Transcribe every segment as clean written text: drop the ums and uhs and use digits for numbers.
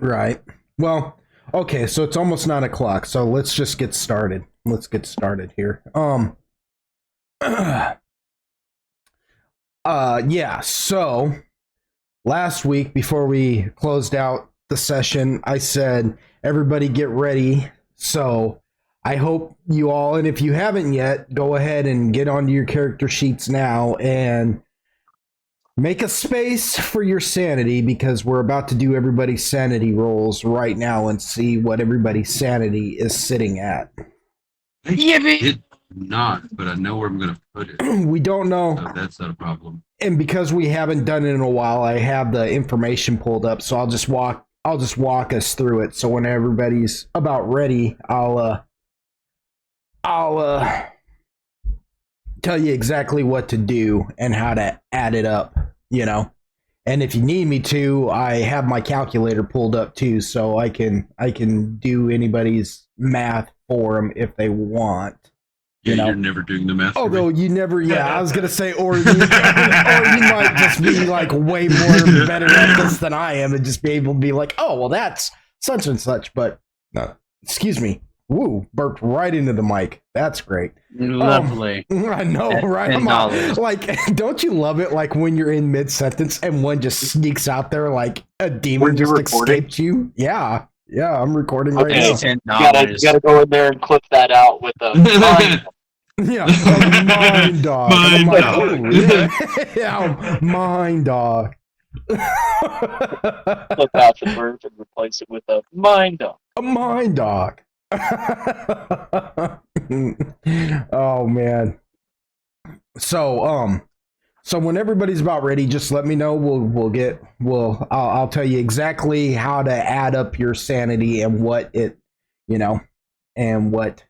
Right. Well, okay, so it's almost 9 o'clock, so let's just get started. Let's get started here. Yeah, so last week before we closed out the session, I said everybody get ready. So I hope you all, and if you haven't yet, go ahead and get onto your character sheets now and make a space for your sanity, because we're about to do everybody's sanity rolls right now and see what everybody's sanity is sitting at. It not, but I know where I'm going to put it. We don't know. So that's not a problem. And because we haven't done it in a while, I have the information pulled up, so I'll just walk us through it. So when everybody's about ready, I'll tell you exactly what to do and how to add it up, you know. And if you need me to, I have my calculator pulled up too, so I can do anybody's math for them if they want. Yeah, you're never doing the math. Although you never, yeah, I was gonna say, or you might just be like way more better at this than I am, and just be able to be like, oh, well, that's such and such. But no, excuse me, woo, burped right into the mic. That's great. Lovely. I know, right? Like, don't you love it? Like when you're in mid sentence and one just sneaks out there like a demon just escaped you. Yeah. Yeah, I'm recording right now. You gotta go in there and clip that out with a mind. Yeah, a mind dog. Mind like, dog. Oh, yeah, mind dog. Clip out the word and replace it with a mind dog. A mind dog. Oh man. So when everybody's about ready, just let me know. I'll tell you exactly how to add up your sanity and what it, and what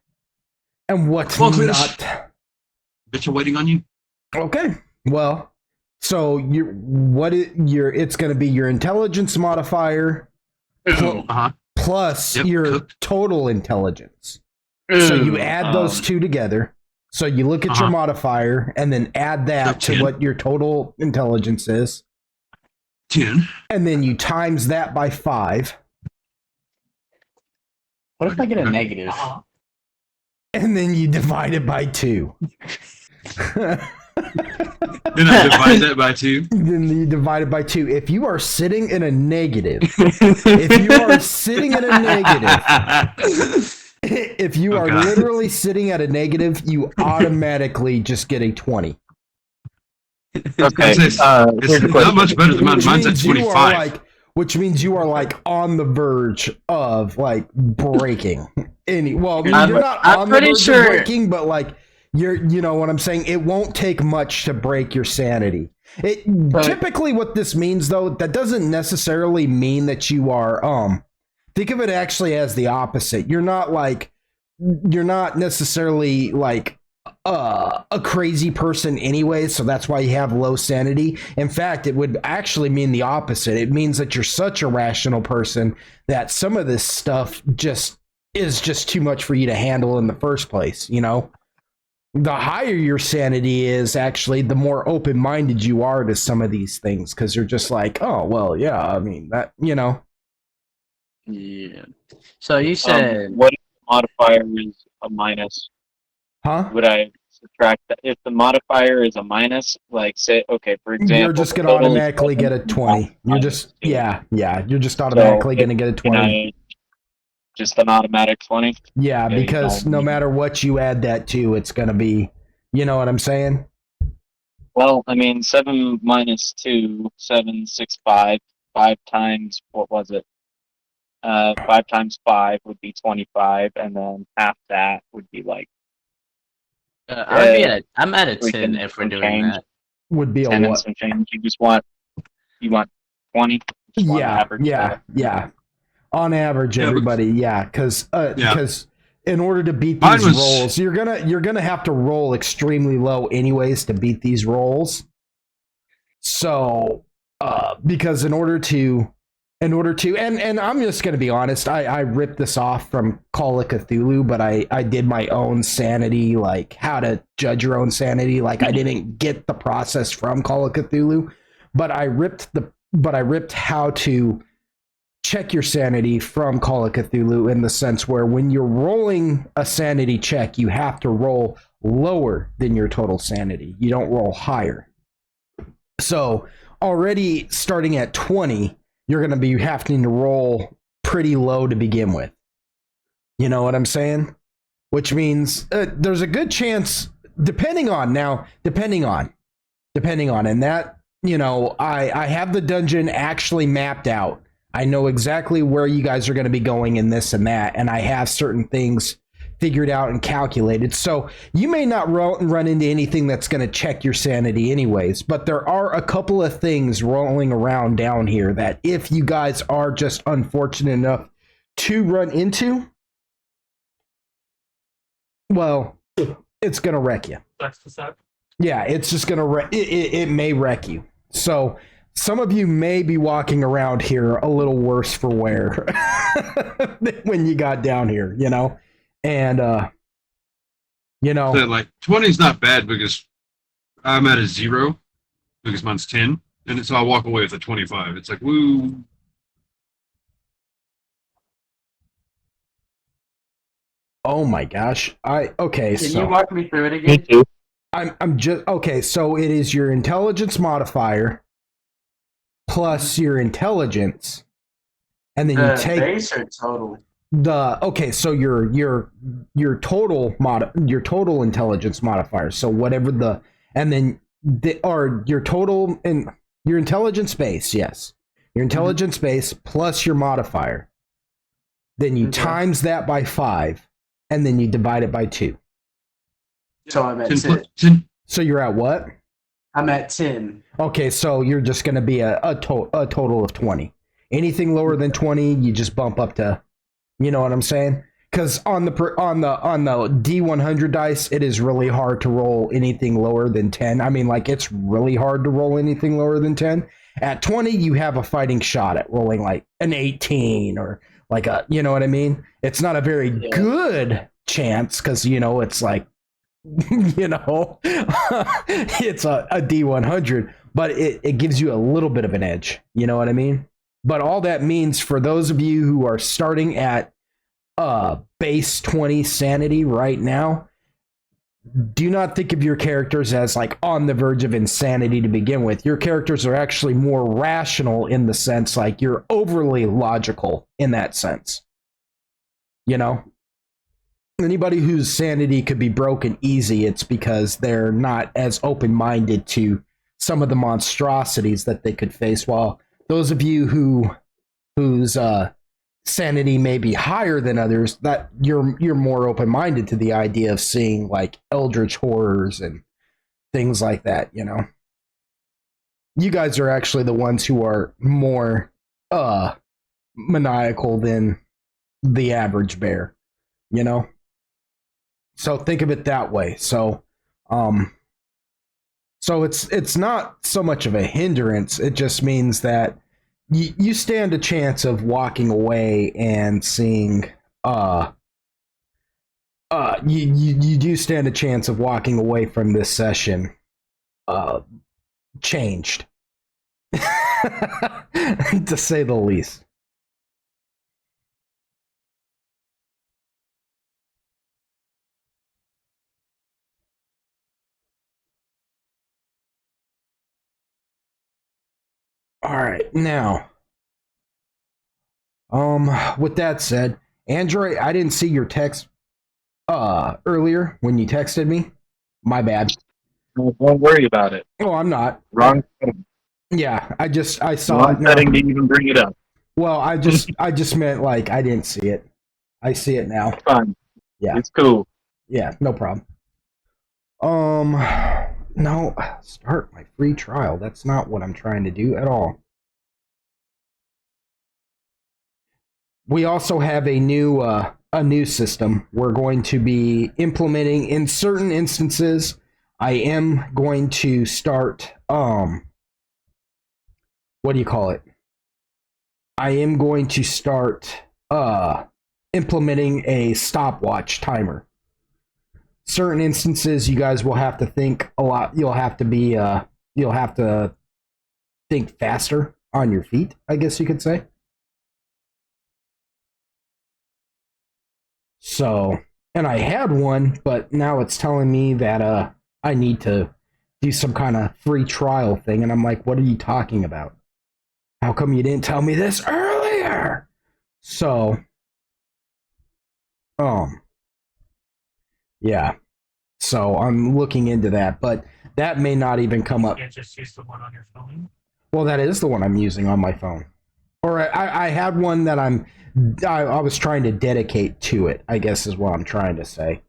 not. Bitch, I'm waiting on you. Okay. Well, so it's going to be your intelligence modifier plus your total intelligence. So you add those two together. So you look at your modifier and then add that to what your total intelligence is. 10. And then you times that by 5. What if I get a negative? And then you divide it by 2. Then I divide that by 2. Then you divide it by 2. If you are sitting in a negative, if you are literally sitting at a negative, you automatically just get a 20. Okay. It's not much better than mine. Mine's at 25. Which means you are like on the verge of like breaking. You're not on the verge of breaking, but like you know what I'm saying? It won't take much to break your sanity. Typically what this means though, that doesn't necessarily mean that you are think of it actually as the opposite. You're not necessarily like a crazy person anyway, so that's why you have low sanity. In fact, it would actually mean the opposite. It means that you're such a rational person that some of this stuff is just too much for you to handle in the first place, you know? The higher your sanity is, actually, the more open-minded you are to some of these things, because you're just like, oh, well, yeah, I mean, that, you know. Yeah. So you said... what if the modifier is a minus? Huh? Would I subtract that? If the modifier is a minus, like say, okay, for example... You're just going to automatically get a 20. You're just, you're just automatically going to get a 20. Just an automatic 20? Yeah, because no matter what you add that to, it's going to be, you know what I'm saying? Well, I mean, 7 minus 2, 7, 6, 5. 5 times, what was it? 5 times 5 would be 25, and then half that would be like... I'm at a 10 if we're doing that. Would be a 10 what? and some change. You want 20? Yeah. On average, everybody, because in order to beat these rolls, you're gonna have to roll extremely low anyways to beat these rolls. So, because in order to, and I'm just gonna be honest, I ripped this off from Call of Cthulhu, but I did my own sanity, like how to judge your own sanity. Like I didn't get the process from Call of Cthulhu, but I ripped how to check your sanity from Call of Cthulhu in the sense where when you're rolling a sanity check, you have to roll lower than your total sanity. You don't roll higher. So already starting at 20, you're going to be having to roll pretty low to begin with. You know what I'm saying? Which means there's a good chance, depending on, and that, you know, I have the dungeon actually mapped out. I know exactly where you guys are going to be going in this and that, and I have certain things figured out and calculated. So you may not run into anything that's going to check your sanity anyways, but there are a couple of things rolling around down here that if you guys are just unfortunate enough to run into, well, it's going to wreck you. Yeah, it's just going to it may wreck you. So some of you may be walking around here a little worse for wear when you got down here, you know? And, you know... So, like, 20 is not bad because I'm at a 0 because mine's 10. And so I walk away with a 25. It's like, woo. Oh my gosh. Okay, Can so... you walk me through it again? Me too. I'm just... Okay, so it is your intelligence modifier plus your intelligence, and then you take... base or total? So your total intelligence modifier. So whatever your total and your intelligence base, yes. Your intelligence base plus your modifier. Then you times that by 5, and then you divide it by 2. So I'm at 10. So you're at what? I'm at 10. Okay, so you're just going to be a total of 20. Anything lower than 20, you just bump up to, you know what I'm saying? Because on the D100 dice, it is really hard to roll anything lower than 10. I mean, like, it's really hard to roll anything lower than 10. At 20, you have a fighting shot at rolling like an 18 or like a, you know what I mean? It's not a very good chance because, you know, it's like, you know, it's a D100, but it gives you a little bit of an edge. You know what I mean? But all that means for those of you who are starting at base 20 sanity right now, do not think of your characters as like on the verge of insanity to begin with. Your characters are actually more rational in the sense like you're overly logical in that sense. You know? Anybody whose sanity could be broken easy, it's because they're not as open-minded to some of the monstrosities that they could face, while those of you whose sanity may be higher than others, that you're more open-minded to the idea of seeing like eldritch horrors and things like that, you know. You guys are actually the ones who are more maniacal than the average bear, you know. So think of it that way. So it's not so much of a hindrance. It just means that you stand a chance of walking away and seeing you do stand a chance of walking away from this session changed, to say the least. All right, now, with that said, Android, I didn't see your text earlier when you texted me. My bad. Don't worry about it. Oh, I'm not. Wrong setting. Yeah, I saw Wrong it now. setting to even bring it up. Well, I just meant like I didn't see it. I see it now. Fine. Yeah. It's cool. Yeah, no problem. No, start my free trial. That's not what I'm trying to do at all. We also have a new system we're going to be implementing in certain instances. I am going to start what do you call it? I am going to start implementing a stopwatch timer. Certain instances you guys will have to think a lot. You'll have to think faster on your feet, I guess you could say. So, and I had one, but now it's telling me that I need to do some kind of free trial thing, and I'm like, what are you talking about? How come you didn't tell me this earlier? So, yeah. So I'm looking into that, but that may not even come up. You can't just use the one on your phone. Well, that is the one I'm using on my phone. Or I had one that I was trying to dedicate to it, I guess is what I'm trying to say.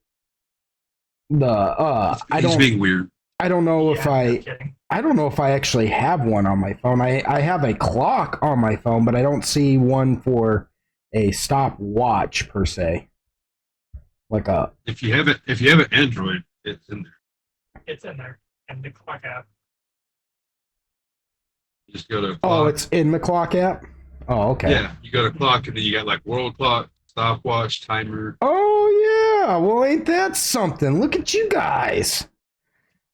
He's being weird. I don't know if kidding. I don't know if I actually have one on my phone. I have a clock on my phone, but I don't see one for a stopwatch per se. Like a if you have an Android, it's in there. It's in there. And the clock app. You just go to clock. Oh, it's in the clock app? Oh, okay. Yeah, you got a clock, and then you got like world clock, stopwatch, timer. Oh yeah. Well, ain't that something? Look at you guys.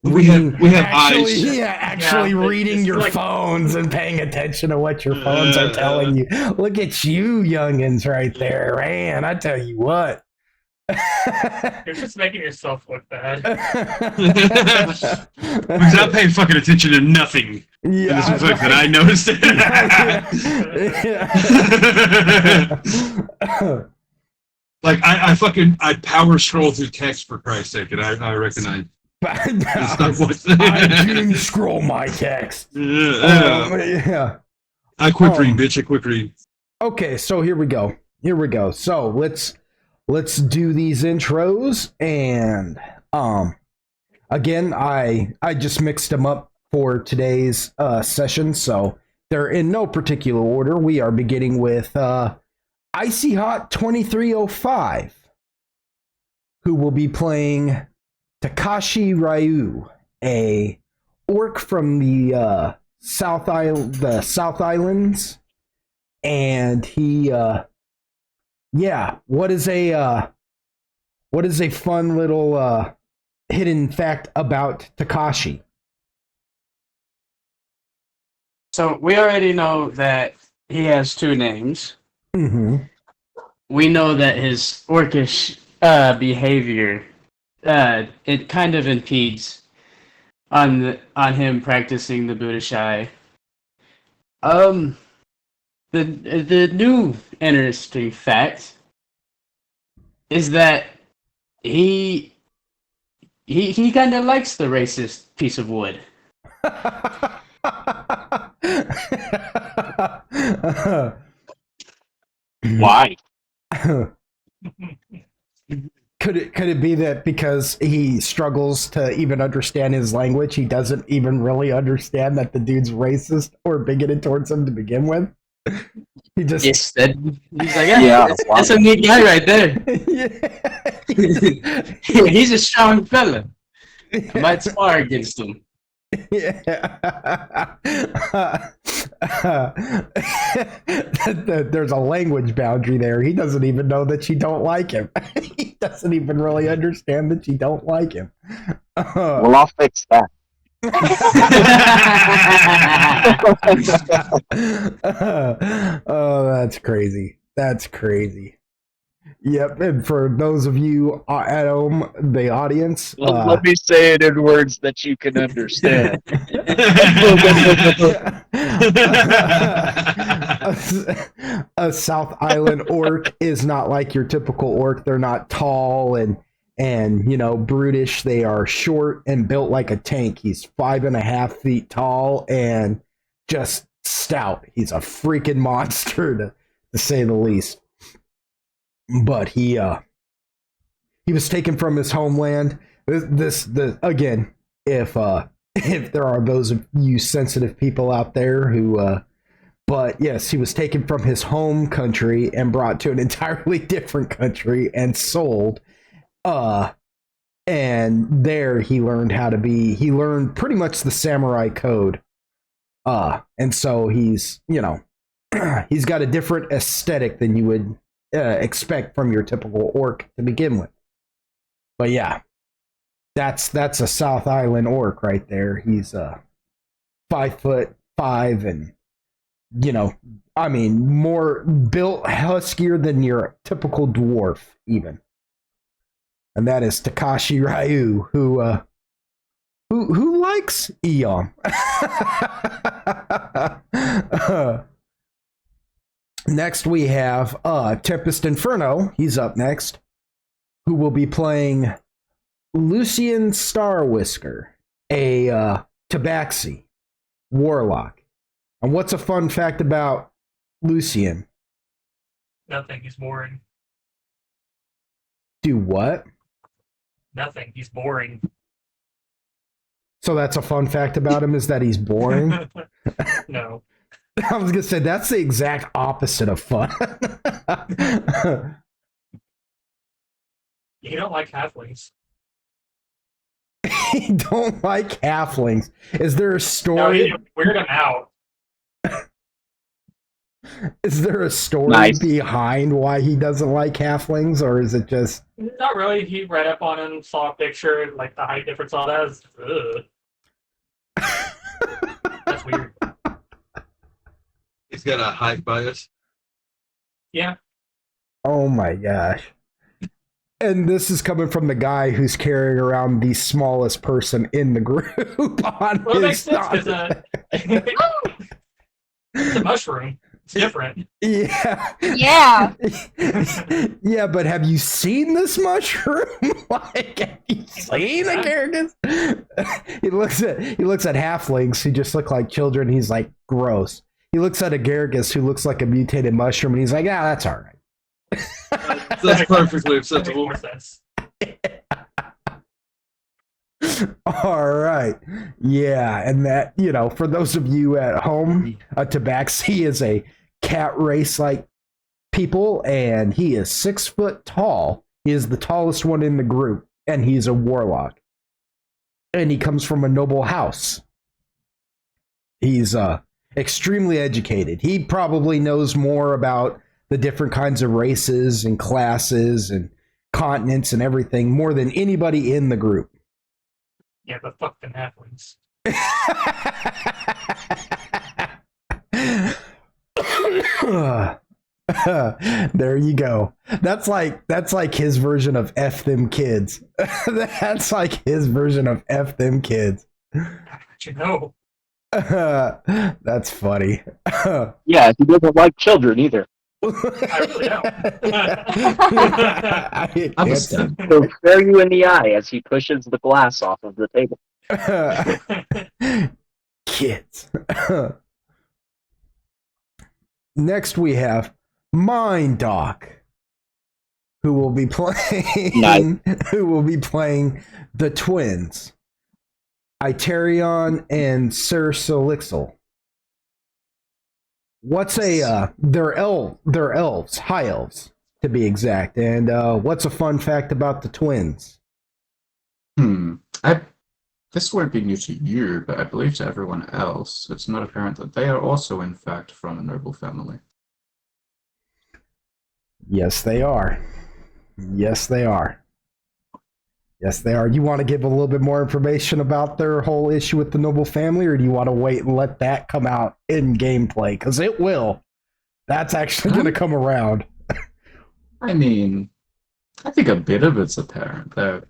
We have actually, eyes. Yeah, actually reading your like, phones and paying attention to what your phones are telling you. Look at you, youngins, right there, man. I tell you what. You're just making yourself look bad. Because I'm paying fucking attention to nothing. Yeah, this was like that I noticed it. Like I power scroll through text for Christ's sake, and I recognize. I doom scroll my text. Yeah. I quick read, bitch. I quick read. Okay, so here we go. So let's do these intros, and again, I just mixed them up for today's session, so they're in no particular order. We are beginning with Icy Hot 2305, who will be playing Takashi Ryu, a orc from the South Islands, and he what is a fun little hidden fact about Takashi? So we already know that he has two names. Mm-hmm. We know that his orcish behavior it kind of impedes on him practicing the Buddhishai. The new interesting fact is that he kind of likes the racist piece of wood. Why? Could it be that because he struggles to even understand his language, he doesn't even really understand that the dude's racist or bigoted towards him to begin with? He just he's like, that's a neat guy right there. He's a strong fella. I might spar against him. There's a language boundary there. He doesn't even know that you don't like him. He doesn't even really understand that you don't like him. Well, I'll fix that. Oh, that's crazy. Yep, and for those of you at home, the audience, let me say it in words that you can understand. A South Island orc is not like your typical orc. They're not tall and brutish. They are short and built like a tank. He's 5.5 feet tall and just stout. He's a freaking monster to say the least. But he was taken from his homeland. Again, if there are those of you sensitive people out there who, but yes, he was taken from his home country and brought to an entirely different country and sold. And there he learned he learned pretty much the samurai code. And so he's he's got a different aesthetic than you would expect from your typical orc to begin with. But yeah, that's a South Island orc right there. He's 5'5" and more built huskier than your typical dwarf even. and that is Takashi Ryu, who likes Eon. Next we have Tempest Inferno. He's up next, who will be playing Lucian Starwhisker, a Tabaxi warlock. And what's a fun fact about Lucian? Nothing. He's boring. Do what? Nothing. He's boring. So that's a fun fact about him, is that he's boring? No. I was gonna say that's the exact opposite of fun. You don't like halflings. You don't like halflings. Is there a No, story? you weird him out. Is there a story behind why he doesn't like halflings, or is it just Not really. He read up on him, saw a picture, like the height difference, all that. That's weird. He's got a height bias. Yeah. Oh my gosh. And this is coming from the guy who's carrying around the smallest person in the group on Well, it makes his sense because it's a mushroom. It's different. Yeah. Yeah. Yeah, but have you seen this mushroom? Like, have you seen the characters? He looks at halflings who just look like children. He's like, gross. He looks at a Garrus who looks like a mutated mushroom, and he's like, ah, that's all right. That's perfectly acceptable. Makes more sense. All right. Yeah, and that, for those of you at home, a Tabaxi is a cat race like people, and he is 6 foot tall. He is the tallest one in the group, and he's a warlock. And he comes from a noble house. He's extremely educated. He probably knows more about the different kinds of races and classes and continents and everything more than anybody in the group. Yeah, but fuck them halflings. There you go. That's like his version of F them kids. That's like his version of F them kids. You know. That's funny. Yeah, he doesn't like children either. I really don't. He'll stare you in the eye as he pushes the glass off of the table. Kids. Next we have Mind Doc, who will be playing the twins, Iterion and Sir Solixel. What's they're elves, high elves to be exact. And what's a fun fact about the twins? This won't be new to you, but I believe to everyone else, it's not apparent that they are also, in fact, from a noble family. Yes, they are. Yes, they are. Yes, they are. You want to give a little bit more information about their whole issue with the noble family, or do you want to wait and let that come out in gameplay? Because it will. That's actually going to come around. I mean, I think a bit of it's apparent, though.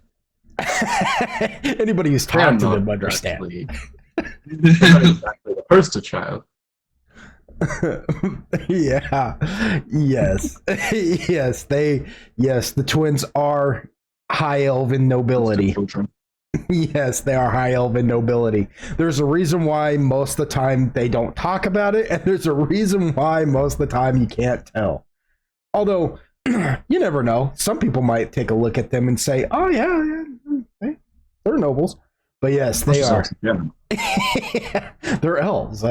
Anybody who's talked to them understands. Exactly the poster child. Yeah. Yes. Yes. The twins are high elven nobility. Yes, they are high elven nobility. There's a reason why most of the time they don't talk about it, and there's a reason why most of the time you can't tell. Although, you never know. Some people might take a look at them and say, oh, yeah, they're nobles. But yes, they are. Yeah. They're elves.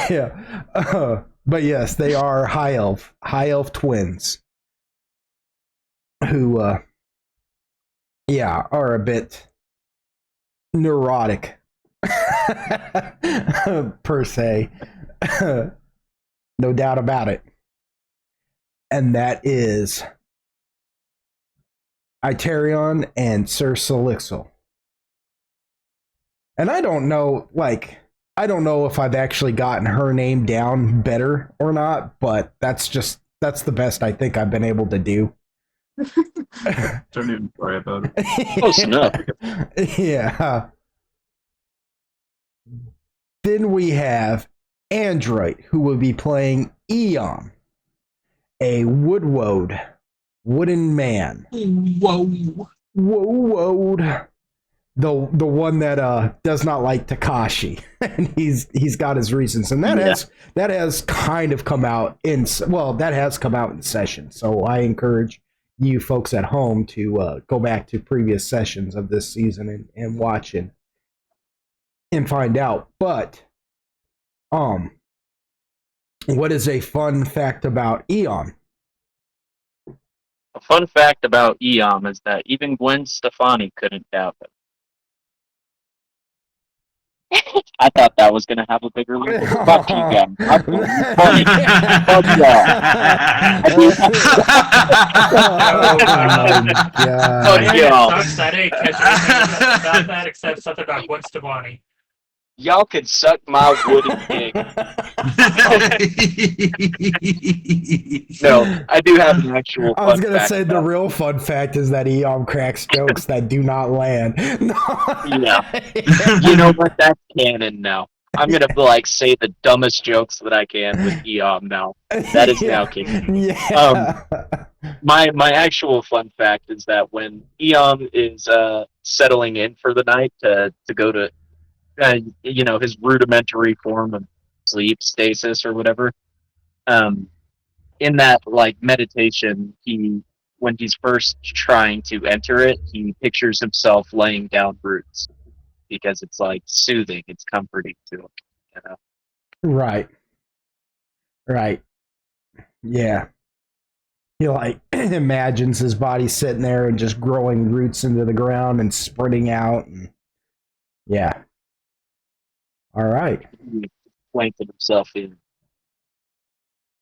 Yeah. But yes, they are high elf twins who, are a bit neurotic, per se. No doubt about it. And that is Iterion and Sir Solixel. And I don't know if I've actually gotten her name down better or not, but that's the best I think I've been able to do. Don't even worry about it. Close enough. Yeah. Then we have Android, who will be playing Eon, a woodwode, wooden man. Whoa. Whoa. The one that does not like Takashi, and he's got his reasons, and that has kind of come out in session. So I encourage you folks at home to go back to previous sessions of this season and watch it and find out. But what is a fun fact about Eon? A fun fact about Eom is that even Gwen Stefani couldn't doubt it. I thought that was going to have a bigger lead. Fuck you guys. Fuck y'all. Fuck y'all. I didn't catch anything about that except something about Gwen Stefani. Y'all could suck my wooden dick. No, I do have an actual fun I was gonna fact say the real fun fact is that Eon cracks jokes that do not land. Yeah. You know what? That's canon now. I'm gonna say the dumbest jokes that I can with Eom now. That is now canon. Yeah. My actual fun fact is that when Eom is settling in for the night to go to his rudimentary form of sleep stasis or whatever, in that meditation, when he's first trying to enter it, he pictures himself laying down roots because it's soothing, it's comforting to him, Right. Yeah. He imagines his body sitting there and just growing roots into the ground and spreading out, and yeah. All right. He planted himself in.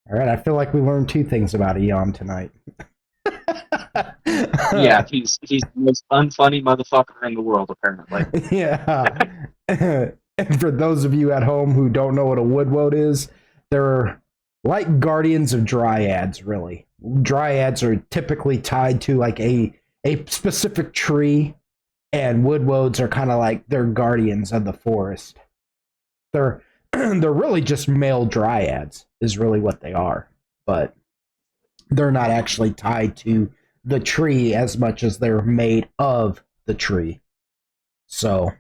All right. I feel like we learned two things about Eon tonight. Yeah, he's the most unfunny motherfucker in the world, apparently. Yeah. And for those of you at home who don't know what a woodwode is, they're like guardians of dryads, really. Dryads are typically tied to a specific tree, and woodwodes are kind of they're guardians of the forest. They're really just male dryads is really what they are, but they're not actually tied to the tree as much as they're made of the tree. So,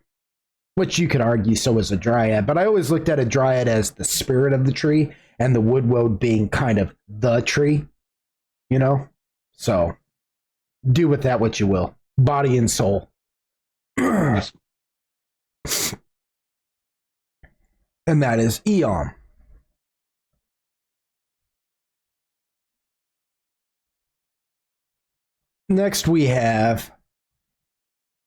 which you could argue so is a dryad, but I always looked at a dryad as the spirit of the tree and the woodwode being kind of the tree, So, do with that what you will. Body and soul. And that is Eon. Next we have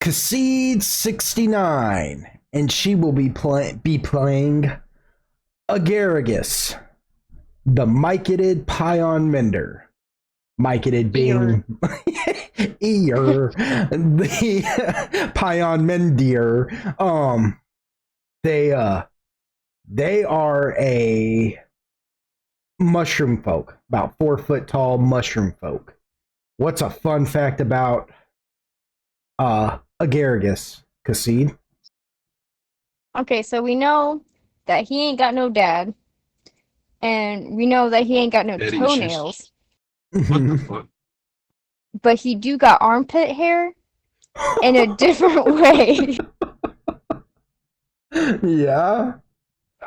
Kasseed69, and she will be playing Agaragus, the Mycetid Pion Mender. Mycetid being ear, the Pion Mendier. They are a mushroom folk, about 4 foot tall mushroom folk. What's a fun fact about Agaragus, Kasseed? Okay, so we know that he ain't got no dad, and we know that he ain't got no Daddy toenails, What the fuck? but he do got armpit hair in a different way. Yeah.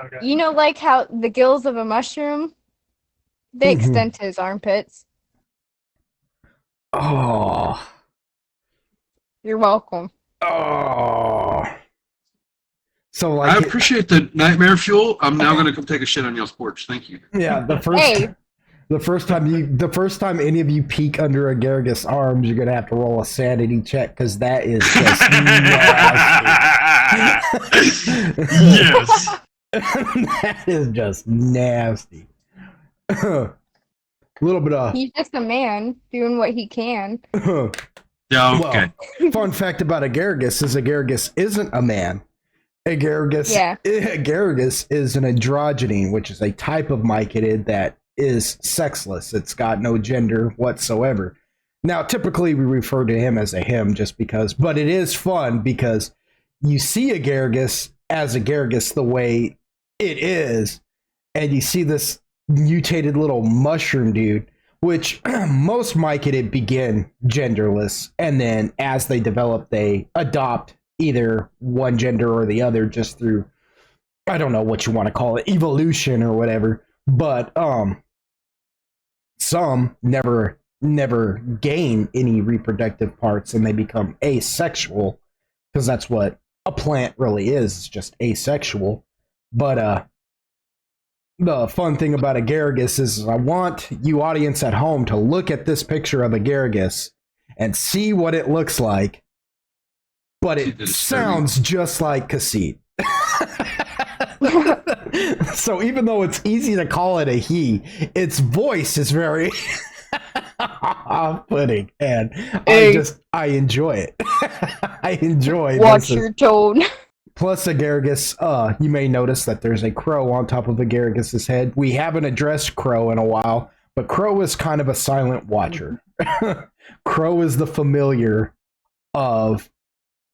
Okay. You know, like how the gills of a mushroom, they extend to his armpits. Oh. You're welcome. Oh. So I appreciate the nightmare fuel. I'm now going to come take a shit on y'all's porch. Thank you. Yeah, the first time any of you peek under Agaragus' arms, you're gonna have to roll a sanity check because that is just nasty. Yes. That is just nasty. A little bit of. He's just a man doing what he can. Yeah, okay. Well, fun fact about Agaragus is Agaragus isn't a man. Agaragus is an androgyne, which is a type of mycetid that is sexless. It's got no gender whatsoever. Now, typically we refer to him as a him just because, but it is fun because you see a Garrus as a Garrus the way it is, and you see this mutated little mushroom dude, which most mycetid begin genderless, and then as they develop, they adopt either one gender or the other just through, I don't know what you want to call it, evolution or whatever. But some never gain any reproductive parts and they become asexual, because that's what a plant really is. It's just asexual. But the fun thing about a Garrus is I want you audience at home to look at this picture of a Garrus and see what it looks like, but it sounds just like Kassid. So even though it's easy to call it a he, its voice is very off-putting, and I enjoy it. I enjoy watch your tone. Plus a Garrus, you may notice that there's a crow on top of a Garrus's head. We haven't addressed Crow in a while, but Crow is kind of a silent watcher. Crow is the familiar of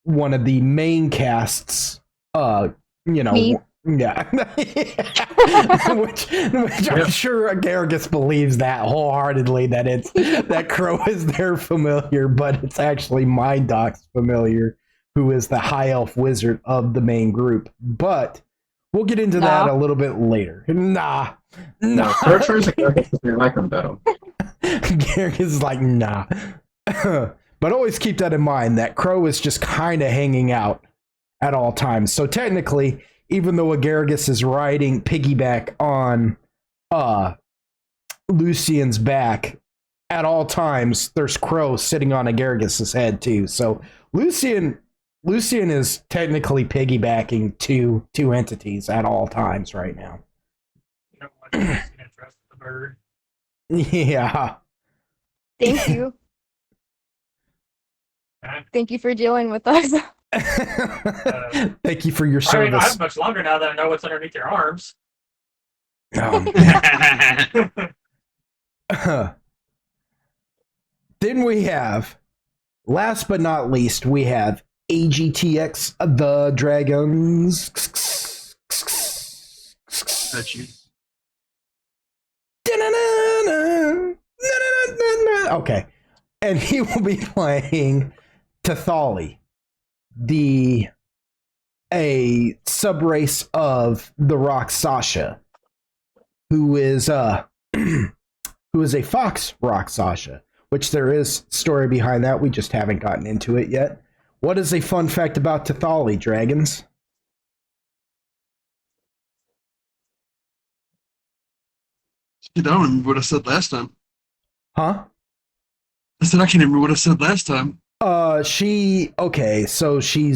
one of the main casts, Me? Yeah. which I'm sure Garrus believes that wholeheartedly, that Crow is their familiar, but it's actually Mindoc's familiar, who is the high elf wizard of the main group. But we'll get into that a little bit later. Nah. Searchers and Garrus, they like them better. Garrus is like, nah. But always keep that in mind, that Crow is just kind of hanging out at all times. So technically, even though a Garrus is riding piggyback on Lucian's back, at all times there's Crow sitting on a Garrus's head too. So Lucian is technically piggybacking two entities at all times right now. You know what? I'm just gonna trust the bird. Yeah. Thank you. Thank you for dealing with us. Thank you for your I don't even service. have much longer now that I know what's underneath your arms. Then we have, last but not least, we have AGTX the Dragons. That's you. Okay. And he will be playing Tathali, a subrace of the Roxasha, who is a fox Roxasha, which there is story behind that. We just haven't gotten into it yet. What is a fun fact about Tathali, Dragons? I don't remember what I said last time. Huh? I said I can't remember what I said last time. So she's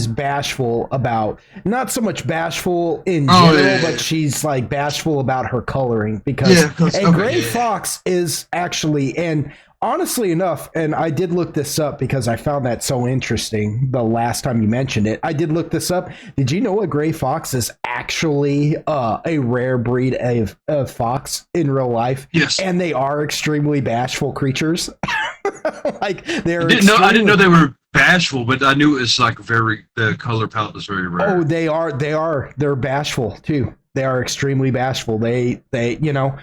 bashful about, not so much bashful in general, but she's like bashful about her coloring because Gray Fox is actually, and honestly enough, and I did look this up because I found that so interesting the last time you mentioned it. I did look this up. Did you know a Gray Fox is actually a rare breed of fox in real life? Yes. And they are extremely bashful creatures. Like they're. I didn't know they were bashful, but I knew it was like the color palette was very rare. Oh, they are. They're bashful too. They are extremely bashful. They yeah,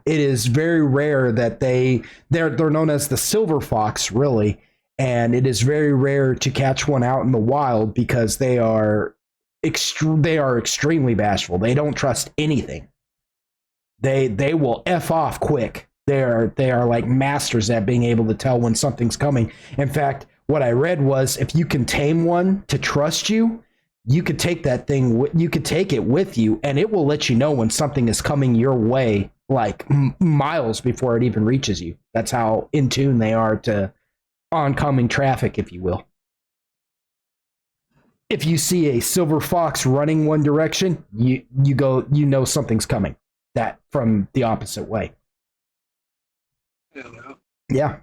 it is very rare that they're known as the silver fox, really, and it is very rare to catch one out in the wild because they are extremely bashful. They don't trust anything. They will F off quick. They are like masters at being able to tell when something's coming. In fact, what I read was if you can tame one to trust you, you could take that thing, you could take it with you, and it will let you know when something is coming your way, like miles before it even reaches you. That's how in tune they are to oncoming traffic, if you will. If you see a silver fox running one direction, you know something's coming. That from the opposite way. Yeah.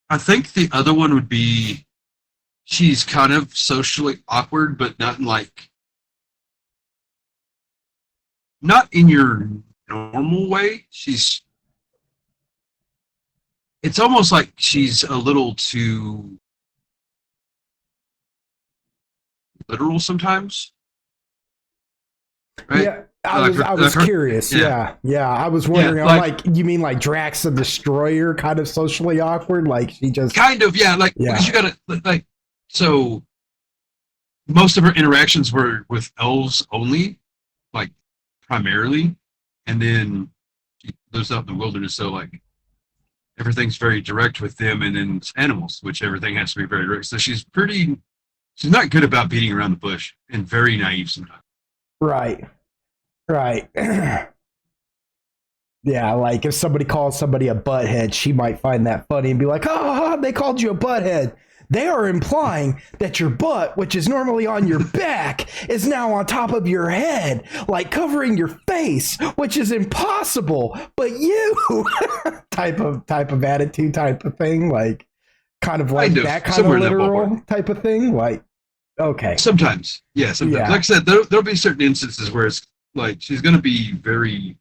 I think the other one would be she's kind of socially awkward, but not in your normal way. It's almost like she's a little too literal sometimes. Right? Yeah, I was curious. Yeah. I was wondering. I'm like, you mean like Drax the Destroyer, kind of socially awkward? Like she just kind of, yeah. Like because you gotta like so. Most of her interactions were with elves only, like primarily, and then she lives out in the wilderness. So like everything's very direct with them, and then animals, which everything has to be very direct. So she's not good about beating around the bush, and very naive sometimes. Right. Yeah, like if somebody calls somebody a butthead, she might find that funny and be like, "Oh, they called you a butthead. They are implying that your butt, which is normally on your back, is now on top of your head, like covering your face, which is impossible. But you," type of attitude, type of thing, like kind of like that kind of literal type of thing, like. Okay. Sometimes, yeah. Sometimes, like I said, there'll be certain instances where it's like she's going to be very,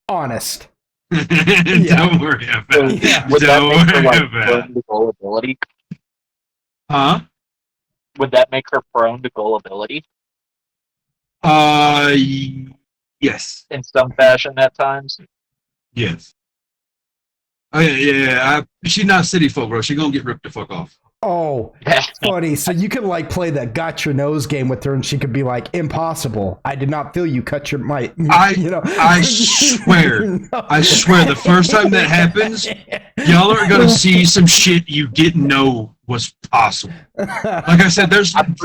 honest. Don't worry about it. Yeah. Would that make her prone to gullibility? Huh? Would that make her prone to gullibility? Yes. In some fashion, at times. Yes. Oh yeah. She's not city folk, bro. She's gonna get ripped the fuck off. Oh, funny. So you could like play that got your nose game with her, and she could be like, "Impossible. I did not feel you cut your mic." I swear. No. I swear. The first time that happens, y'all are gonna see some shit you didn't know was possible. Like I said,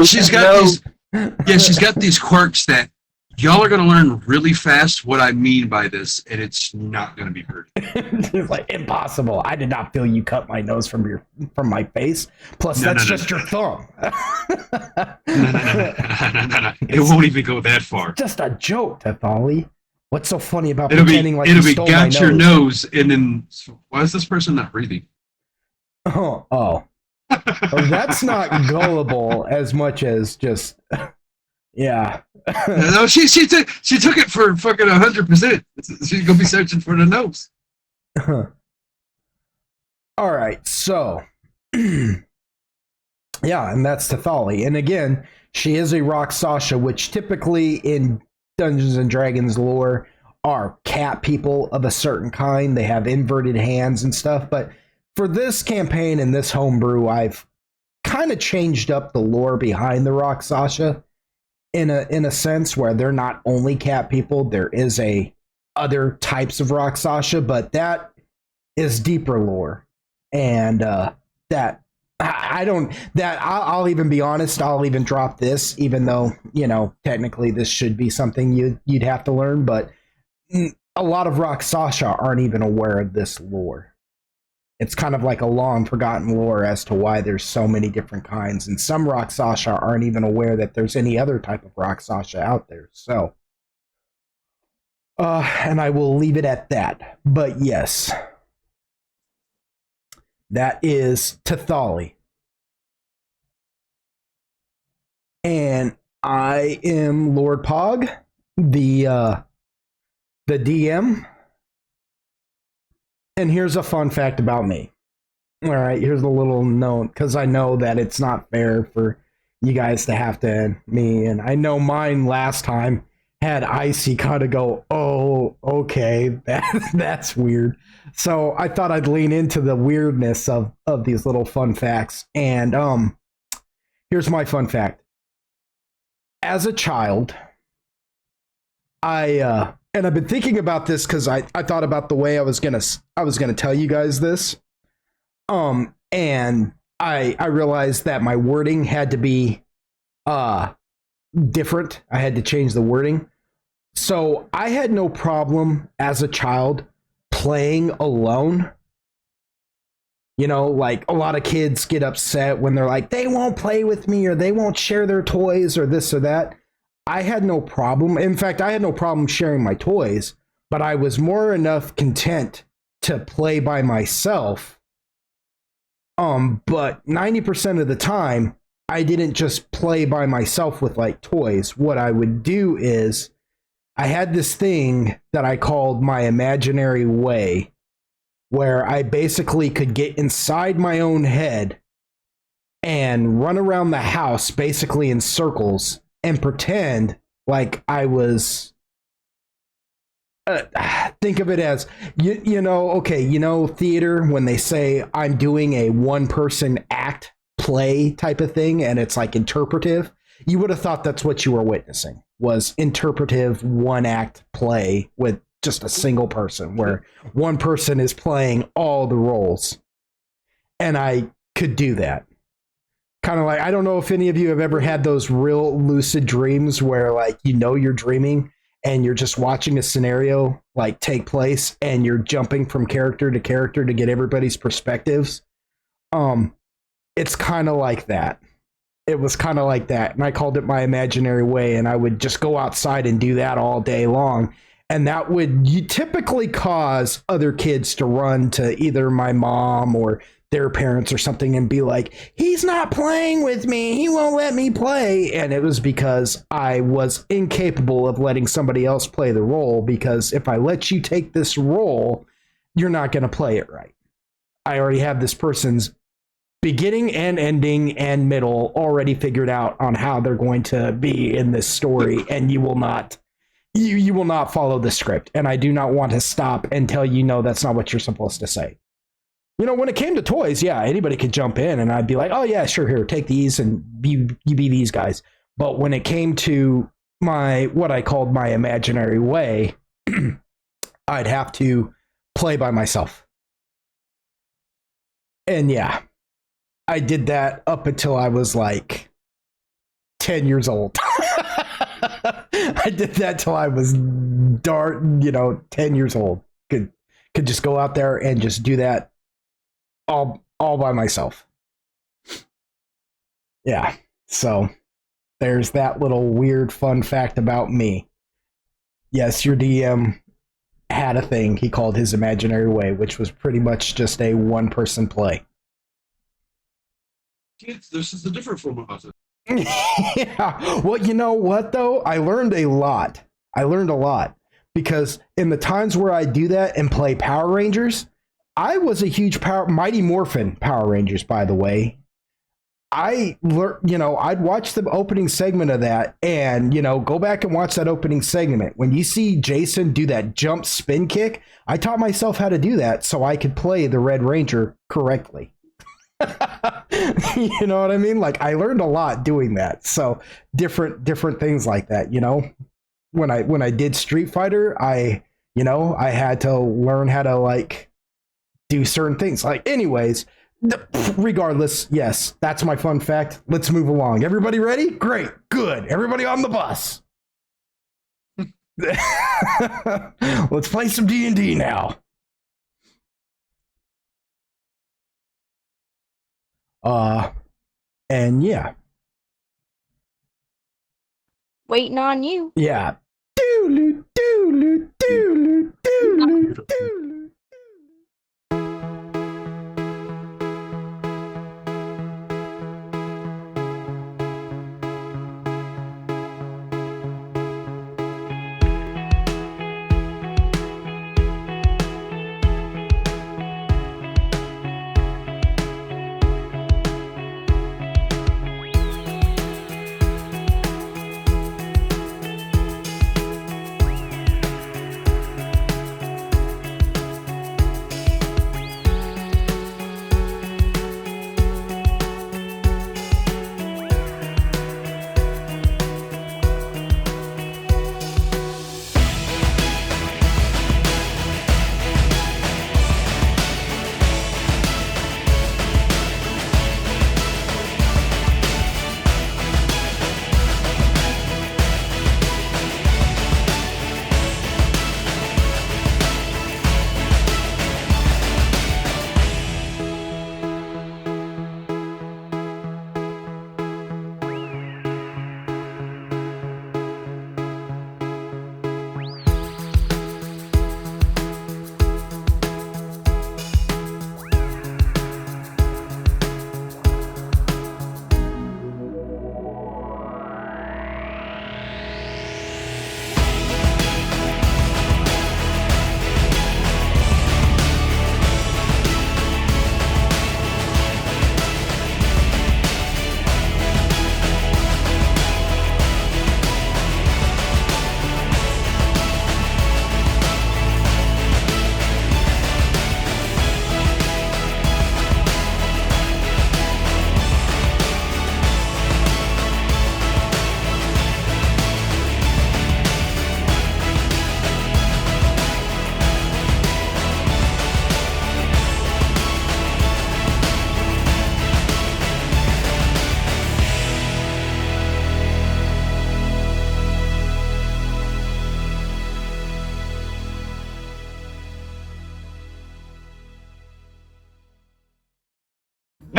she's got these quirks that y'all are gonna learn really fast what I mean by this, and it's not gonna be pretty. It's like, impossible. I did not feel you cut my nose from my face. Plus, that's just your thumb. No. It won't even go that far. Just a joke, Tethali. What's so funny about pretending like you stole my nose? It'll be got your nose, and then why is this person not breathing? Oh. Well, that's not gullible as much as just. Yeah. No, she took it for fucking 100%. She's gonna be searching for the nose. All right, so yeah, and that's Tethali, and again, she is a rock Sasha, which typically in Dungeons and Dragons lore are cat people of a certain kind. They have inverted hands and stuff, but for this campaign and this homebrew, I've kind of changed up the lore behind the rock Sasha. In a sense where they're not only cat people, there is other types of rock Sasha, but that is deeper lore, and I'll even be honest. I'll even drop this, even though technically this should be something you'd have to learn, but a lot of rock Sasha aren't even aware of this lore. It's kind of like a long forgotten lore as to why there's so many different kinds, and some rock Sasha aren't even aware that there's any other type of rock Sasha out there. So, and I will leave it at that. But yes, that is Tethali, and I am Lord Pog, the DM. And here's a fun fact about me. All right, here's a little note, because I know that it's not fair for you guys to have to end me. And I know mine last time had Icy kind of go, "Oh, okay, that's weird." So I thought I'd lean into the weirdness of these little fun facts. And here's my fun fact. As a child, and I've been thinking about this because I thought about the way I was gonna tell you guys this, and I realized that my wording had to be different. I had to change the wording. So I had no problem as a child playing alone. Like a lot of kids get upset when they're like, they won't play with me, or they won't share their toys, or this or that. I had no problem. In fact, I had no problem sharing my toys, but I was more enough content to play by myself. But 90% of the time, I didn't just play by myself with like toys. What I would do is I had this thing that I called my imaginary way, where I basically could get inside my own head and run around the house basically in circles and pretend like I was think of it as theater when they say I'm doing a one person act play type of thing and it's like interpretive. You would have thought that's what you were witnessing, was interpretive one act play with just a single person, where one person is playing all the roles. And I could do that. Kind of like, I don't know if any of you have ever had those real lucid dreams where like, you're dreaming and you're just watching a scenario like take place and you're jumping from character to character to get everybody's perspectives. It's kind of like that. It was kind of like that. And I called it my imaginary way. And I would just go outside and do that all day long. And that would typically cause other kids to run to either my mom or their parents or something and be like, he's not playing with me. He won't let me play. And it was because I was incapable of letting somebody else play the role, because if I let you take this role, you're not going to play it right. I already have this person's beginning and ending and middle already figured out on how they're going to be in this story. And you will not follow the script. And I do not want to stop and tell you, no, that's not what you're supposed to say. When it came to toys, yeah, anybody could jump in and I'd be like, oh yeah, sure, here, take these and you be these guys. But when it came to what I called my imaginary way, I'd have to play by myself. And yeah, I did that up until I was like 10 years old. I did that till I was 10 years old. Could just go out there and just do that all by myself. Yeah. So there's that little weird fun fact about me. Yes, your DM had a thing he called his imaginary way, which was pretty much just a one person play. Kids, this is a different form of autism. Yeah. Well, you know what though? I learned a lot. Because in the times where I do that and play Power Rangers, I was a huge Mighty Morphin Power Rangers, by the way. I learned, I'd watch the opening segment of that and, go back and watch that opening segment. When you see Jason do that jump spin kick, I taught myself how to do that so I could play the Red Ranger correctly. You know what I mean? Like, I learned a lot doing that. So different things like that, when I did Street Fighter, I had to learn how to like do certain things. Like, anyways, regardless, yes, that's my fun fact. Let's move along. Everybody ready? Great. Good. Everybody on the bus. Let's play some D&D now. And yeah. Waiting on you. Yeah. Doodle, doodle, doodle, doodle, doodle.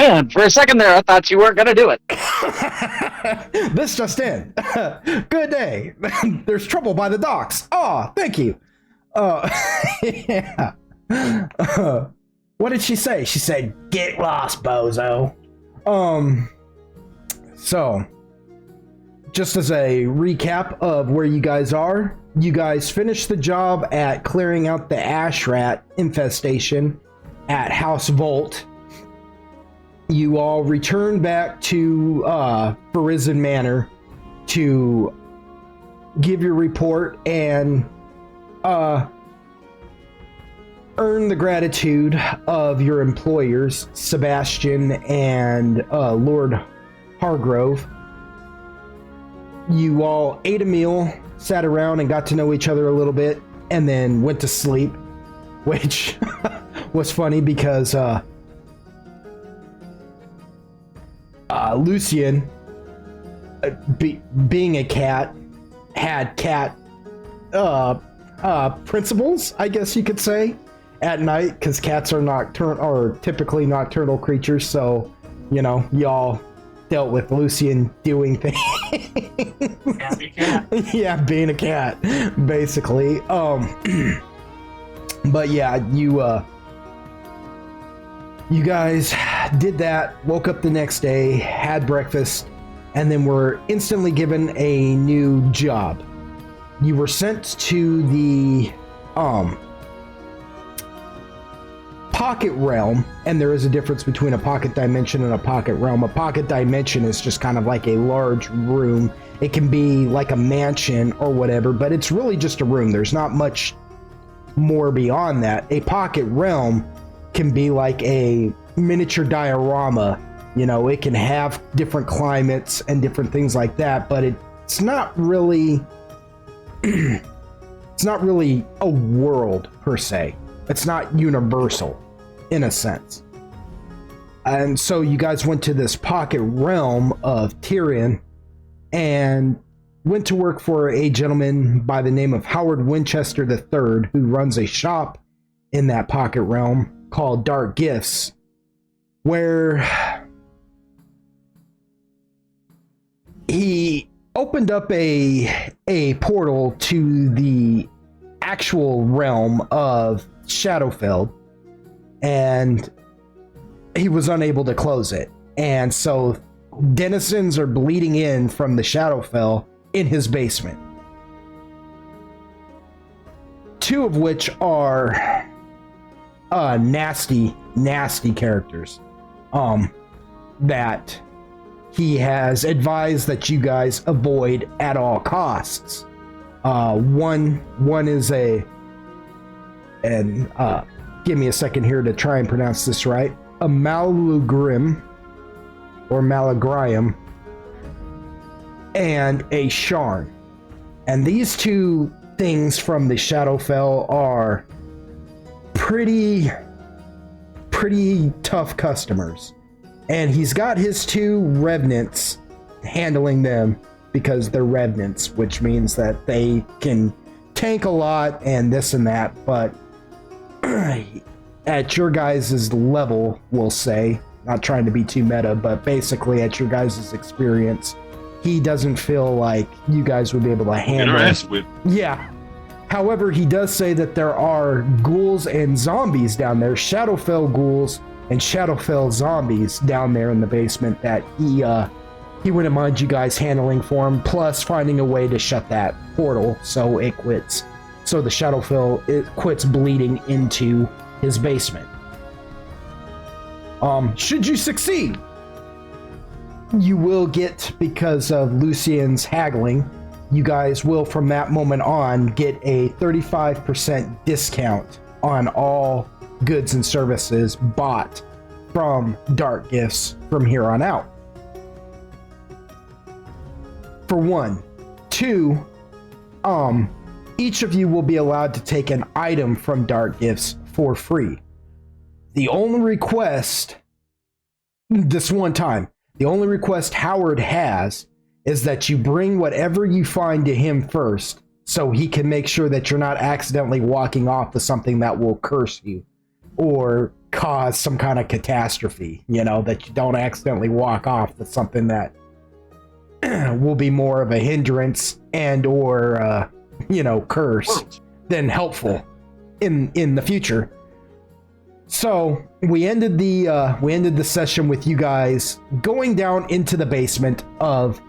Man, for a second there, I thought you weren't gonna do it. This just in. Good day. There's trouble by the docks. Oh, thank you. Yeah. What did she say? She said, "Get lost, bozo." So, just as a recap of where you guys are, you guys finished the job at clearing out the ash rat infestation at House Volt. You all returned back to Verizon Manor to give your report and earn the gratitude of your employers, Sebastian and Lord Hargrove. You all ate a meal, sat around and got to know each other a little bit, and then went to sleep, which was funny because Lucian, being a cat, had cat principles, I guess you could say, at night, because cats are typically nocturnal creatures. So, you know, y'all dealt with Lucian doing things. Happy cat. Yeah, being a cat, basically. But yeah, you guys did that, woke up the next day, had breakfast, and then were instantly given a new job. You were sent to the pocket realm, and there is a difference between a pocket dimension and a pocket realm. A pocket dimension is just kind of like a large room. It can be like a mansion or whatever, but it's really just a room. There's not much more beyond that. A pocket realm can be like a miniature diorama. You know, it can have different climates and different things like that, but it's not really it's not really a world per se. It's not universal in a sense. And so you guys went to this pocket realm of Tyrion and went to work for a gentleman by the name of Howard Winchester III, who runs a shop in that pocket realm called Dark Gifts, where he opened up a portal to the actual realm of Shadowfell, and he was unable to close it. And so denizens are bleeding in from the Shadowfell in his basement. Two of which are nasty characters that he has advised that you guys avoid at all costs. One is give me a second here to try and pronounce this right, a Malugrim or Malagrium, and a Sharn. And these two things from the Shadowfell are pretty tough customers. And he's got his two revenants handling them because they're revenants, which means that they can tank a lot and this and that, but at your guys' level, we'll say, not trying to be too meta, but basically at your guys' experience, he doesn't feel like you guys would be able to handle it. Yeah. However, he does say that there are ghouls and zombies down there, Shadowfell ghouls and Shadowfell zombies down there in the basement that he wouldn't mind you guys handling for him, plus finding a way to shut that portal so it quits. So the Shadowfell, it quits bleeding into his basement. Should you succeed, you will get, because of Lucian's haggling, you guys will from that moment on get a 35% discount on all goods and services bought from Dark Gifts from here on out. For one. Two, each of you will be allowed to take an item from Dark Gifts for free. The only request, this one time, the only request Howard has is that you bring whatever you find to him first, so he can make sure that you're not accidentally walking off to something that will curse you or cause some kind of catastrophe, you know, that you don't accidentally walk off with something that will be more of a hindrance and or you know, curse than helpful in the future. So we ended the session with you guys going down into the basement of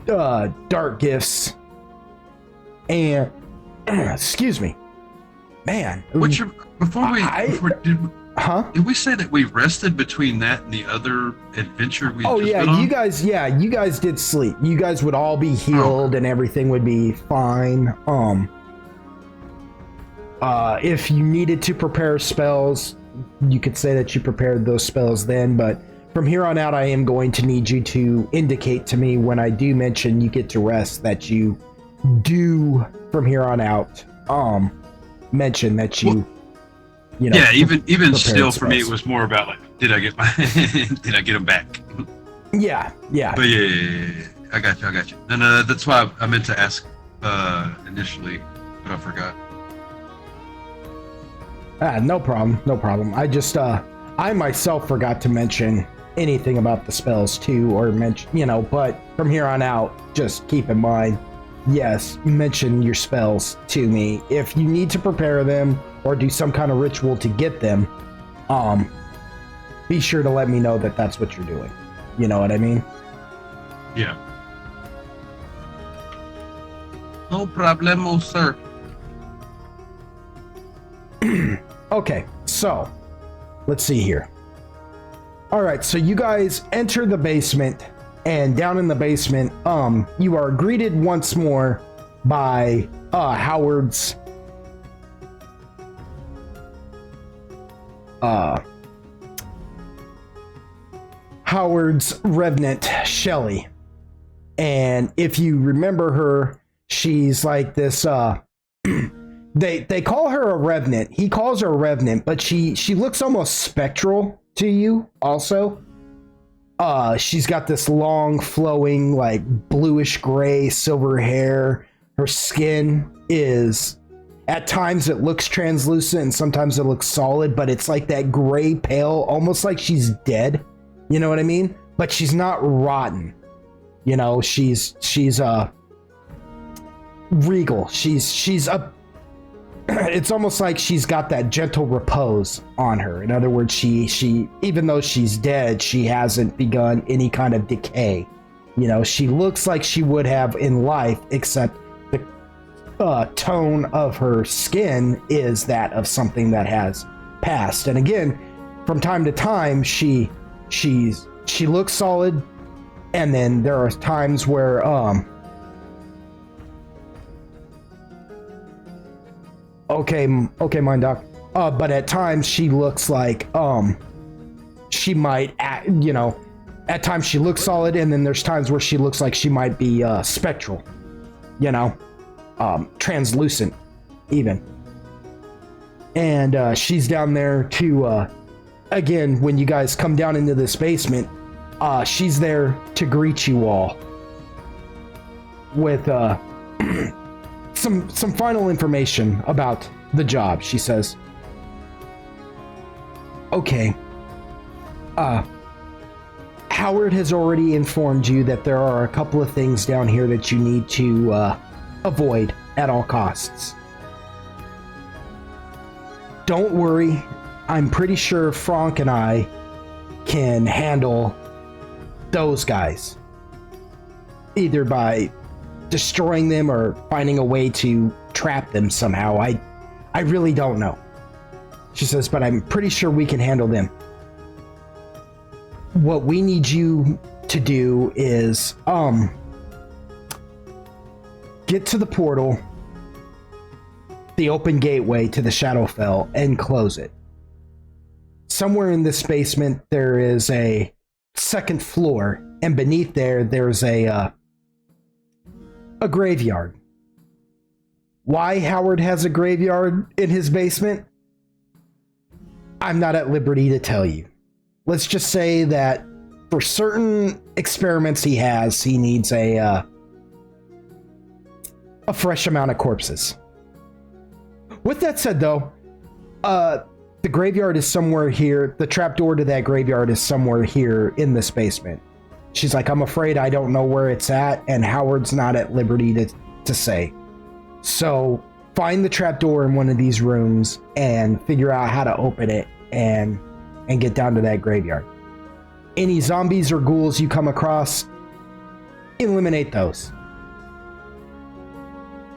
Dark Gifts, and excuse me, man. What's your before we did we say that we rested between that and the other adventure we? Oh just yeah, been on? you guys did sleep. You guys would all be healed and everything would be fine. If you needed to prepare spells, you could say that you prepared those spells then, but from here on out, I am going to need you to indicate to me when I do mention you get to rest that you do from here on out mention that you know. Yeah, even still, for me, it spells. was more about like, did I get my did I get them back? Yeah. But yeah, I got you. And that's why I meant to ask initially, but I forgot. No problem. I just I myself forgot to mention anything about the spells too, or mention, you know, but from here on out, just keep in mind, yes, mention your spells to me. If you need to prepare them or do some kind of ritual to get them, be sure to let me know that that's what you're doing. You know what I mean? Yeah. No problemo, sir. Okay, so let's see here. All right, so you guys enter the basement, and down in the basement, you are greeted once more by Howard's revenant, Shelly. And if you remember her, she's like this they call her a revenant. He calls her a revenant, but she looks almost spectral to you also. She's got this long flowing like bluish gray silver hair. Her skin is, at times it looks translucent and sometimes it looks solid, but it's like that gray pale, almost like she's dead. You know what I mean? But she's not rotten. You know, she's regal. She's a it's almost like she's got that gentle repose on her. In other words, she even though she's dead, she hasn't begun any kind of decay. You know, she looks like she would have in life, except the tone of her skin is that of something that has passed. And again, from time to time, she looks solid, and then there are times where Okay, Mind Doc. But at times she looks like she might act, you know, at times she looks solid, and then there's times where she looks like she might be spectral, you know, translucent even. And she's down there to again, when you guys come down into this basement, she's there to greet you all with some final information about the job. She says, okay, Howard has already informed you that there are a couple of things down here that you need to avoid at all costs. Don't worry, I'm pretty sure Frank and I can handle those guys, either by destroying them or finding a way to trap them somehow. I really don't know. She says, but I'm pretty sure we can handle them. What we need you to do is get to the portal, the open gateway to the Shadowfell, and close it. Somewhere in this basement there is a second floor, and beneath there's a graveyard. Why Howard has a graveyard in his basement, I'm not at liberty to tell you. Let's just say that for certain experiments he has, he needs a fresh amount of corpses. With that said, though, The graveyard is somewhere here. The trapdoor to that graveyard is somewhere here in this basement. She's like, I'm afraid I don't know where it's at, and Howard's not at liberty to say. So find the trapdoor in one of these rooms and figure out how to open it and get down to that graveyard. Any zombies or ghouls you come across, eliminate those.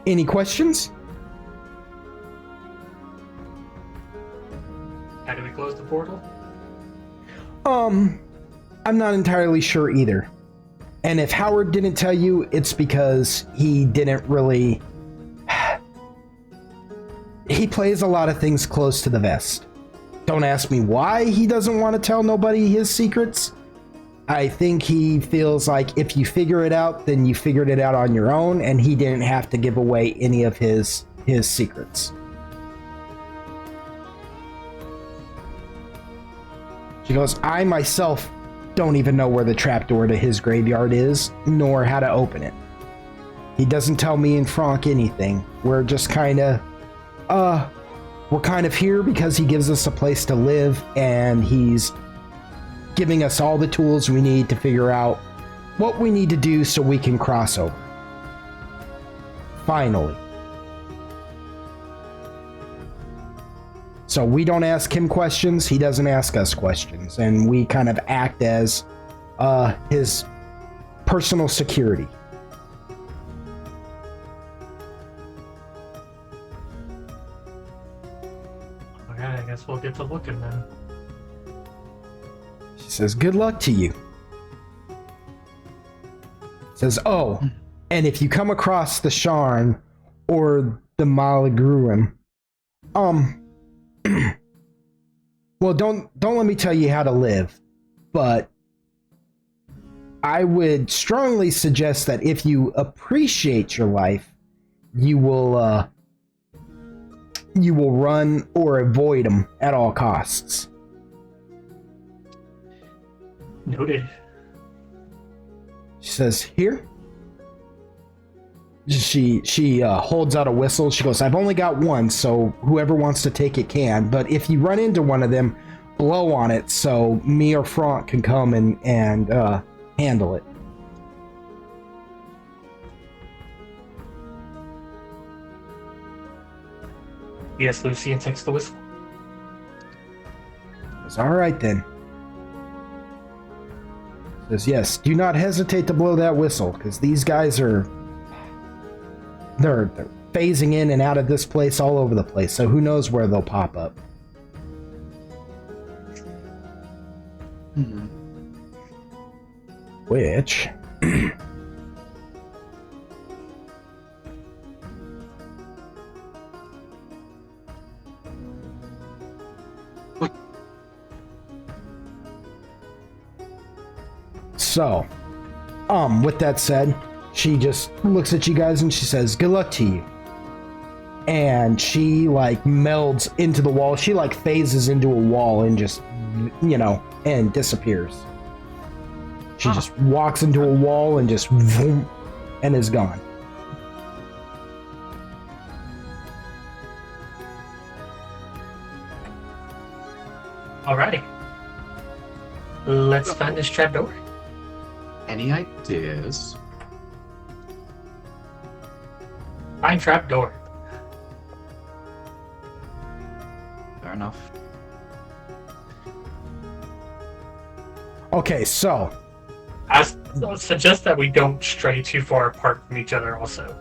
Any questions? How do we close the portal? I'm not entirely sure either. And if Howard didn't tell you, it's because he didn't really... He plays a lot of things close to the vest. Don't ask me why he doesn't want to tell nobody his secrets. I think he feels like if you figure it out, then you figured it out on your own, and he didn't have to give away any of his secrets. She goes, I myself don't even know where the trapdoor to his graveyard is, nor how to open it. He doesn't tell me and Franck anything. We're just kind of, we're kind of here because he gives us a place to live, and he's giving us all the tools we need to figure out what we need to do so we can cross over. Finally. So we don't ask him questions, he doesn't ask us questions, and we kind of act as his personal security. Okay, I guess we'll get to looking then. She says, good luck to you. Says, oh, and if you come across the Sharn or the Malagruim, well, don't let me tell you how to live, but I would strongly suggest that if you appreciate your life, you will run or avoid them at all costs. Noted. She says, here. She holds out a whistle. She goes, I've only got one, so whoever wants to take it can. But if you run into one of them, blow on it so me or Franck can come and handle it. Yes, Lucian takes the whistle. Says, all right then. Says, yes, do not hesitate to blow that whistle, because these guys are... They're phasing in and out of this place all over the place, so who knows where they'll pop up. Which... So, with that said, she just looks at you guys and she says, good luck to you. And she, like, melds into the wall. She, like, phases into a wall and just, and disappears. She just walks into a wall and just, vroom, and is gone. Alrighty. Let's find this trapdoor. Any ideas? Find trapdoor. Fair enough. Okay, so... I suggest that we don't stray too far apart from each other also.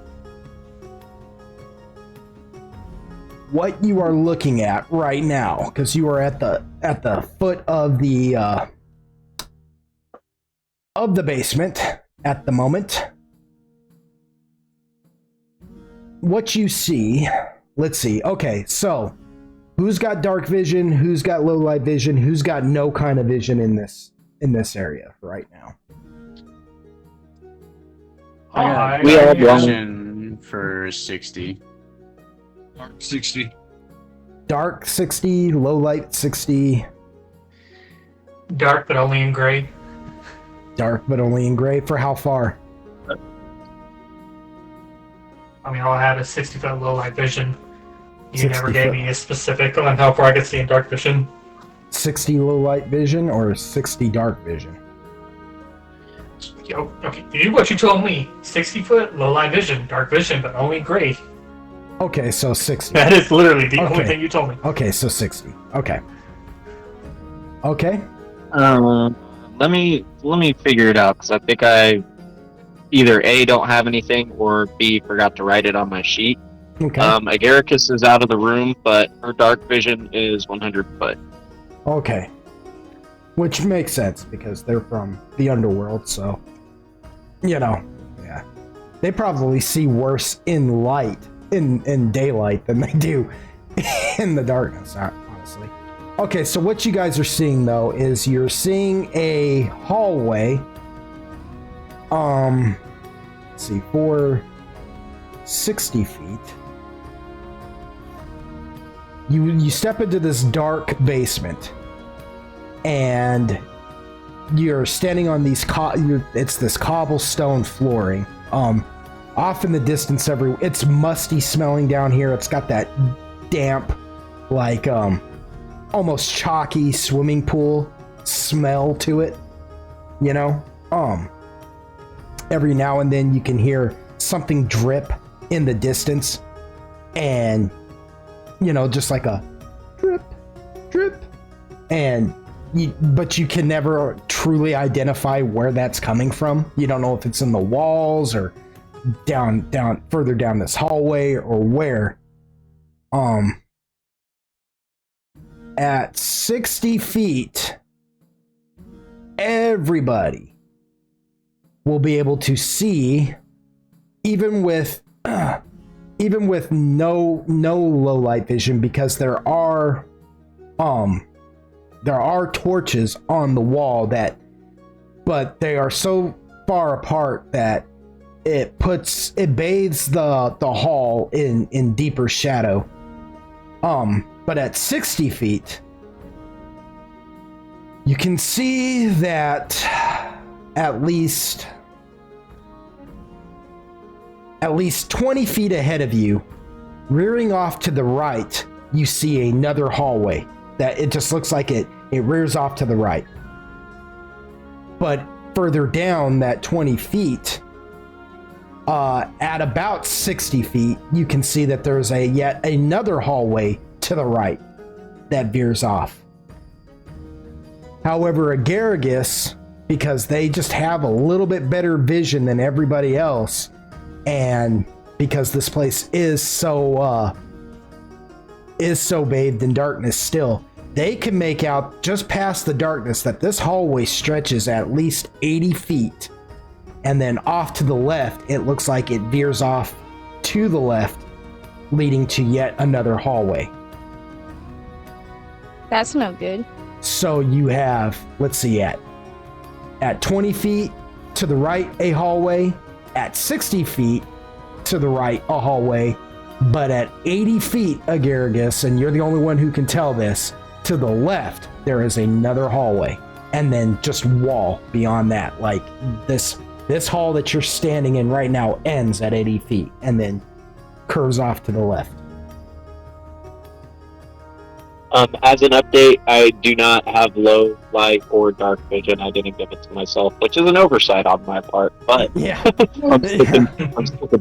What you are looking at right now, because you are at the foot of the basement at the moment. What you see, let's see. Okay, so who's got dark vision? Who's got low light vision? Who's got no kind of vision in this area right now? We all all belong. vision for 60. 60. Dark 60, low light 60. Dark, but only in gray. Dark but only in gray. For how far? I mean, I'll have a 60-foot low light vision. You never gave me a specific on how far I could see in dark vision. 60 low light vision or 60 dark vision? Yo, okay, you do what you told me. 60-foot, low light vision, dark vision, but only gray. Okay, so 60. That is literally the Okay. only thing you told me. Okay, so 60. Okay. Okay. Let me figure it out because I think I either A, don't have anything, or B, forgot to write it on my sheet. Okay. Agaricus is out of the room, but her dark vision is 100 foot. Okay. Which makes sense because they're from the underworld, so yeah. They probably see worse in light, in daylight than they do in the darkness, honestly. Okay, so what you guys are seeing though is you're seeing a hallway. Let's see, for 60 feet. You step into this dark basement, and you're standing on these it's this cobblestone flooring. Off in the distance, it's musty smelling down here. It's got that damp, like almost chalky swimming pool smell to it. You know, every now and then you can hear something drip in the distance, and just like a drip, drip, but you can never truly identify where that's coming from. You don't know if it's in the walls or down further down this hallway or where. At 60 feet, everybody will be able to see, even with no low light vision, because there are torches on the wall but they are so far apart that it bathes the hall in deeper shadow. But at 60 feet, you can see that at least 20 feet ahead of you, rearing off to the right, you see another hallway that it just looks like it rears off to the right. But further down that 20 feet, at about 60 feet, you can see that there's yet another hallway to the right that veers off. However, Agaricus, because they just have a little bit better vision than everybody else, and because this place is so bathed in darkness still, they can make out just past the darkness that this hallway stretches at least 80 feet. And then off to the left, it looks like it veers off to the left, leading to yet another hallway. That's no good. So you have, let's see, at 20 feet to the right, a hallway. At 60 feet to the right, a hallway. But at 80 feet, Agaricus, and you're the only one who can tell this, to the left, there is another hallway. And then just wall beyond that. Like this hall that you're standing in right now ends at 80 feet and then curves off to the left. As an update, I do not have low light or dark vision. I didn't give it to myself, which is an oversight on my part, but Yeah. I'm sticking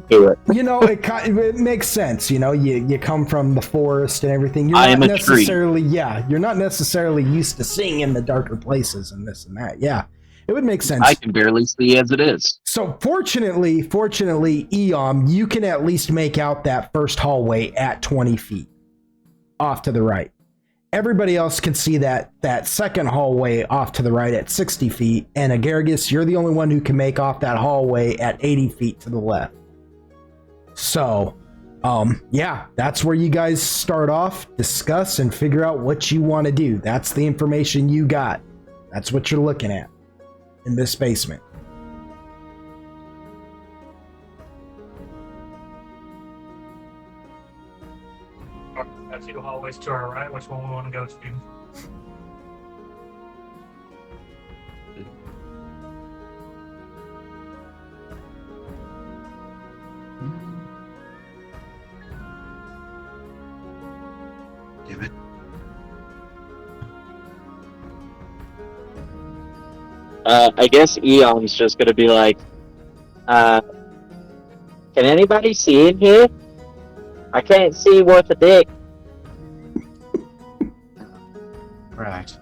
to it. It makes sense. You come from the forest and everything. I am a tree. You're not necessarily used to seeing in the darker places and this and that. Yeah, it would make sense. I can barely see as it is. So fortunately, Eom, you can at least make out that first hallway at 20 feet off to the right. Everybody else can see that second hallway off to the right at 60 feet, and Agaricus, you're the only one who can make off that hallway at 80 feet to the left. So, that's where you guys start off, discuss, and figure out what you want to do. That's the information you got. That's what you're looking at in this basement. That's two hallways to our right. Which one we want to go to? I guess Eon's just gonna be like, can anybody see in here? I can't see worth a dick. Right.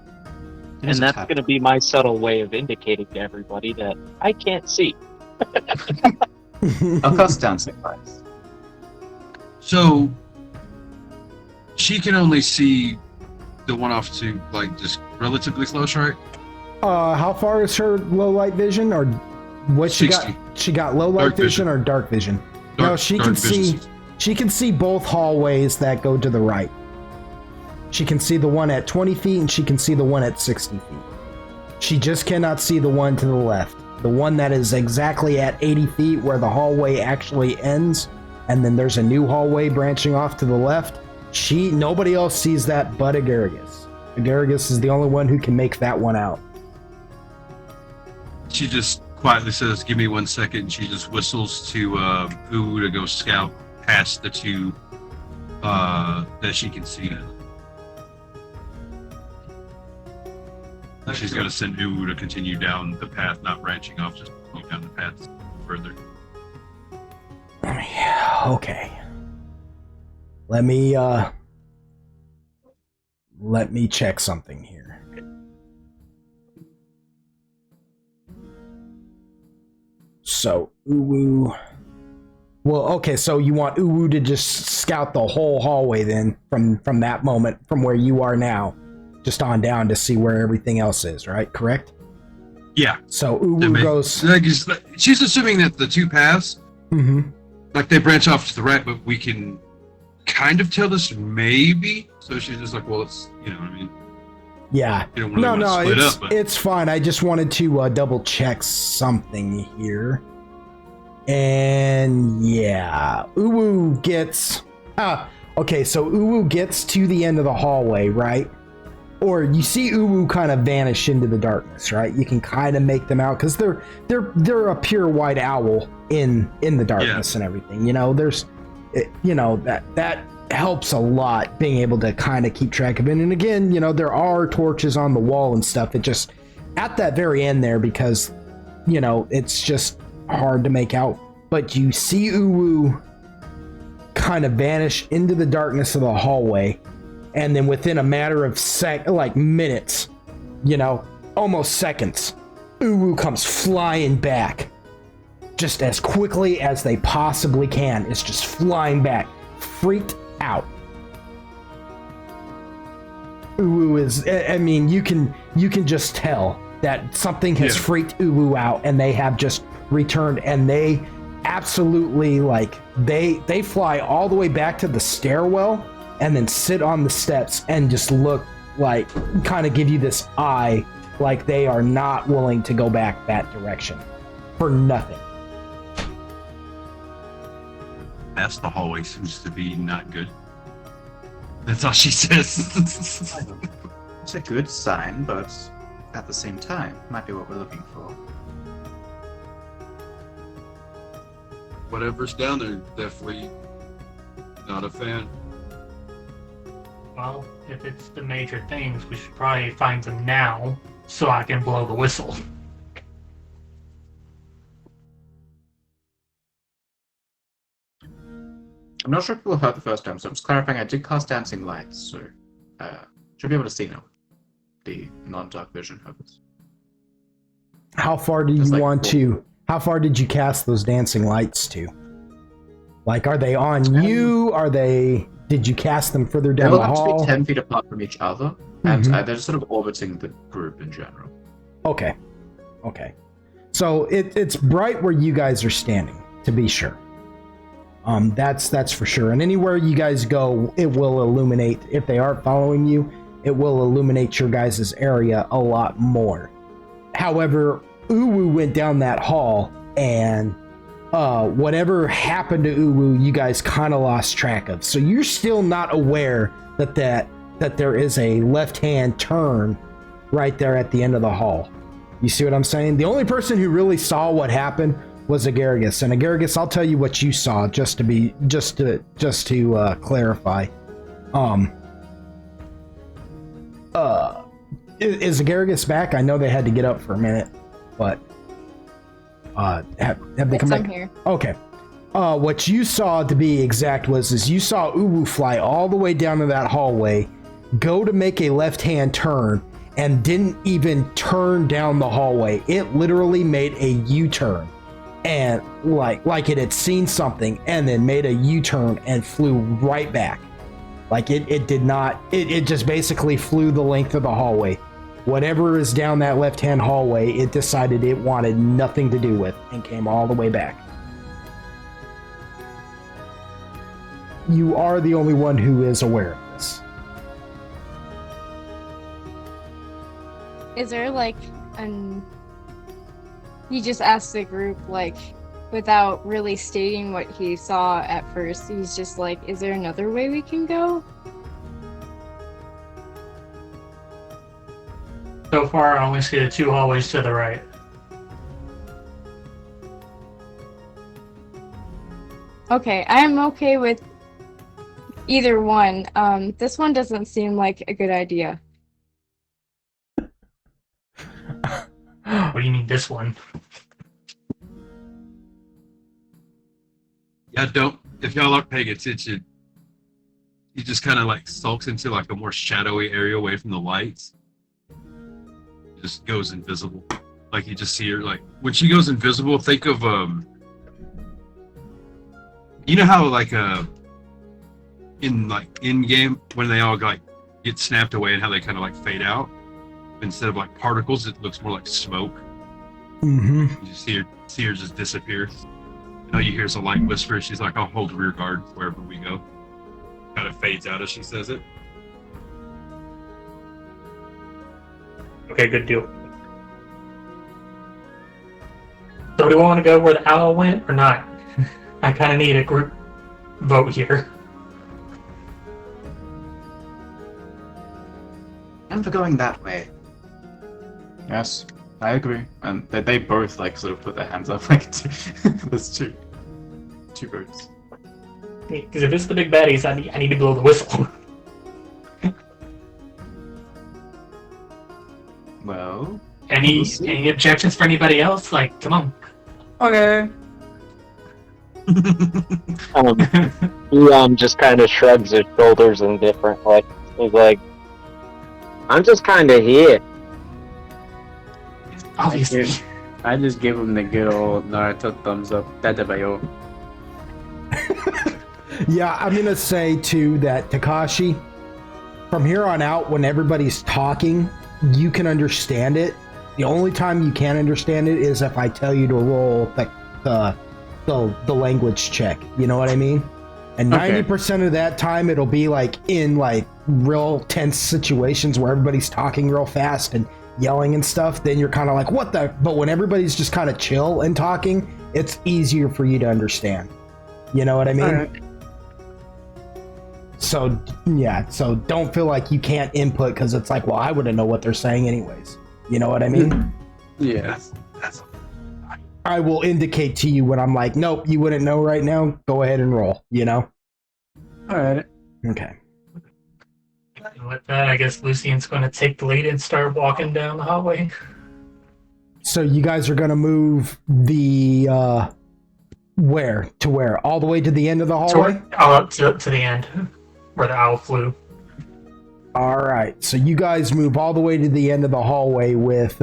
And that's gonna be my subtle way of indicating to everybody that I can't see. I'll cast dancing lights. So she can only see the one off to like just relatively close, right? How far is her low light vision, or what she 60. got? She got low light Dark vision vision. or dark vision? No, Dark- she dark can vision. see. She can see both hallways that go to the right. She can see the one at 20 feet and she can see the one at 60 feet. She just cannot see the one to the left. The one that is exactly at 80 feet where the hallway actually ends, and then there's a new hallway branching off to the left. Nobody else sees that but Agaragis. Agaragis is the only one who can make that one out. She just quietly says, "Give me 1 second." And she just whistles to Uwu to go scout past the two that she can see. She's going to send Uwu to continue down the path, not branching off, just going down the path further. Okay. Let me check something here. So, Uwu. Well, okay, so you want Uwu to just scout the whole hallway then, from that moment, from where you are now, just on down to see where everything else is, right? Correct? Yeah. So Uwu goes... She's assuming that the two paths, like they branch off to the right, but we can kind of tell this maybe. So she's just like, well, it's, you know what I mean? Yeah. You don't really want to split up, but it's fine. I just wanted to double check something here. And yeah, Uwu gets... okay, so Uwu gets to the end of the hallway, right? Or you see Uwu kind of vanish into the darkness, right? You can kind of make them out because they're a pure white owl in the darkness and everything. You know, there's, you know, that helps a lot being able to kind of keep track of it. And again, you know, there are torches on the wall and stuff. It just at that very end there, because you know it's just hard to make out. But you see Uwu kind of vanish into the darkness of the hallway. And then within a matter of minutes, you know, almost seconds, Uwu comes flying back. Just as quickly as they possibly can. It's just flying back. Freaked out. Uwu is, I mean, you can just tell that something has freaked Uwu out, and they have just returned, and they absolutely, like, they fly all the way back to the stairwell and then sit on the steps and just look like, kind of give you this eye, like they are not willing to go back that direction for nothing. past the hallway seems to be not good. That's all she says. It's a good sign, but at the same time, might be what we're looking for. Whatever's down there, definitely not a fan. Well, if it's the major things, we should probably find them now, so I can blow the whistle. I'm not sure if people heard the first time, so I'm just clarifying. I did cast Dancing Lights, so should be able to see now. The non-dark vision of it. How far do you want to? How far did you cast those dancing lights to? Like, are they on you? Are they? Did you cast them further down They'll the have to hall? be 10 feet apart from each other, and they're sort of orbiting the group in general. Okay. So it's bright where you guys are standing, to be sure. That's for sure. And anywhere you guys go, it will illuminate. If they aren't following you, it will illuminate your guys' area a lot more. However, Uwu went down that hall, and whatever happened to Uwu, you guys kind of lost track of. So you're still not aware that there is a left-hand turn right there at the end of the hall. You see what I'm saying? The only person who really saw what happened was Agaragis. And Agaragis, I'll tell you what you saw just to clarify. Is Agaragis back? I know they had to get up for a minute. but have they Yes, come I'm back? here. Okay. What you saw, to be exact, is you saw Uwu fly all the way down to that hallway, go to make a left-hand turn, and didn't even turn down the hallway. It literally made a U-turn, and like it had seen something, and then made a U-turn and flew right back. Like it did not. It just basically flew the length of the hallway. Whatever is down that left-hand hallway, it decided it wanted nothing to do with, and came all the way back. You are the only one who is aware of this. Is there like an? He just asked the group like, without really stating what he saw at first. He's just like, "Is there another way we can go?" So far, I only see the 2 hallways to the right. Okay, I'm okay with either one. This one doesn't seem like a good idea. What do you mean this one? Yeah, don't. If y'all aren't paying attention, he just kind of like sulks into like a more shadowy area away from the lights. Just goes invisible. Like you just see her. Like when she goes invisible, think of you know how like in game when they all like get snapped away and how they kind of like fade out instead of like particles, it looks more like smoke. Mm-hmm. You just see her just disappear. All you hear is a light whisper. She's like, "I'll hold rear guard wherever we go." Kind of fades out as she says it. Okay, good deal. So do we want to go where the owl went or not? I kind of need a group vote here. And for going that way. Yes, I agree. And they both like sort of put their hands up like there's two votes. Because if it's the big baddies, I need to blow the whistle. Well, Any objections for anybody else? Like, come on. Okay. He just kind of shrugs his shoulders indifferent, like he's like, "I'm just kind of here." Obviously. I just gave him the good old Naruto thumbs up. Dadabayo. Yeah, I'm gonna say too that Takashi, from here on out, when everybody's talking, you can understand it. The only time you can't understand it is if I tell you to roll the language check. You know what I mean? And Okay. 90% of that time, it'll be like in like real tense situations where everybody's talking real fast and yelling and stuff. Then you're kind of like, what the? But when everybody's just kind of chill and talking, it's easier for you to understand. You know what I mean? Alright. So yeah, so don't feel like you can't input because it's like, well, I wouldn't know what they're saying anyways. You know what I mean? Yeah. That's I will indicate to you when I'm like, nope, you wouldn't know right now. Go ahead and roll. You know? Alright. Okay. And with that, I guess Lucian's going to take the lead and start walking down the hallway. So you guys are gonna move the where to where? All the way to the end of the hallway? Up to the end, where the owl flew. All right. So you guys move all the way to the end of the hallway with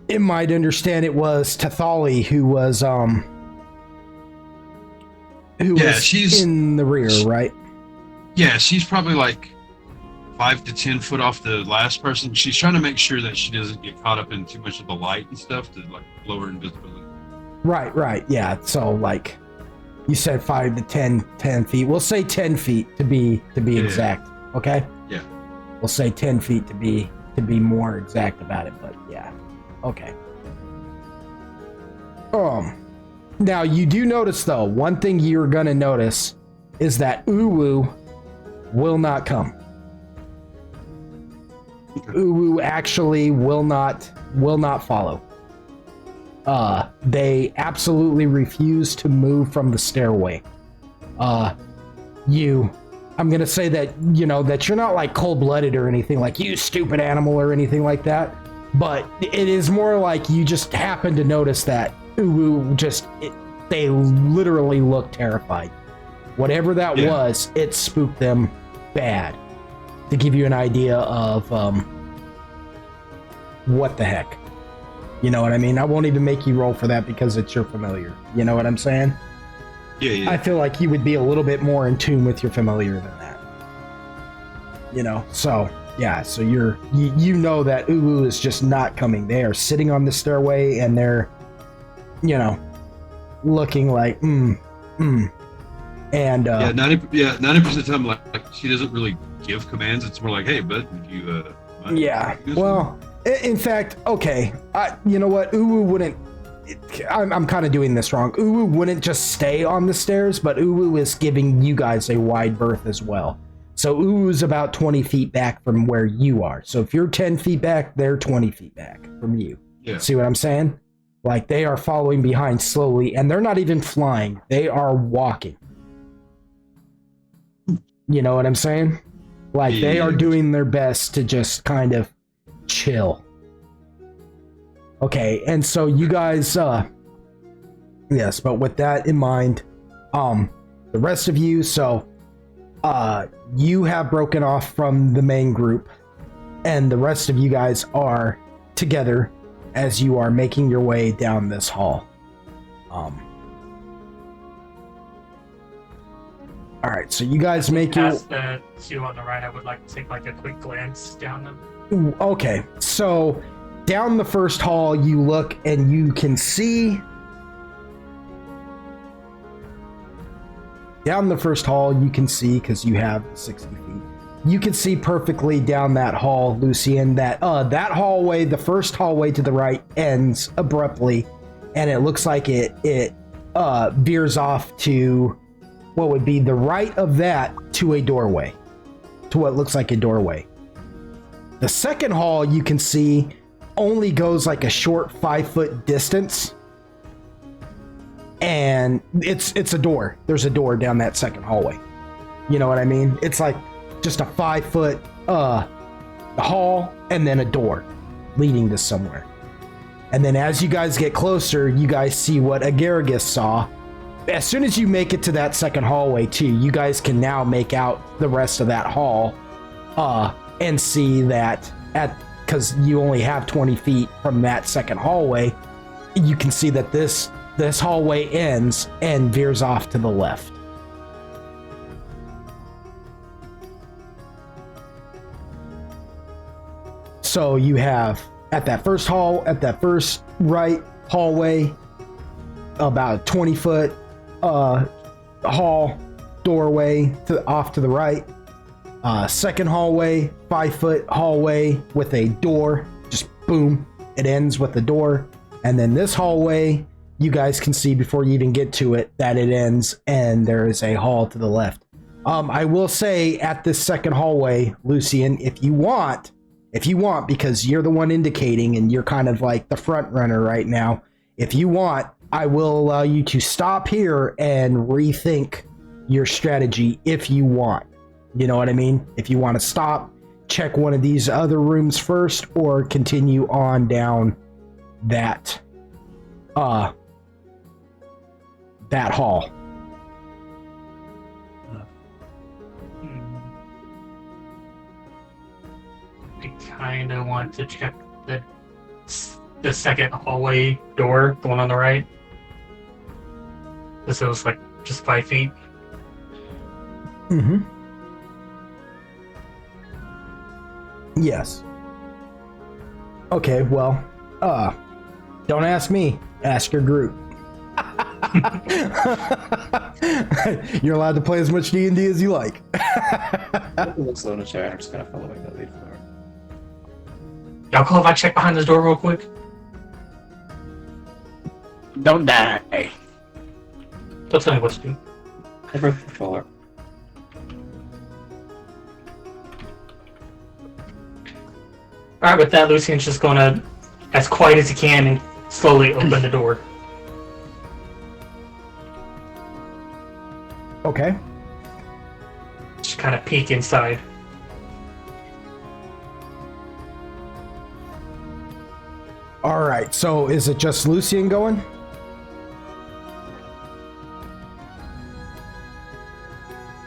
it might understand it was Tathali who was she's in the rear, right? Yeah, she's probably like 5 to 10 foot off the last person. She's trying to make sure that she doesn't get caught up in too much of the light and stuff to like lower invisibility. Right, yeah. So like you said 5 to 10 feet. We'll say 10 feet to be exact. Okay? Yeah. We'll say 10 feet to be more exact about it, but yeah. Okay. Now you do notice though, one thing you're gonna notice is that Uwu will not come. Uwu actually will not follow. They absolutely refuse to move from the stairway. I'm gonna say that, you know, that you're not like cold-blooded or anything, like you stupid animal or anything like that. but it is more like you just happen to notice that Uwu they literally look terrified. Whatever that was, it spooked them bad. To give you an idea of what the heck. You know what I mean? I won't even make you roll for that because it's your familiar. You know what I'm saying? Yeah. I feel like you would be a little bit more in tune with your familiar than that. You know, so yeah, so you know that Uwu is just not coming. They are sitting on the stairway and they're, you know, looking like and 90% of the time, like she doesn't really give commands. It's more like, hey, bud, would you well, in fact, okay, you know what, Uwu wouldn't, I'm kind of doing this wrong. Uwu wouldn't just stay on the stairs, but Uwu is giving you guys a wide berth as well. So Uwu's about 20 feet back from where you are. So if you're 10 feet back, they're 20 feet back from you. Yeah. See what I'm saying? Like, they are following behind slowly, and they're not even flying. They are walking. You know what I'm saying? Like, they are doing their best to just kind of chill. Okay, and so you guys, yes, but with that in mind, the rest of you, so, you have broken off from the main group, and the rest of you guys are together as you are making your way down this hall. All right, so you guys make your... Past the two on the right, I would like to take like a quick glance down them. Okay, so down the first hall, you look and you can see... Down the first hall, you can see, because you have 60 feet, you can see perfectly down that hall, Lucian, that that hallway, the first hallway to the right, ends abruptly, and it looks like it veers off to what would be the right of that to a doorway, to what looks like a doorway. The second hall, you can see, only goes like a short 5-foot distance, and it's a door. There's a door down that second hallway. You know what I mean? It's like just a 5-foot hall and then a door leading to somewhere. And then as you guys get closer, you guys see what Agaragis saw. As soon as you make it to that second hallway too, you guys can now make out the rest of that hall and see that because you only have 20 feet from that second hallway, you can see that this hallway ends and veers off to the left. So you have at that first right hallway, about 20-foot hall doorway off to the right. Second hallway, 5-foot hallway with a door. Just boom, it ends with the door. And then this hallway, you guys can see before you even get to it that it ends and there is a hall to the left. I will say at this second hallway, Lucian, if you want, because you're the one indicating and you're kind of like the front runner right now, if you want, I will allow you to stop here and rethink your strategy if you want. You know what I mean? If you want to stop, check one of these other rooms first, or continue on down that hall. I kind of want to check the second hallway door, the one on the right. This was like just 5 feet. Mm-hmm. Yes. Okay, well, don't ask me. Ask your group. You're allowed to play as much D&D as you like. Looks low in a chair. I'm just gonna follow that lead forward. Y'all cool if I check behind this door real quick? Don't die. Don't tell me what to do. Cover the floor. Alright, with that, Lucian's just gonna, as quiet as he can, and slowly open the door. Okay. Just kind of peek inside. right, so is it just Lucian going?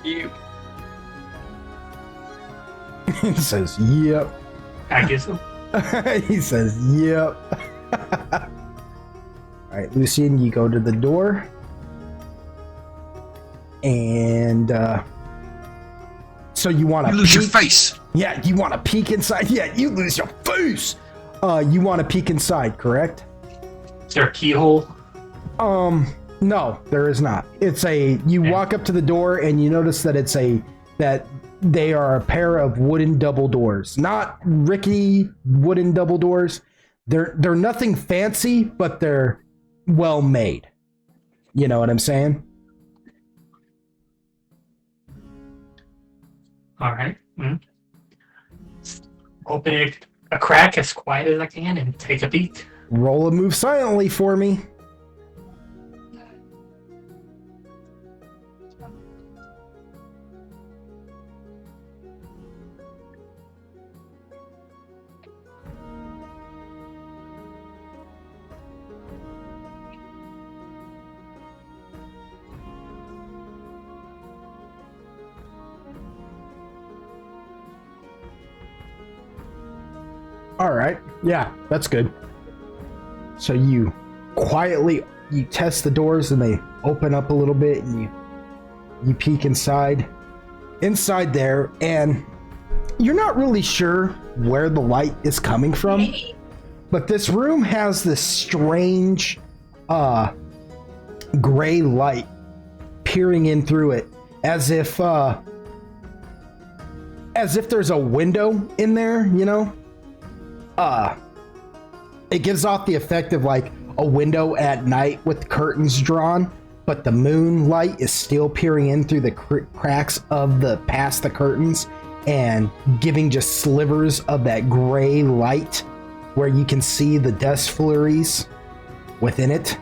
You. He says, yep. I guess so. He says, yep. All right, Lucian, you go to the door. And so you want to lose your face. Yeah, you want to peek inside. Yeah, you lose your face. You want to peek inside, correct? Is there a keyhole? No, there is not. It's you walk up to the door and you notice that that they are a pair of wooden double doors. Not rickety wooden double doors. They're nothing fancy, but they're well made. You know what I'm saying? All right. Open it a crack as quiet as I can and take a peek. Roll a move silently for me. All right. Yeah, that's good. So you quietly test the doors and they open up a little bit and you peek inside there, and you're not really sure where the light is coming from, but this room has this strange gray light peering in through it as if there's a window in there, you know? It gives off the effect of like a window at night with curtains drawn, but the moonlight is still peering in through the cracks of past the curtains and giving just slivers of that gray light where you can see the dust flurries within it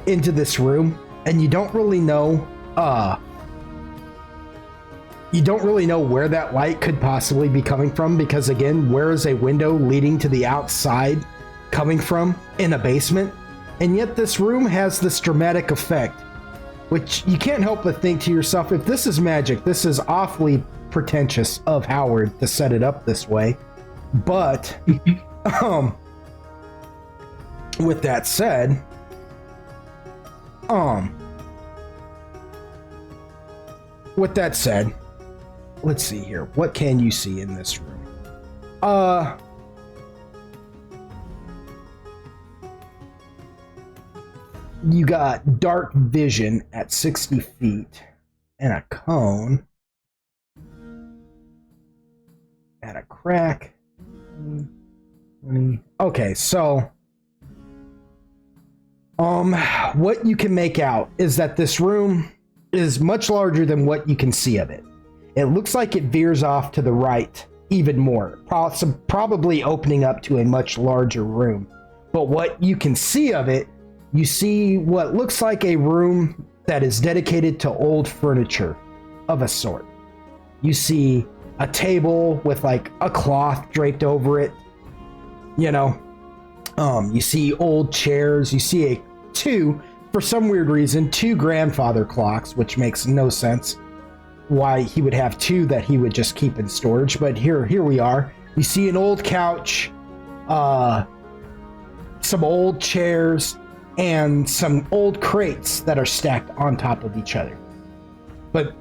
into this room, and you don't really know where that light could possibly be coming from, because again, where is a window leading to the outside coming from in a basement? And yet this room has this dramatic effect, which you can't help but think to yourself, if this is magic, this is awfully pretentious of Howard to set it up this way. But with that said, let's see here. What can you see in this room? You got dark vision at 60 feet and a cone at a crack. Okay, so what you can make out is that this room is much larger than what you can see of it. It looks like it veers off to the right even more, probably opening up to a much larger room. But what you can see of it, you see what looks like a room that is dedicated to old furniture of a sort. You see a table with like a cloth draped over it, you know. You see old chairs. You see for some weird reason, two grandfather clocks, which makes no sense why he would have two that he would just keep in storage. But here we are. You see an old couch, some old chairs, and some old crates that are stacked on top of each other. But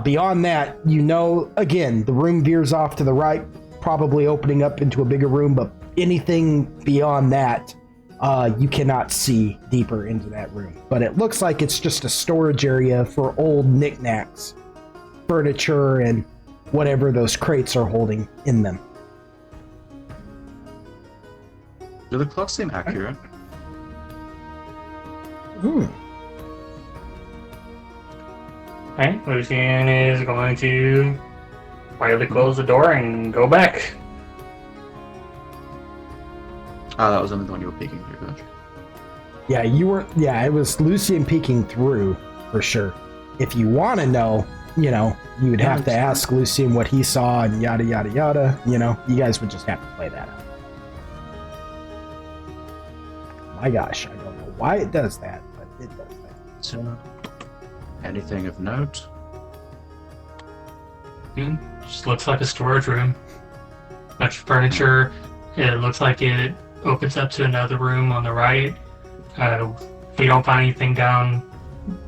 beyond that, you know, again, the room veers off to the right, probably opening up into a bigger room, but anything beyond that, you cannot see deeper into that room. But it looks like it's just a storage area for old knickknacks, furniture, and whatever those crates are holding in them. Do the clocks seem accurate? Alright, Lucian is going to quietly close the door and go back. Oh, that was only the one you were peeking through, gotcha. Yeah, it was Lucian peeking through, for sure. If you want to know, you know, you would have to ask Lucian what he saw and yada, yada, yada. You know, you guys would just have to play that out. my gosh, I don't know why it does that, but it does that. So, anything of note? Just looks like a storage room. Bunch of furniture. It looks like it opens up to another room on the right. If we don't find anything down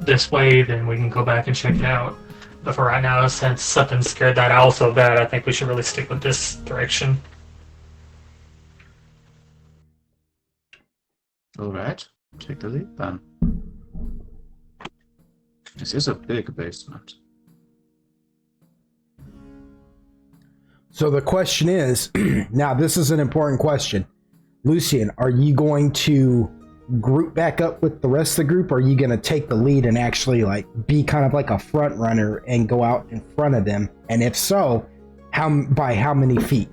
this way, then we can go back and check it out. But for right now, since something scared that owl so bad, I think we should really stick with this direction. Alright, take the lead then. This is a big basement. So the question is, now this is an important question. Lucian, are you going to group back up with the rest of the group, or are you going to take the lead and actually like be kind of like a front runner and go out in front of them? And if so, by how many feet?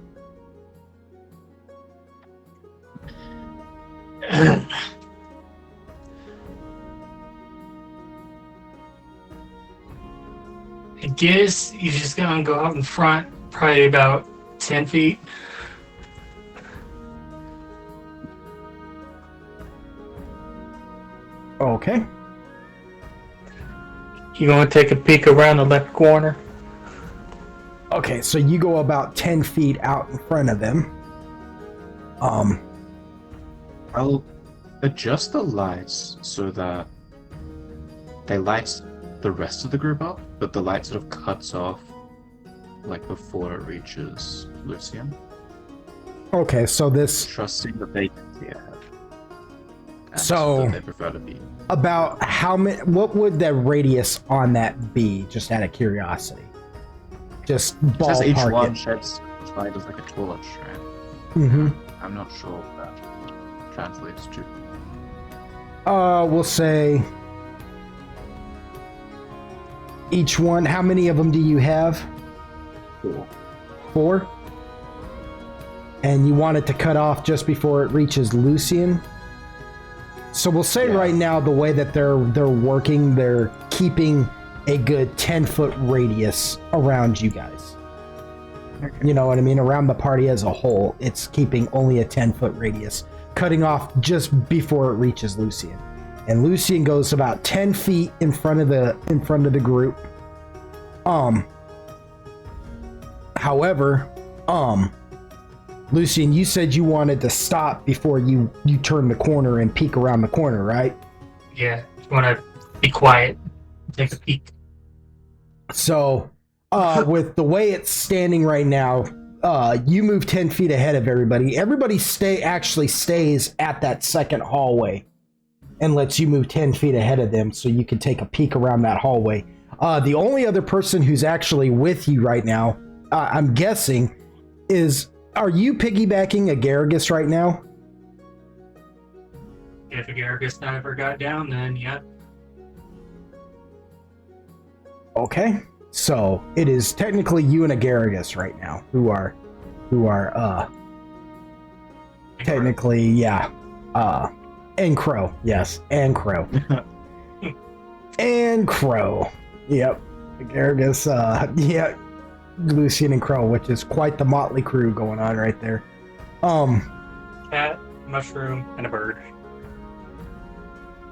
I guess you're just gonna go out in front, probably about 10 feet. Okay. You gonna take a peek around the left corner? Okay, so you go about 10 feet out in front of them. I'll adjust the lights so that they light the rest of the group up, but the light sort of cuts off like before it reaches Lucian. Okay, so this Trusting that they can see ahead. And So- that they prefer to be. about how many? What would the radius on that be? Just out of curiosity. Just It says each ballpark one it. sheds light as like a torch, right? Mm-hmm. I'm not sure what that translates to. We'll say each one. How many of them do you have? 4. 4. And you want it to cut off just before it reaches Lucian. So we'll say Yeah. right now the way that they're working, they're keeping a good 10-foot radius around you guys. You know what I mean? Around the party as a whole, it's keeping only a 10-foot radius, cutting off just before it reaches Lucian. And Lucian goes about 10 feet in front of the group. However, Lucian, you said you wanted to stop before you turn the corner and peek around the corner, right? Yeah, just wanna be quiet, take a peek. So, with the way it's standing right now, you move 10 feet ahead of everybody. Everybody actually stays at that second hallway and lets you move 10 feet ahead of them so you can take a peek around that hallway. The only other person who's actually with you right now, I'm guessing, are you piggybacking a Garrigus right now? If a Garrigus ever got down, then yeah. Okay, so it is technically you and a Garrigus right now who are technically, yeah, and Crow, yes, and Crow, and Crow, yep, Garrigus, yeah, Lucian and Crow, which is quite the motley crew going on right there. Cat, mushroom, and a bird.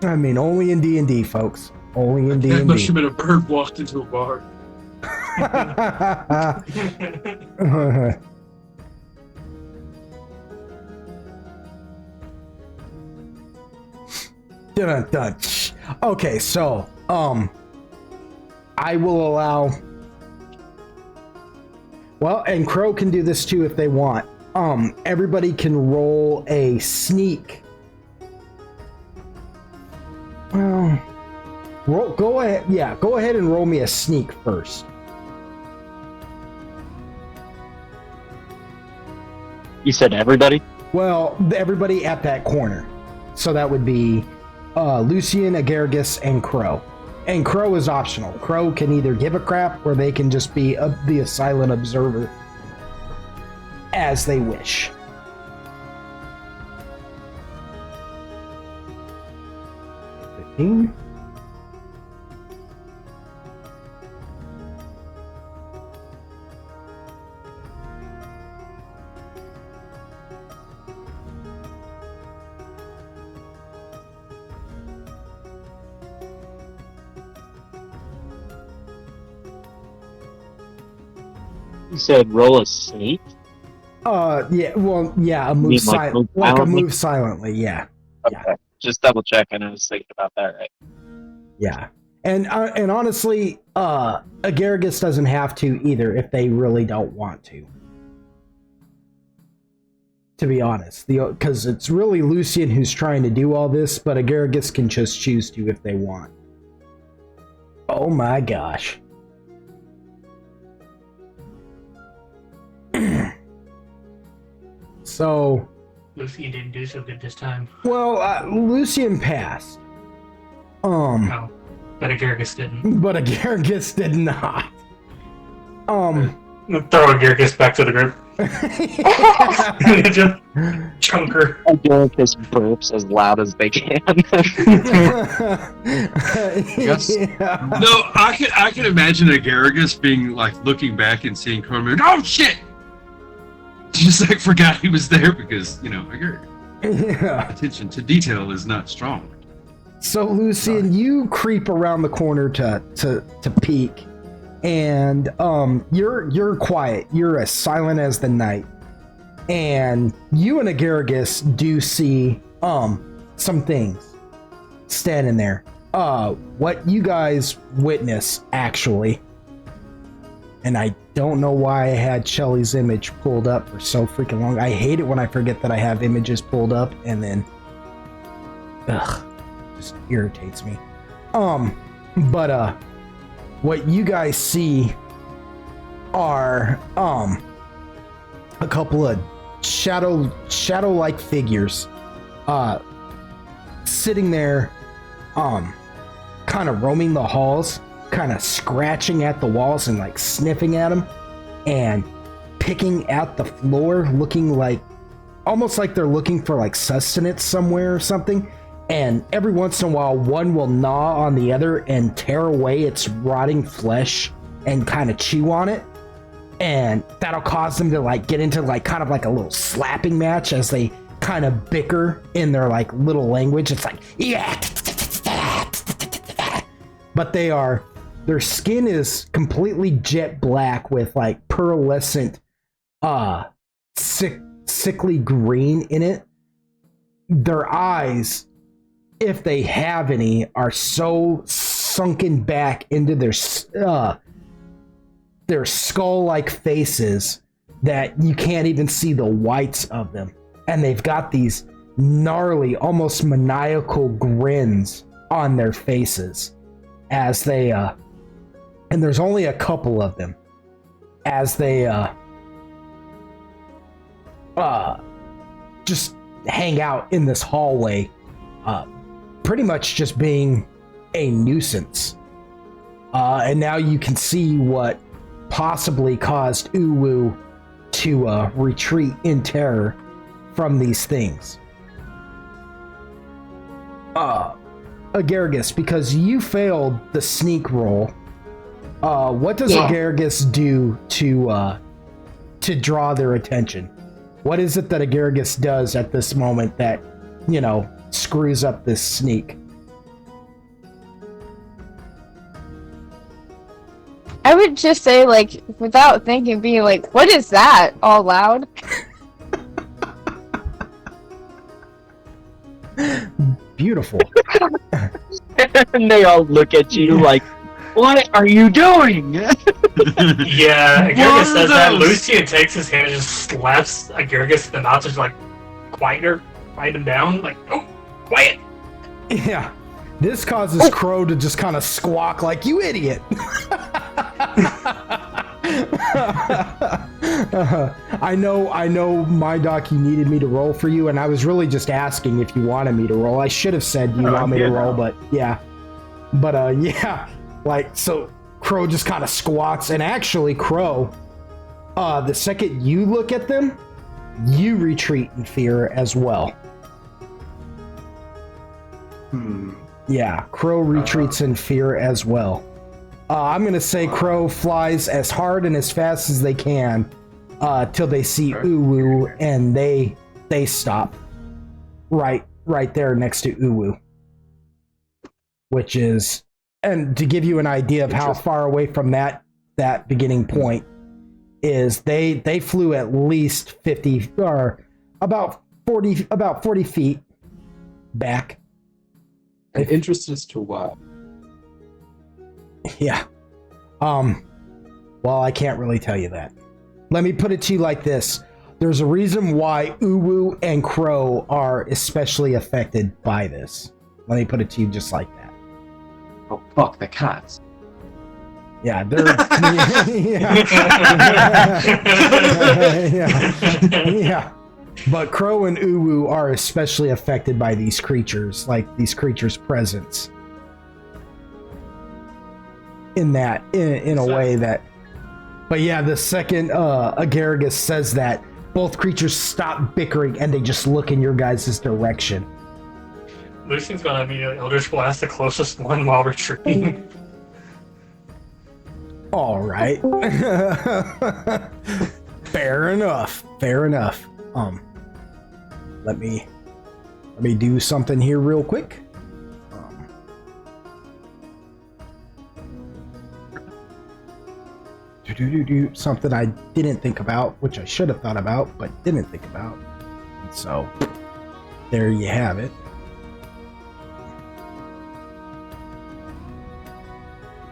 I mean, only in D&D, folks, only in That must D&D. have been a bird walked into a bar. Dun, dun. Okay, so I will allow. Well, and Crow can do this too if they want. Everybody can roll a sneak. Well, go ahead. Yeah, go ahead and roll me a sneak first. You said everybody? Well, everybody at that corner. So that would be Lucian, Agargus, and Crow. And Crow is optional. Crow can either give a crap or they can just be a silent observer as they wish. You said roll a sneak? Yeah, well, yeah, a You move mean, like, move like a silently? move silently, yeah. Okay. Just double checking. I was thinking about that, right? Yeah. And honestly, Agaragis doesn't have to either if they really don't want to. To be honest, because it's really Lucian who's trying to do all this, but Agaragis can just choose to if they want. Oh my gosh. So, Lucy didn't do so good this time. well, Lucian passed. No, but Agaragis didn't. But Agaragis did not. Throw Agaragis back to the group. Just chunker. Agaricus burps as loud as they can. Yes. Yeah. No, I can imagine Agaragis being like looking back and seeing Cormac. Oh shit! Just like forgot he was there because Agaragis. Yeah. Attention to detail is not strong. So Lucian, you creep around the corner to peek, and you're quiet. You're as silent as the night, and you and Agaragis do see some things standing there. What you guys witness actually, and I don't know why I had Shelly's image pulled up for so freaking long. I hate it when I forget that I have images pulled up and then just irritates me. But what you guys see are a couple of shadow-like figures sitting there kind of roaming the halls, kind of scratching at the walls and like sniffing at them and picking at the floor, looking like almost like they're looking for like sustenance somewhere or something. And every once in a while, one will gnaw on the other and tear away its rotting flesh and kind of chew on it. And that'll cause them to like get into like kind of like a little slapping match as they kind of bicker in their like little language. It's like, yeah. But their skin is completely jet black with like pearlescent, sickly green in it. Their eyes, if they have any, are so sunken back into their skull-like faces that you can't even see the whites of them. And they've got these gnarly, almost maniacal grins on their faces as they and there's only a couple of them as they just hang out in this hallway, pretty much just being a nuisance. And now you can see what possibly caused Uwu to retreat in terror from these things. Agaragis, because you failed the sneak roll, what does Agaragis do to draw their attention? What is it that Agaragis does at this moment that, screws up this sneak? I would just say, like, without thinking, being like, what is that? All loud. Beautiful. And they all look at you like, what are you doing? Yeah, Agaragis says that. Lucian takes his hand and just slaps Agaragis in the mouth, just like, quiet him down. Like, oh, quiet. Yeah. This causes Crow to just kind of squawk like, you idiot. I know, my doc, you needed me to roll for you, and I was really just asking if you wanted me to roll. I should have said you want me to roll, but yeah. But yeah, like, so Crow just kind of squawks, and actually, Crow, the second you look at them, you retreat in fear as well. Yeah, Crow retreats in fear as well. I'm gonna say Crow flies as hard and as fast as they can till they see Uwu, and they stop right there next to Uwu, which is, and to give you an idea of how far away from that beginning point, is they flew at least 50 or about 40 feet back. I'm interested as to why. Yeah. Well, I can't really tell you that. Let me put it to you like this. There's a reason why Uwu and Crow are especially affected by this. Let me put it to you just like that. Oh, fuck, the cats. Yeah, they're... yeah. But Crow and Uwu are especially affected by these creatures, like these creatures' presence. In a way that... But yeah, the second Agaragis says that, both creatures stop bickering and they just look in your guys' direction. Lucian's gonna immediately Eldritch Blast the closest one while retreating. All right. Fair enough. Let me do something here real quick. Something I didn't think about, which I should have thought about, but didn't think about. And so, there you have it.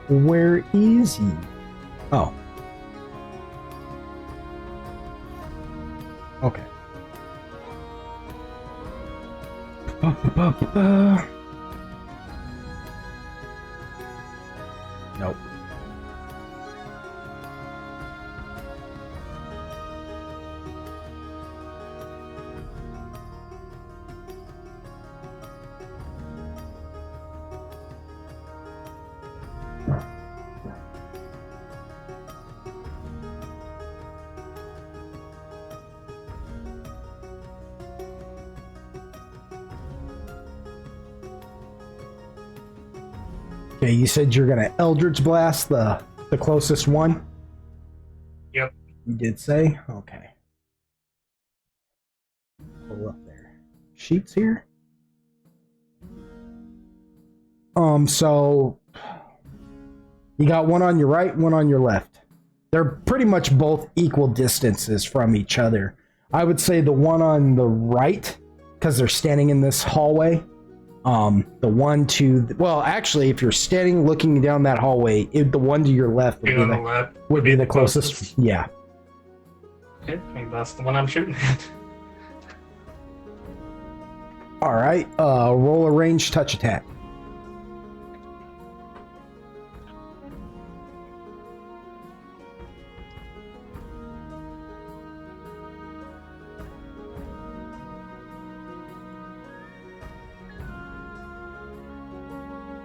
Where is he? Oh. Okay. Nope. Okay, you said you're gonna Eldritch Blast the closest one? Yep. You did say? Okay. Pull up there. Sheets here? So you got one on your right, one on your left. They're pretty much both equal distances from each other. I would say the one on the right, because they're standing in this hallway. The one to well, actually, if you're standing looking down that hallway, the one to your left would be the closest. Yeah. Okay, I think that's the one I'm shooting at. All right. Roll a range touch attack.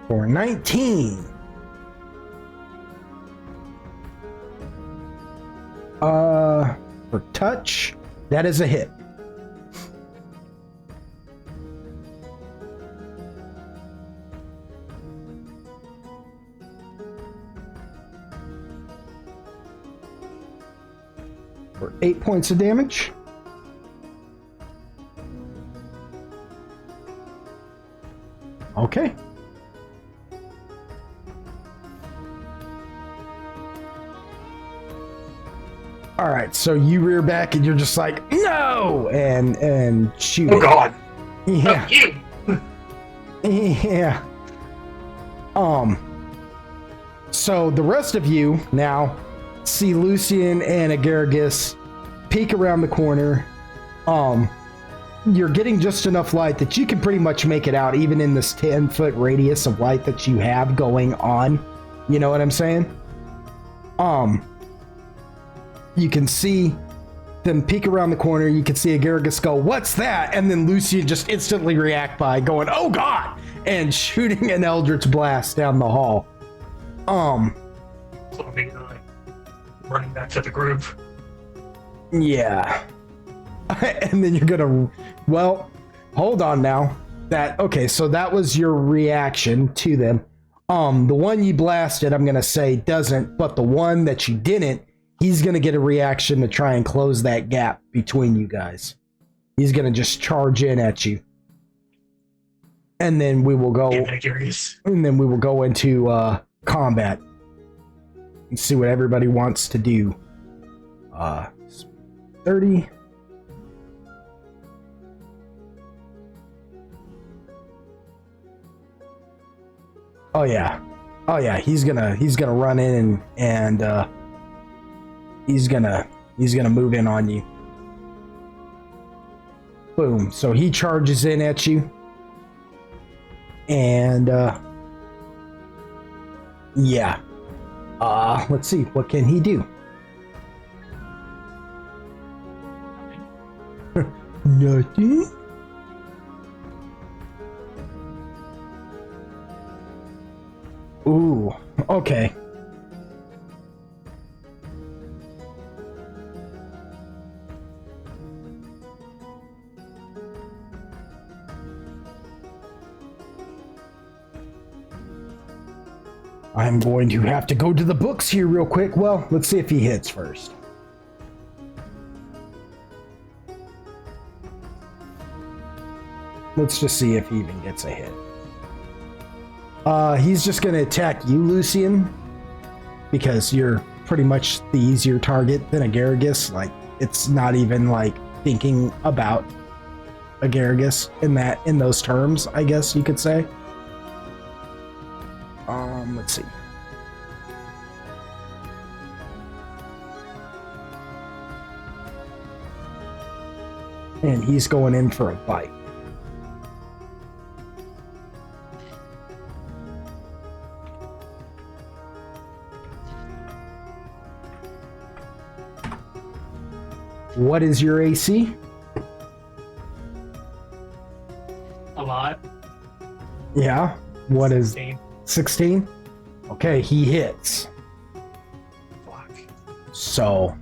For 19. For touch, that is a hit. For 8 points of damage. Okay. All right, so you rear back and you're just like, no, and shoot. Oh God! Yeah. Fuck you! Yeah. So the rest of you now see Lucian and Agaragis peek around the corner. You're getting just enough light that you can pretty much make it out, even in this 10-foot radius of light that you have going on. You know what I'm saying? You can see them peek around the corner. You can see Agaragis go, "What's that?" And then Lucian just instantly react by going, "Oh God!" and shooting an Eldritch Blast down the hall. So I'm like running back to the group. Yeah. And then you're gonna, well, hold on now. Okay, so that was your reaction to them. The one you blasted, I'm gonna say doesn't, but the one that you didn't, he's gonna get a reaction to try and close that gap between you guys. He's gonna just charge in at you. And then we will go into combat and see what everybody wants to do. 30. Oh yeah. Oh yeah, he's gonna run in and he's gonna move in on you. Boom. So he charges in at you. And yeah. Let's see, what can he do? Nothing. Ooh, okay. I'm going to have to go to the books here real quick. Well, let's see if he hits first. Let's just see if he even gets a hit. He's just going to attack you, Lucian, because you're pretty much the easier target than Agaragis. Like, it's not even like thinking about Agaragis in those terms, I guess you could say. Let's see. And he's going in for a bite. What is your AC? A lot. Yeah. What is 16. 16? Okay, he hits. Fuck. So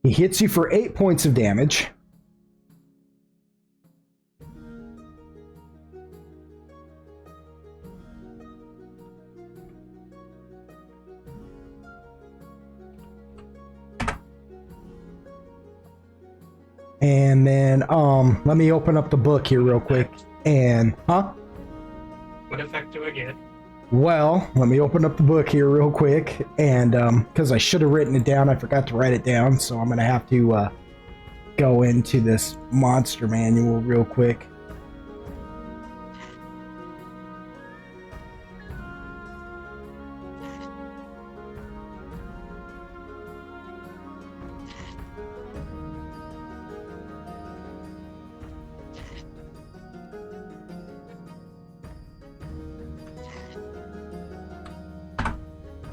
he hits you for 8 points of damage. And then, let me open up the book here real quick. And, What effect do I get? Well, let me open up the book here real quick. And, because I should have written it down, I forgot to write it down. So I'm going to have to, go into this monster manual real quick.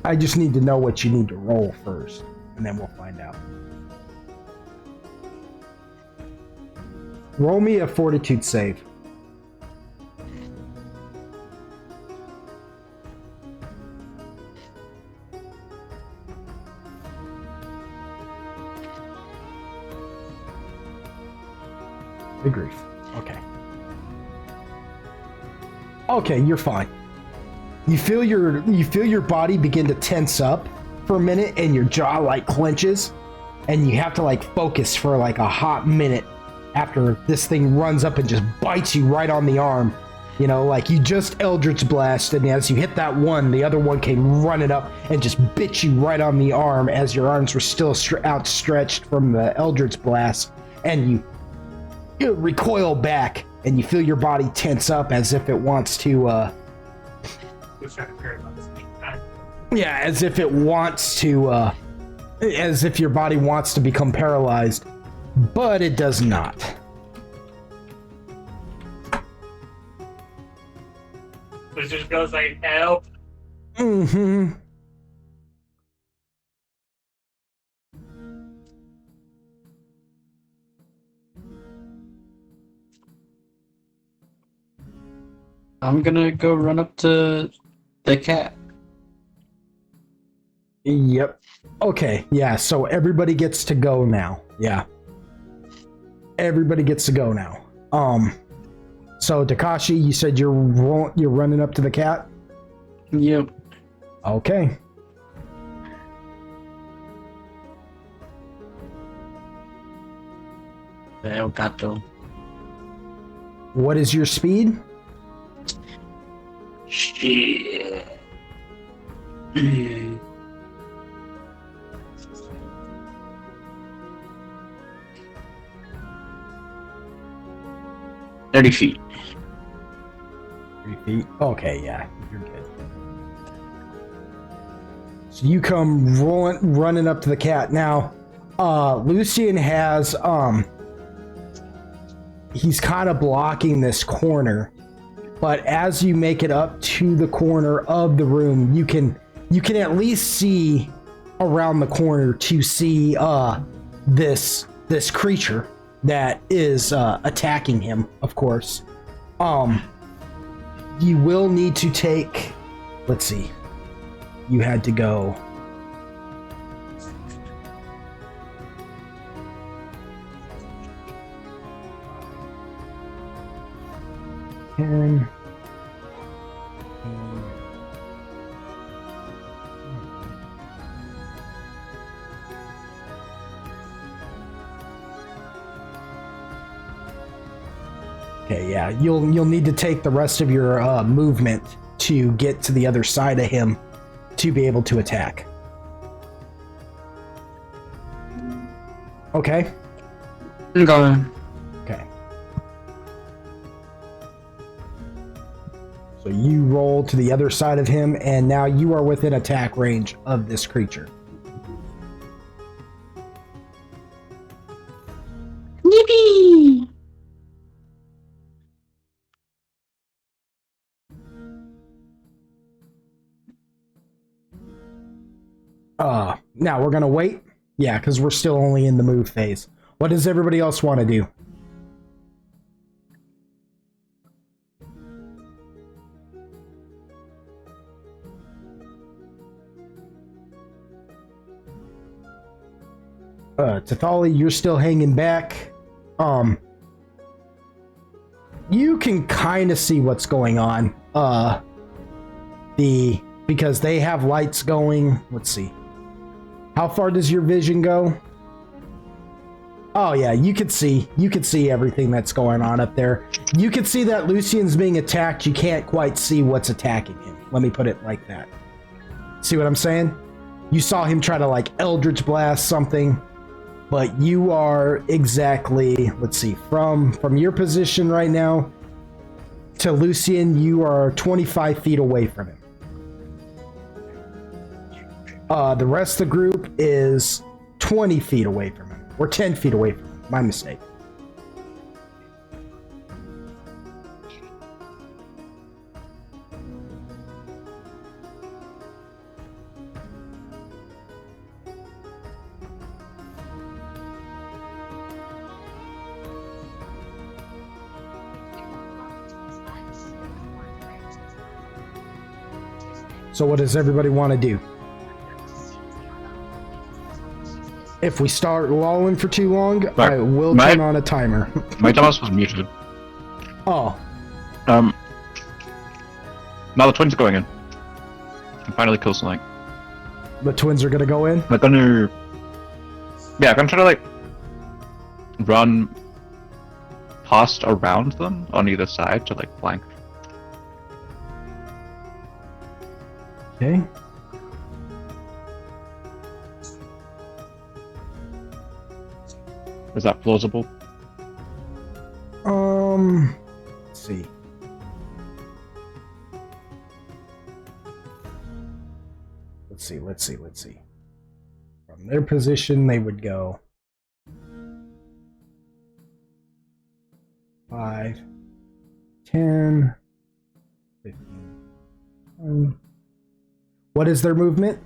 I just need to know what you need to roll first, and then we'll find out. Roll me a fortitude save. Good grief. Okay. Okay, you're fine. You feel your body begin to tense up for a minute, and your jaw like clenches, and you have to like focus for like a hot minute after this thing runs up and just bites you right on the arm. You know, like you just Eldritch Blast, and as you hit that one, the other one came running up and just bit you right on the arm as your arms were still outstretched from the Eldritch Blast, and you recoil back, and you feel your body tense up as if it wants to yeah, as if it wants to as if your body wants to become paralyzed, but it does not. It just goes like, help. Mm-hmm. I'm gonna go run up to the cat. Yep. Okay, yeah, so everybody gets to go now. Yeah. Everybody gets to go now. So Takashi, you said you're running up to the cat? Yep. Okay. El Gato. What is your speed? Shit. 30 feet. 3 feet. Okay, yeah, you're good. So you come running up to the cat. Now, Lucian has he's kind of blocking this corner, but as you make it up to the corner of the room, you can at least see around the corner to see this creature that is attacking him, of course. You will need to take, let's see, you had to go 10. Okay, yeah, you'll need to take the rest of your movement to get to the other side of him to be able to attack. Okay? I'm going. Okay. So you roll to the other side of him, and now you are within attack range of this creature. Yippee! Now we're gonna wait. Yeah, because we're still only in the move phase. What does everybody else want to do? Tathali, you're still hanging back. You can kind of see what's going on. Because they have lights going. Let's see. How far does your vision go? Oh yeah, you could see everything that's going on up there. You could see that Lucian's being attacked. You can't quite see what's attacking him. Let me put it like that. See what I'm saying? You saw him try to like Eldritch Blast something, but you are exactly, let's see, from your position right now to Lucian, you are 25 feet away from him. The rest of the group is 20 feet away from him, or 10 feet away from him. My mistake. So what does everybody want to do? If we start lolling for too long, I will turn on a timer. My Thomas was muted. Oh. Now the twins are going in. Can finally kill something. The twins are gonna go in? I'm gonna... Yeah, I'm gonna try to like... run... past around them on either side to like flank. Okay. Is that plausible? Let's see. Let's see. From their position, they would go 5, 10, 15, 20. What is their movement?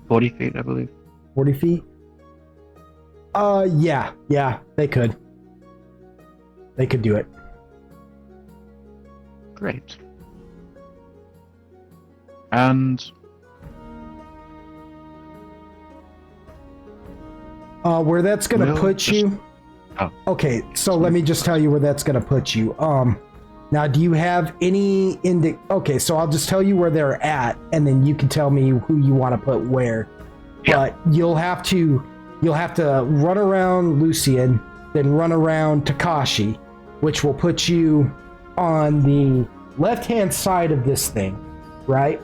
40 feet, I believe. 40 feet? Yeah, they could. They could do it. Great. And... where that's gonna put just... you... Oh. Okay, so let me just tell you where that's gonna put you. Now, do you have any Okay, so I'll just tell you where they're at, and then you can tell me who you want to put where. Yeah. But you'll have to you'll have to run around Lucian, then run around Takashi, which will put you on the left-hand side of this thing, right?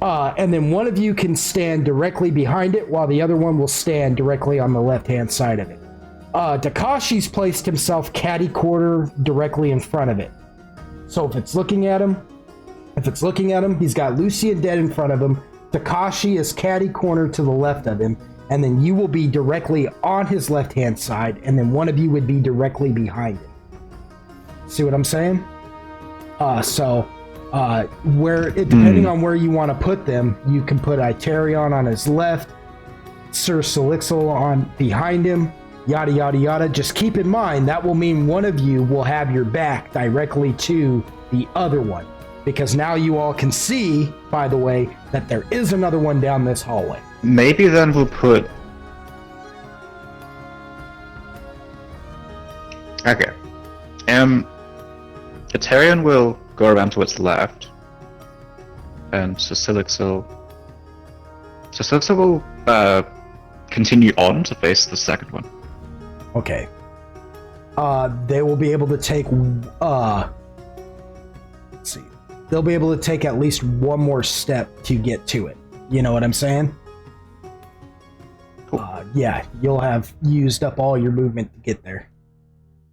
And then one of you can stand directly behind it, while the other one will stand directly on the left-hand side of it. Takashi's placed himself catty-corner directly in front of it. So if it's looking at him, he's got Lucian dead in front of him. Takashi is catty-corner to the left of him, and then you will be directly on his left-hand side, and then one of you would be directly behind him. See what I'm saying? Depending on where you want to put them, you can put Itarion on his left, Sir Solixil on behind him, yada yada yada. Just keep in mind that will mean one of you will have your back directly to the other one, because now you all can see, by the way, that there is another one down this hallway. Maybe then we'll put... Okay. Etarion will go around to its left, and Cecilixil will continue on to face the second one. Okay. They will be able to take let's see. They'll be able to take at least one more step to get to it. You know what I'm saying? Cool. Yeah, you'll have used up all your movement to get there.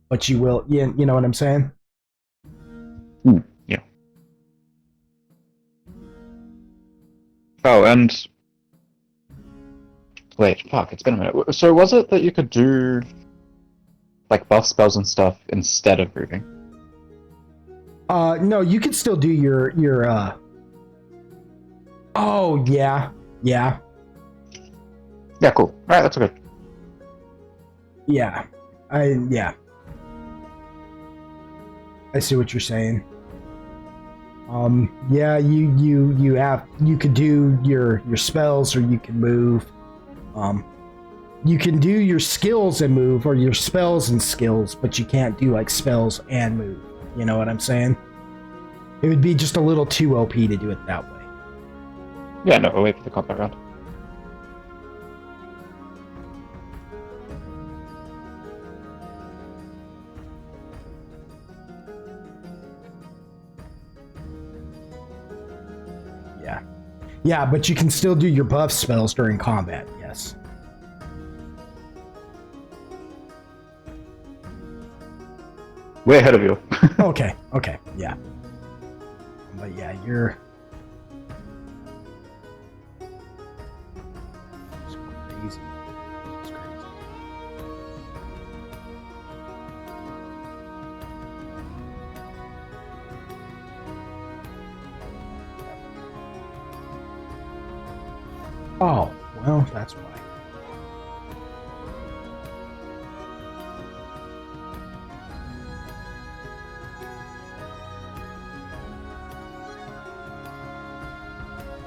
But you will, you know what I'm saying? Yeah. Oh, and... Wait, fuck, it's been a minute. So was it that you could do, like, buff spells and stuff instead of moving? No, you can still do your Oh, yeah. Yeah, cool. Alright, that's good. Yeah. I see what you're saying. Yeah, you could do your spells, or you can move. You can do your skills and move, or your spells and skills, but you can't do like spells and move. You know what I'm saying? It would be just a little too OP to do it that way. Yeah, no, we'll wait for the combat round. Yeah, but you can still do your buff spells during combat, yes. Way ahead of you. Okay, yeah. But yeah, you're... It's crazy. It's crazy. Oh, well, that's why.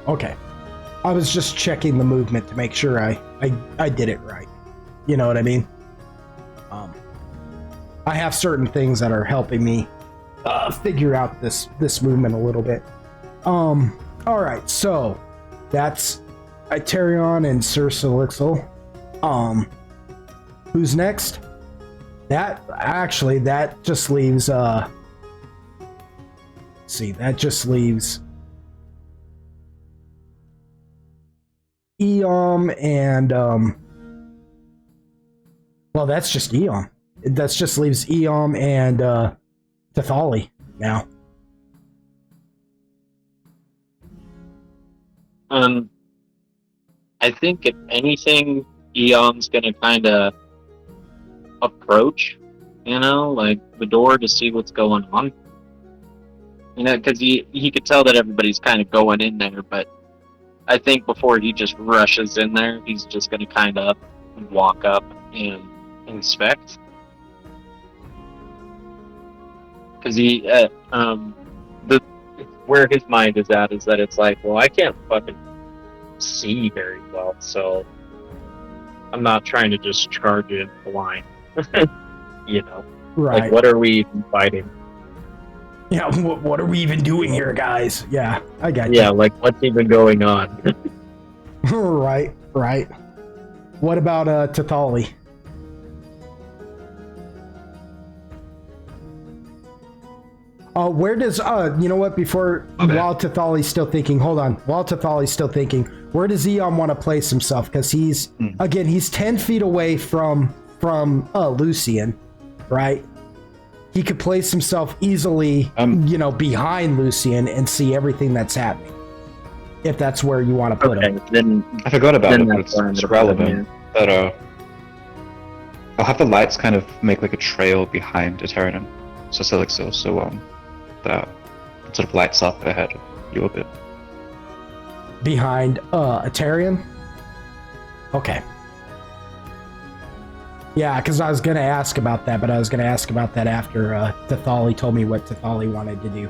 Okay. I was just checking the movement to make sure I did it right. You know what I mean? I have certain things that are helping me figure out this movement a little bit. All right, so that's Itarion and Sir Solixil. Who's next? That just leaves that just leaves Eom and well, that's just Eom. That just leaves Eom and Tethali now. I think if anything, Eon's gonna kind of approach, like the door to see what's going on. Because he could tell that everybody's kind of going in there, but I think before he just rushes in there, he's just gonna kind of walk up and inspect. Because where his mind is at is that it's like, well, I can't fucking see very well, so I'm not trying to just charge in blind. Right. Like, what are we even fighting? Yeah, what are we even doing here, guys? Yeah, I got you. Yeah, like, what's even going on? Right. What about Tathali? Where does you know what? While Tathali's still thinking, hold on. While Tathali's still thinking, where does Eon want to place himself? Because he's 10 feet away from Lucian, right? He could place himself easily, behind Lucian and see everything that's happening. If that's where you want to put him. Then I forgot about it, but that's it's relevant. But I'll have the lights kind of make like a trail behind Eterran and Sasilixil, so that sort of lights up ahead of you a bit. Behind Eterian? Okay. Yeah, because I was going to ask about that, but I was going to ask about that after Tathali told me what Tathali wanted to do.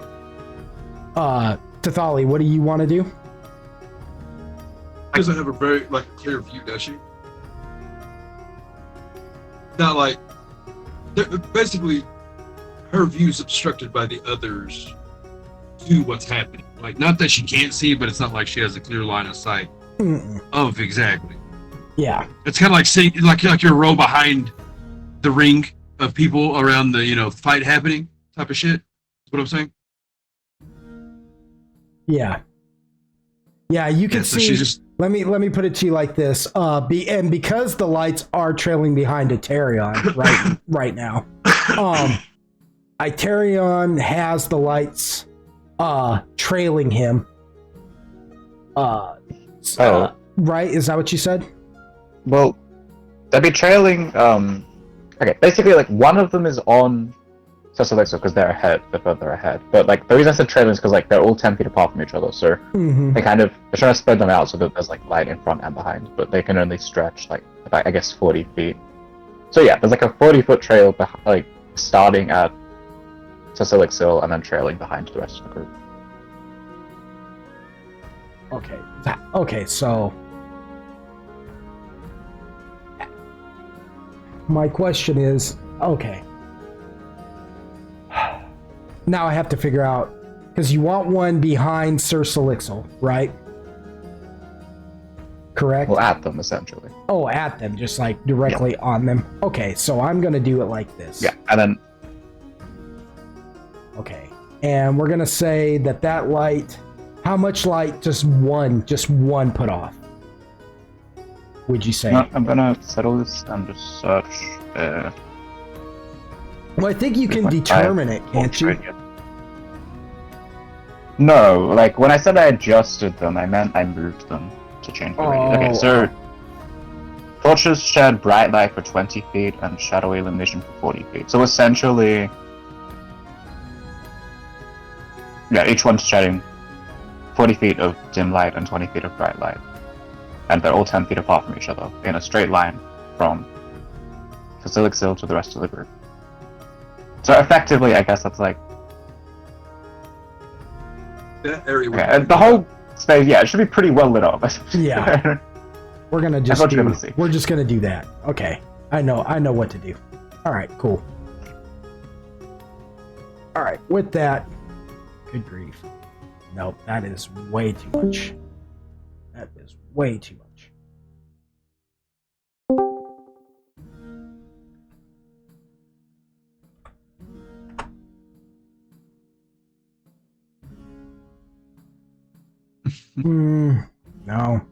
Tathali, what do you want to do? She doesn't have a very clear view, does she? Not like basically her view is obstructed by the others to what's happening. Like, not that she can't see, but it's not like she has a clear line of sight of exactly. Yeah, it's kind of like seeing like you're a row behind the ring of people around the fight happening type of shit. That's what I'm saying. Yeah, you can see. She just, let me put it to you like this. And because the lights are trailing behind Eterion right now, Eterion has the lights trailing him. Right? Is that what you said? Well, they'd be trailing. Okay, basically, like one of them is on Sasilixil because they're further ahead. But like the reason I said trailing is because like they're all 10 feet apart from each other, so they're trying to spread them out so that there's like light in front and behind, but they can only stretch like about, I guess 40 feet. So yeah, there's like a 40-foot trail like starting at Sasilixil and then trailing behind the rest of the group. Okay, so my question is, okay. Now I have to figure out, because you want one behind Sir Salixel, right? Correct? Well, at them, essentially. Oh, at them, just like directly on them. Okay, so I'm going to do it like this. Yeah, and then... Okay, and we're going to say that light, how much light just one put off? Would you say? No, I'm going to settle this and just search... Well, I think you can determine it, can't you? No, like when I said I adjusted them, I meant I moved them to change the radius. Okay, so torches shed bright light for 20 feet and shadowy illumination for 40 feet. So essentially, yeah, each one's shedding 40 feet of dim light and 20 feet of bright light. And they're all 10 feet apart from each other in a straight line from Sasilixil to the rest of the group. So effectively, I guess that's like that area. Okay, the whole space, yeah, it should be pretty well lit up. Yeah, we're gonna just we're just gonna do that. Okay, I know what to do. All right, cool. All right, with that, good grief. Nope, that is way too much. That is way too much. No.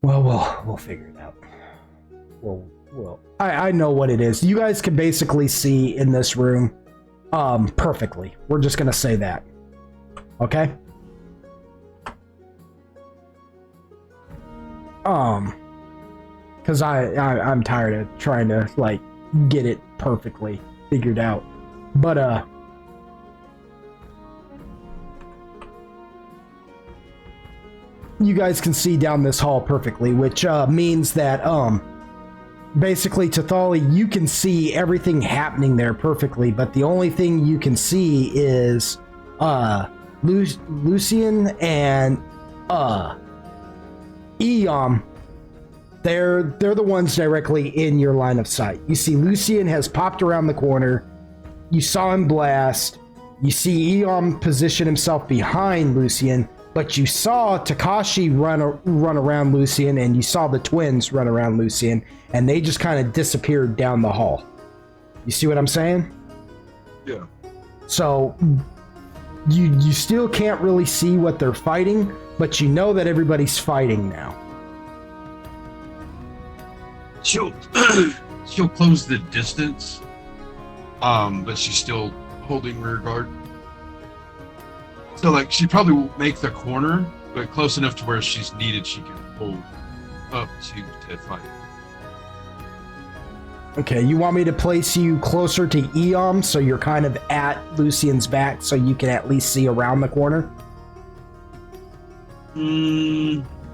Well, we'll figure it out. I know what it is. You guys can basically see in this room, perfectly. We're just gonna say that. Okay? Because I'm tired of trying to, like, get it perfectly figured out. But, you guys can see down this hall perfectly, which means that basically Tathali, you can see everything happening there perfectly, but the only thing you can see is Lucian and Eom. They're the ones directly in your line of sight. You see Lucian has popped around the corner. You saw him blast. You see Eom position himself behind Lucian. but you saw Takashi run around Lucian, and you saw the twins run around Lucian, and they just kind of disappeared down the hall. You see what I'm saying? Yeah. So you still can't really see what they're fighting, but you know that everybody's fighting now. She'll close the distance, but she's still holding rear guard. So like she probably will make the corner, but close enough to where she's needed, she can pull up to fight. Okay, you want me to place you closer to Eom so you're kind of at Lucian's back so you can at least see around the corner?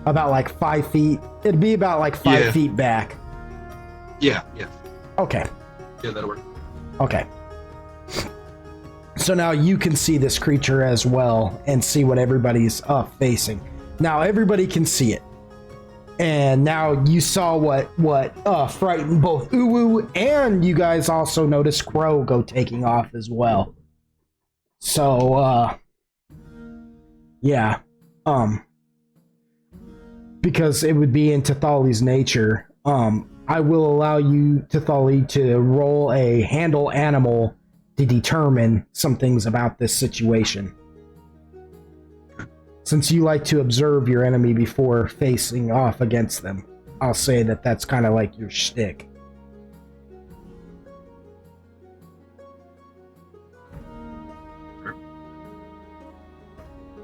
About like 5 feet. It'd be about like 5 feet back. Yeah. Okay. Yeah, that'll work. Okay. So now you can see this creature as well and see what everybody's facing. Now everybody can see it. And now you saw what frightened both Uwu, and you guys also noticed Crow go taking off as well. So, yeah. Because it would be in Tathali's nature, I will allow you, Tathali, to roll a handle animal to determine some things about this situation. Since you like to observe your enemy before facing off against them, I'll say that that's kind of like your shtick.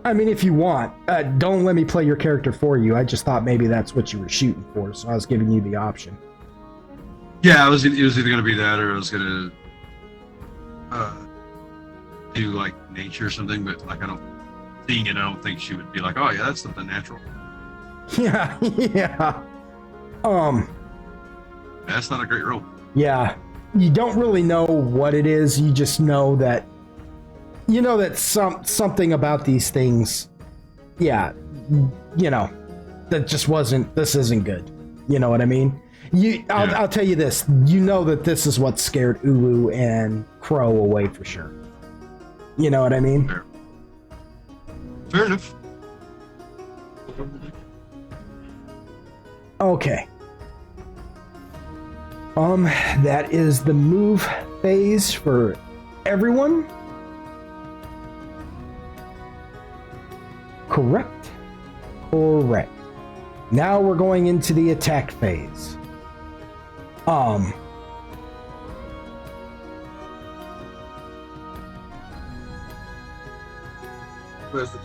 I mean, if you want, don't let me play your character for you. I just thought maybe that's what you were shooting for, so I was giving you the option. Yeah, it was either going to be that, or I was going to do like nature or something. But like, seeing it, I don't think she would be like, "Oh yeah, that's something natural." Yeah. That's not a great roll. Yeah, you don't really know what it is. You just know that. You know that something about these things, yeah, you know, that just wasn't. This isn't good. You know what I mean? I'll tell you this. You know that this is what scared Uwu and Crow away for sure. You know what I mean? Fair enough. Okay. That is the move phase for everyone. Correct. Now we're going into the attack phase. Where's the...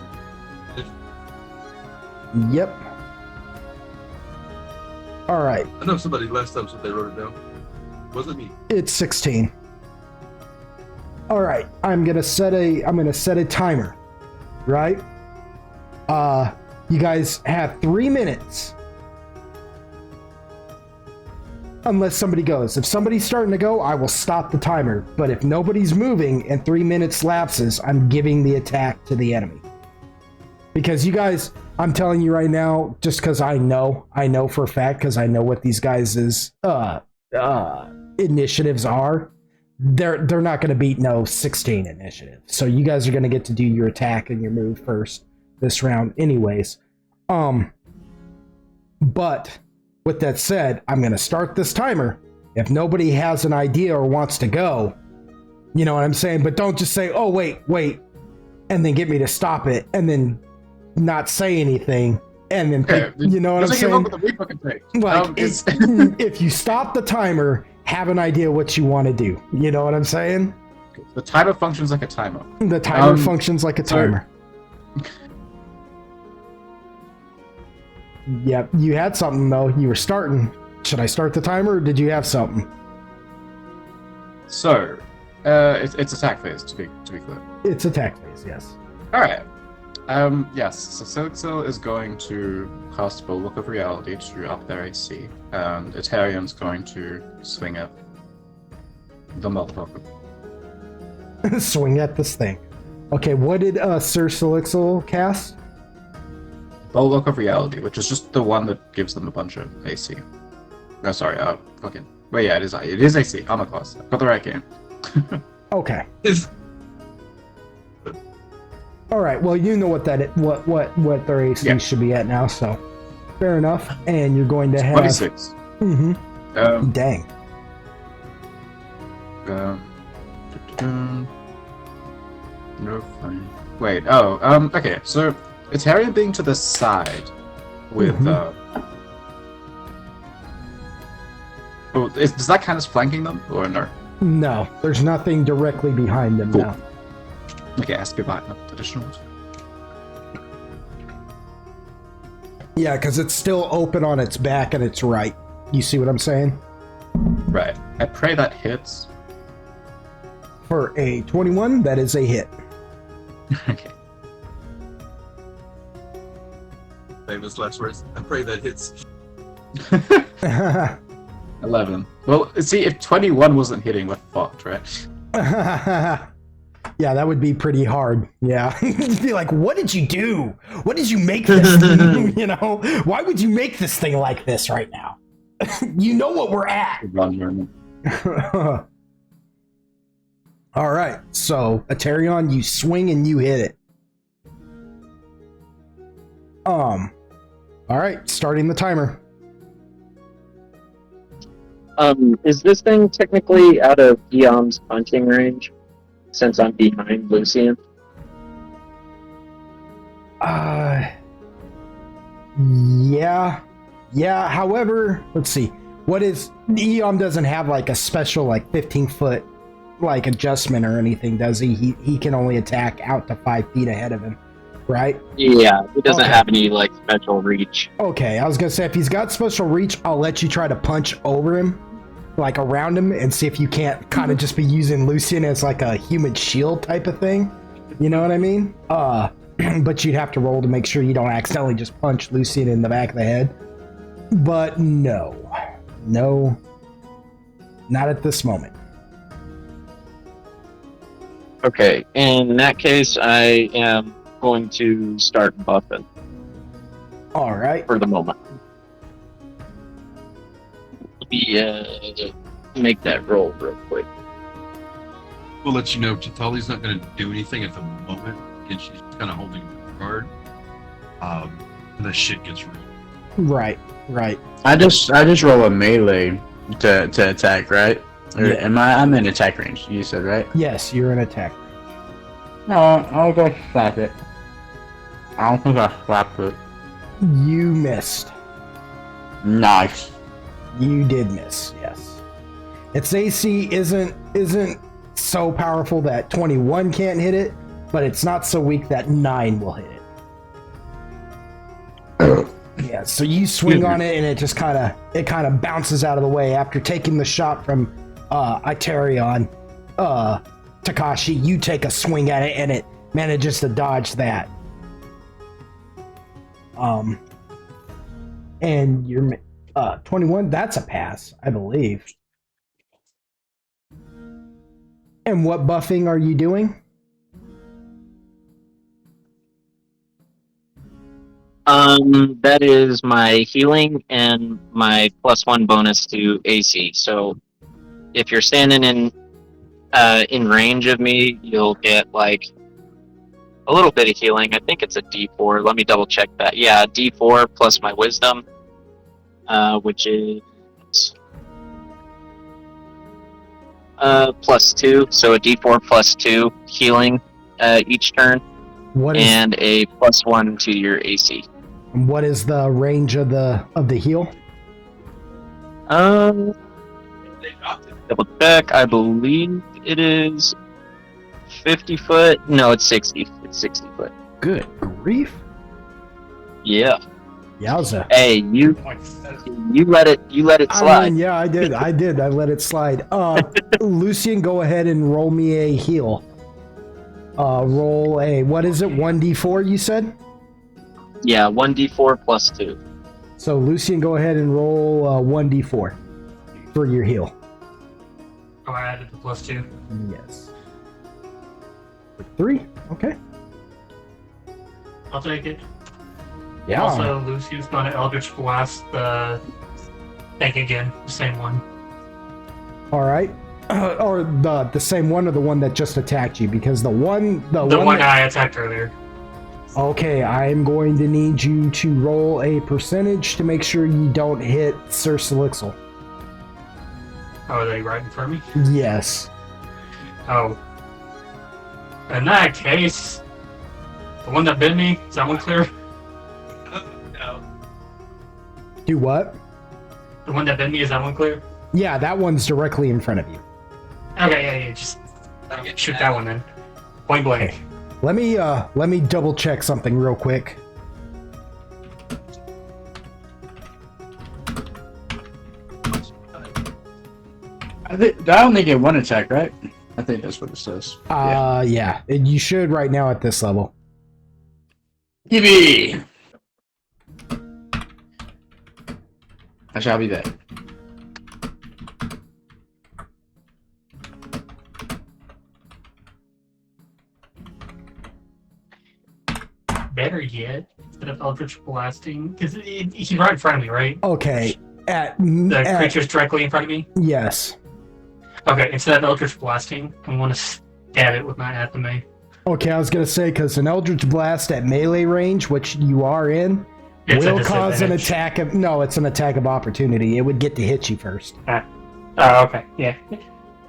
Yep. All right. I know somebody last time said they wrote it down. Wasn't me. It's 16. All right. I'm gonna set a timer. Right? You guys have 3 minutes. Unless somebody goes. If somebody's starting to go, I will stop the timer. But if nobody's moving and 3 minutes lapses, I'm giving the attack to the enemy. Because you guys, I'm telling you right now, just because I know for a fact, because I know what these guys' initiatives are, they're not going to beat no 16 initiative. So you guys are going to get to do your attack and your move first this round anyways. But with that said, I'm going to start this timer. If nobody has an idea or wants to go, you know what I'm saying? But don't just say, oh, wait, and then get me to stop it and then not say anything. And then, you know what I'm saying? Like, if you stop the timer, have an idea what you want to do. You know what I'm saying? The timer functions like a timer. The timer functions like a timer. Yep, you had something though. You were starting. Should I start the timer or did you have something? So, it's attack phase to be clear. It's attack phase, yes. Alright. Yes, so Silixil is going to cast Bulwark of Reality to up their AC, and Ethereum's going to swing at the motherfucker. Swing at this thing. Okay, what did Sir Silixil cast? Bulwark of Reality, which is just the one that gives them a bunch of AC. Oh, sorry, fucking... Wait, yeah, it is AC, armor class. I've got the right game. Okay. All right. Well, you know what what their AC should be at now, so fair enough. And you're going to have 26. Mm-hmm. Dang. No fine. Wait. Oh. Okay. So Itarian being to the side with does that count as flanking them or no? No, there's nothing directly behind them now. Okay, ask about additional. Yeah, because it's still open on its back and its right. You see what I'm saying? Right. I pray that hits. For a 21, that is a hit. Okay. Famous last words. I pray that hits. 11. Well, see, if 21 wasn't hitting, we're fucked, right? Yeah, that would be pretty hard. Yeah. You'd be like, what did you do? What did you make this thing? You know? Why would you make this thing like this right now? You know what we're at. All right. So, Atarion, you swing and you hit it. All right. Starting the timer. Is this thing technically out of Guillaume's punching range? Since I'm behind Lucian? Yeah. Yeah, however, let's see. What is... Eom doesn't have like a special like 15-foot like adjustment or anything, does he? He can only attack out to 5 feet ahead of him, right? Yeah, he doesn't have any like special reach. Okay, I was gonna say if he's got special reach, I'll let you try to punch over him, like around him, and see if you can't kind of just be using Lucian as like a human shield type of thing. You know what I mean? But you'd have to roll to make sure you don't accidentally just punch Lucian in the back of the head. But no, not at this moment. Okay, in that case, I am going to start buffing. All right. For the moment. Let me make that roll real quick. We'll let you know Chitali's not going to do anything at the moment, and she's kind of holding guard. The shit gets real. Right. I just roll a melee to attack, right? Or am I'm in attack range, you said, right? Yes, you're in attack. No, I'll go slap it. I don't think I slapped it. You missed. Nice. You did miss, yes. Its AC isn't so powerful that 21 can't hit it, but it's not so weak that 9 will hit it. Yeah, so you swing on it and it just kind of bounces out of the way after taking the shot from Itarion. Takashi, you take a swing at it and it manages to dodge that. And you're 21, that's a pass, I believe. And what buffing are you doing? That is my healing and my +1 bonus to AC. So if you're standing in range of me, you'll get like a little bit of healing. I think it's a D4. Let me double check that. Yeah, D4 plus my wisdom, which is +2. So a D4 +2 healing each turn, and a +1 to your AC. What is the range of the heal? Double check. I believe it is 50 foot. No, it's 60. It's 60 foot. Good grief. Yeah. Yowza. Hey, you let it slide. I mean, yeah, I did. I let it slide. Lucian, go ahead and roll me a heal. Roll a, what is it? 1d4 you said? Yeah, 1d4 +2. So Lucian, go ahead and roll 1d4 for your heal. Oh, I added the +2. Yes. 3. Okay. I'll take it. Yeah. Also, Lucian's going to Eldritch Blast the thing again, the same one. All right. or the same one or the one that just attacked you? Because the one I attacked earlier. Okay, I'm going to need you to roll a percentage to make sure you don't hit Sir Solixel. Oh, are they right in front of me? Yes. Oh. In that case, the one that bit me, is that one clear? No. Do what? The one that bit me, is that one clear? Yeah, that one's directly in front of you. Okay, yeah, just shoot that one then. Point blank. Okay. Let me double check something real quick. I only get one attack, right? I think that's what it says. Yeah. You should right now at this level. Yippee! I shall be there. Better yet, instead of Eldritch Blasting, because he's right in front of me, right? Okay. The creature's directly in front of me? Yes. Okay, instead of Eldritch Blasting, I want to stab it with my Athame. Okay, I was going to say, because an Eldritch Blast at melee range, which you are in, will cause an attack of... No, it's an attack of opportunity. It would get to hit you first. Oh, okay, yeah.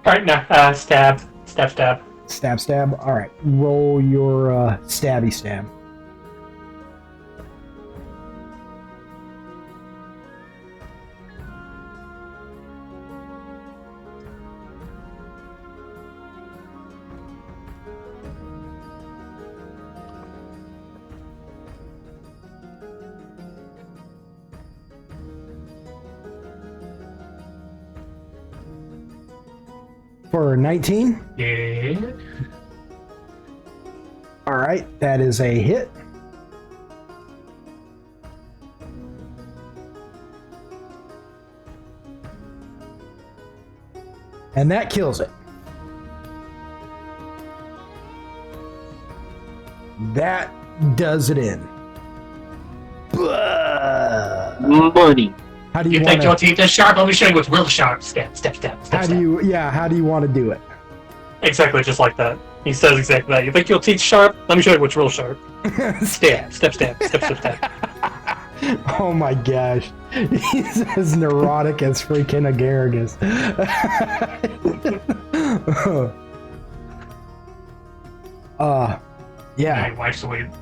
Alright, now, stab. Stab. Stab. Alright, roll your stabby stab. For 19? Yeah. Alright, that is a hit. And that kills it. That does it in. Money. How do You you think your want to... teeth are sharp? Let me show you what's real sharp. Stab. How do you want to do it? Exactly, just like that. He says exactly that. You think your teeth sharp? Let me show you what's real sharp. Stab. Oh my gosh. He's as neurotic as freaking Agaragis. Yeah. He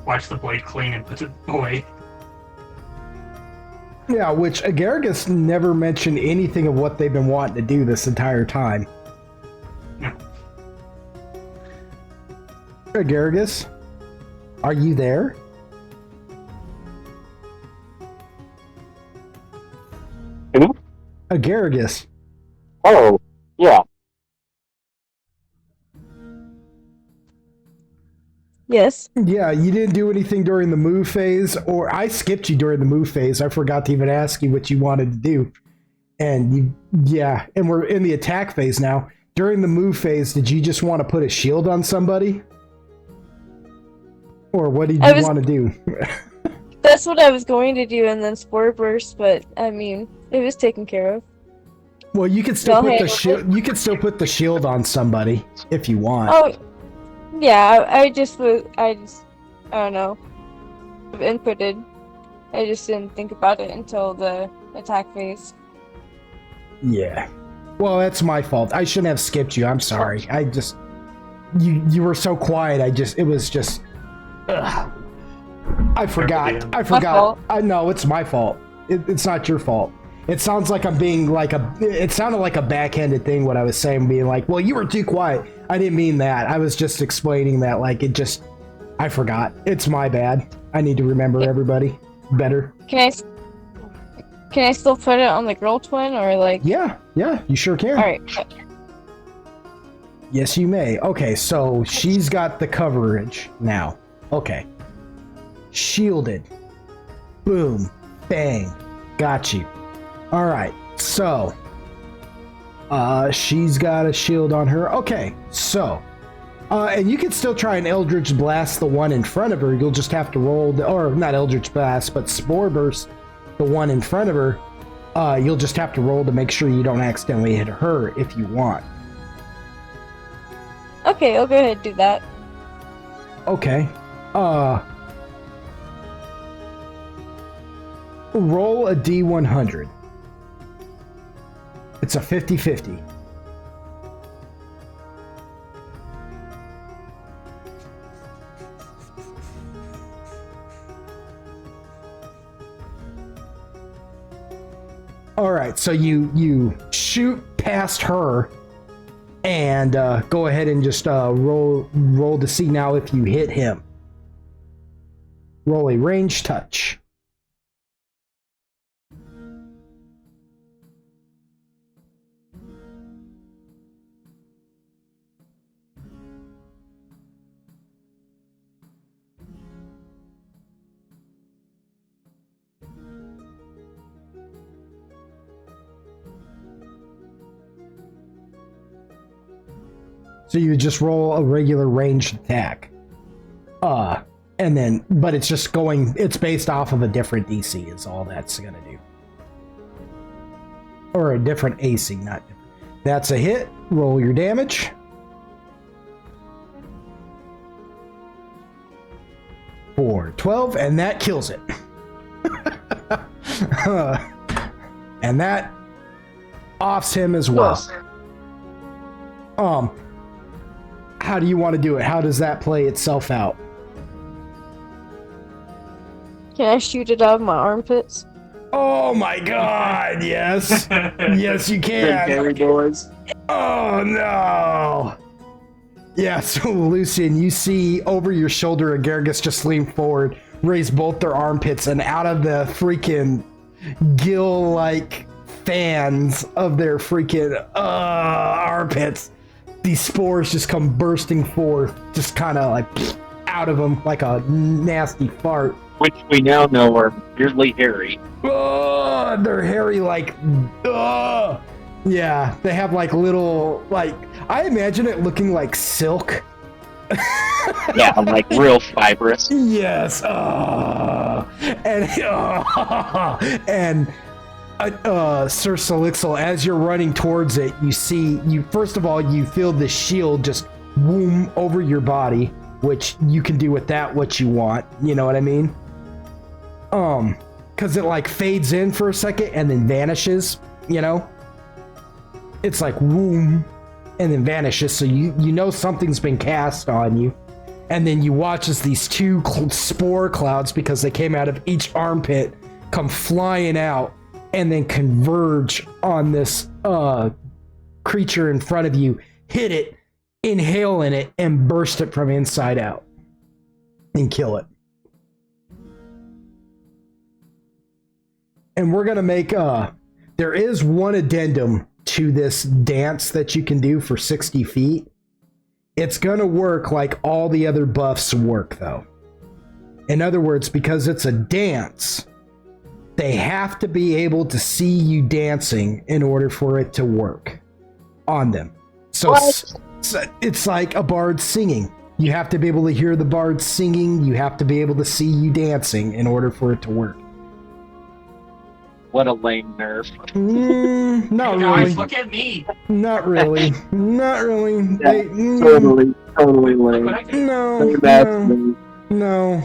wipes the blade clean and puts it away. Yeah, which Agaragis never mentioned anything of what they've been wanting to do this entire time. No. Agaragis, are you there? Who? Agaragis. Oh, yeah. Yes. Yeah, you didn't do anything during the move phase, or I skipped you during the move phase. I forgot to even ask you what you wanted to do. And and we're in the attack phase now. During the move phase, did you just want to put a shield on somebody? Or what did you want to do? That's what I was going to do, and then Spore Burst, but I mean, it was taken care of. Well, you could still put the shield. You could still put the shield on somebody if you want. Oh, yeah. I don't know. I've inputted. I just didn't think about it until the attack phase. Yeah. Well, that's my fault. I shouldn't have skipped you. I'm sorry. I just you were so quiet. It was just. Ugh. I forgot. I know it's my fault. It's not your fault. It sounds like I'm being like it sounded like a backhanded thing what I was saying, being like, well, you were too quiet. I didn't mean that. I was just explaining that I forgot. It's my bad. I need to remember everybody better. Can I still put it on the girl twin, or like? Yeah, you sure can. All right. Yes, you may. Okay, so she's got the coverage now. Okay. Shielded. Boom. Bang. Got you. Alright, so she's got a shield on her. Okay, so and you can still try an Eldritch Blast the one in front of her. You'll just have to roll or not Eldritch Blast, but Spore Burst the one in front of her. You'll just have to roll to make sure you don't accidentally hit her if you want. Okay, I'll go ahead and do that. Okay. Roll a D100. It's a 50-50. All right, so you shoot past her, and go ahead and just roll to see now if you hit him. Roll a range touch. So you just roll a regular ranged attack. And then, but it's just it's based off of a different DC is all that's gonna do. Or a different AC, not different. That's a hit. Roll your damage. For 12, and that kills it. And that offs him as well. How do you want to do it? How does that play itself out? Can I shoot it out of my armpits? Oh my god, yes. Yes, you can. Carry boys. Oh no. Yeah, so Lucian, you see over your shoulder Agargus just lean forward, raise both their armpits, and out of the freaking gill-like fans of their freaking armpits, these spores just come bursting forth, just kind of like out of them like a nasty fart. Which we now know are weirdly hairy. They're hairy like, yeah, they have like little, like, I imagine it looking like silk. Yeah, like real fibrous. Yes. And Sir Solixel, as you're running towards it, first of all, you feel the shield just boom over your body, which you can do with that what you want. You know what I mean? Because it like fades in for a second and then vanishes, you know? It's like boom and then vanishes, so you know something's been cast on you. And then you watch as these two spore clouds, because they came out of each armpit, come flying out and then converge on this creature in front of you, hit it, inhale in it, and burst it from inside out and kill it. And we're gonna make there is one addendum to this dance that you can do for 60 feet. It's gonna work like all the other buffs work, though. In other words, because it's a dance, they have to be able to see you dancing in order for it to work on them. So it's like a bard singing. You have to be able to hear the bard singing. You have to be able to see you dancing in order for it to work. What a lame nerf. Not Hey really. guys, look at me. Not really. Not really. Yeah, totally lame. Look what I did. No.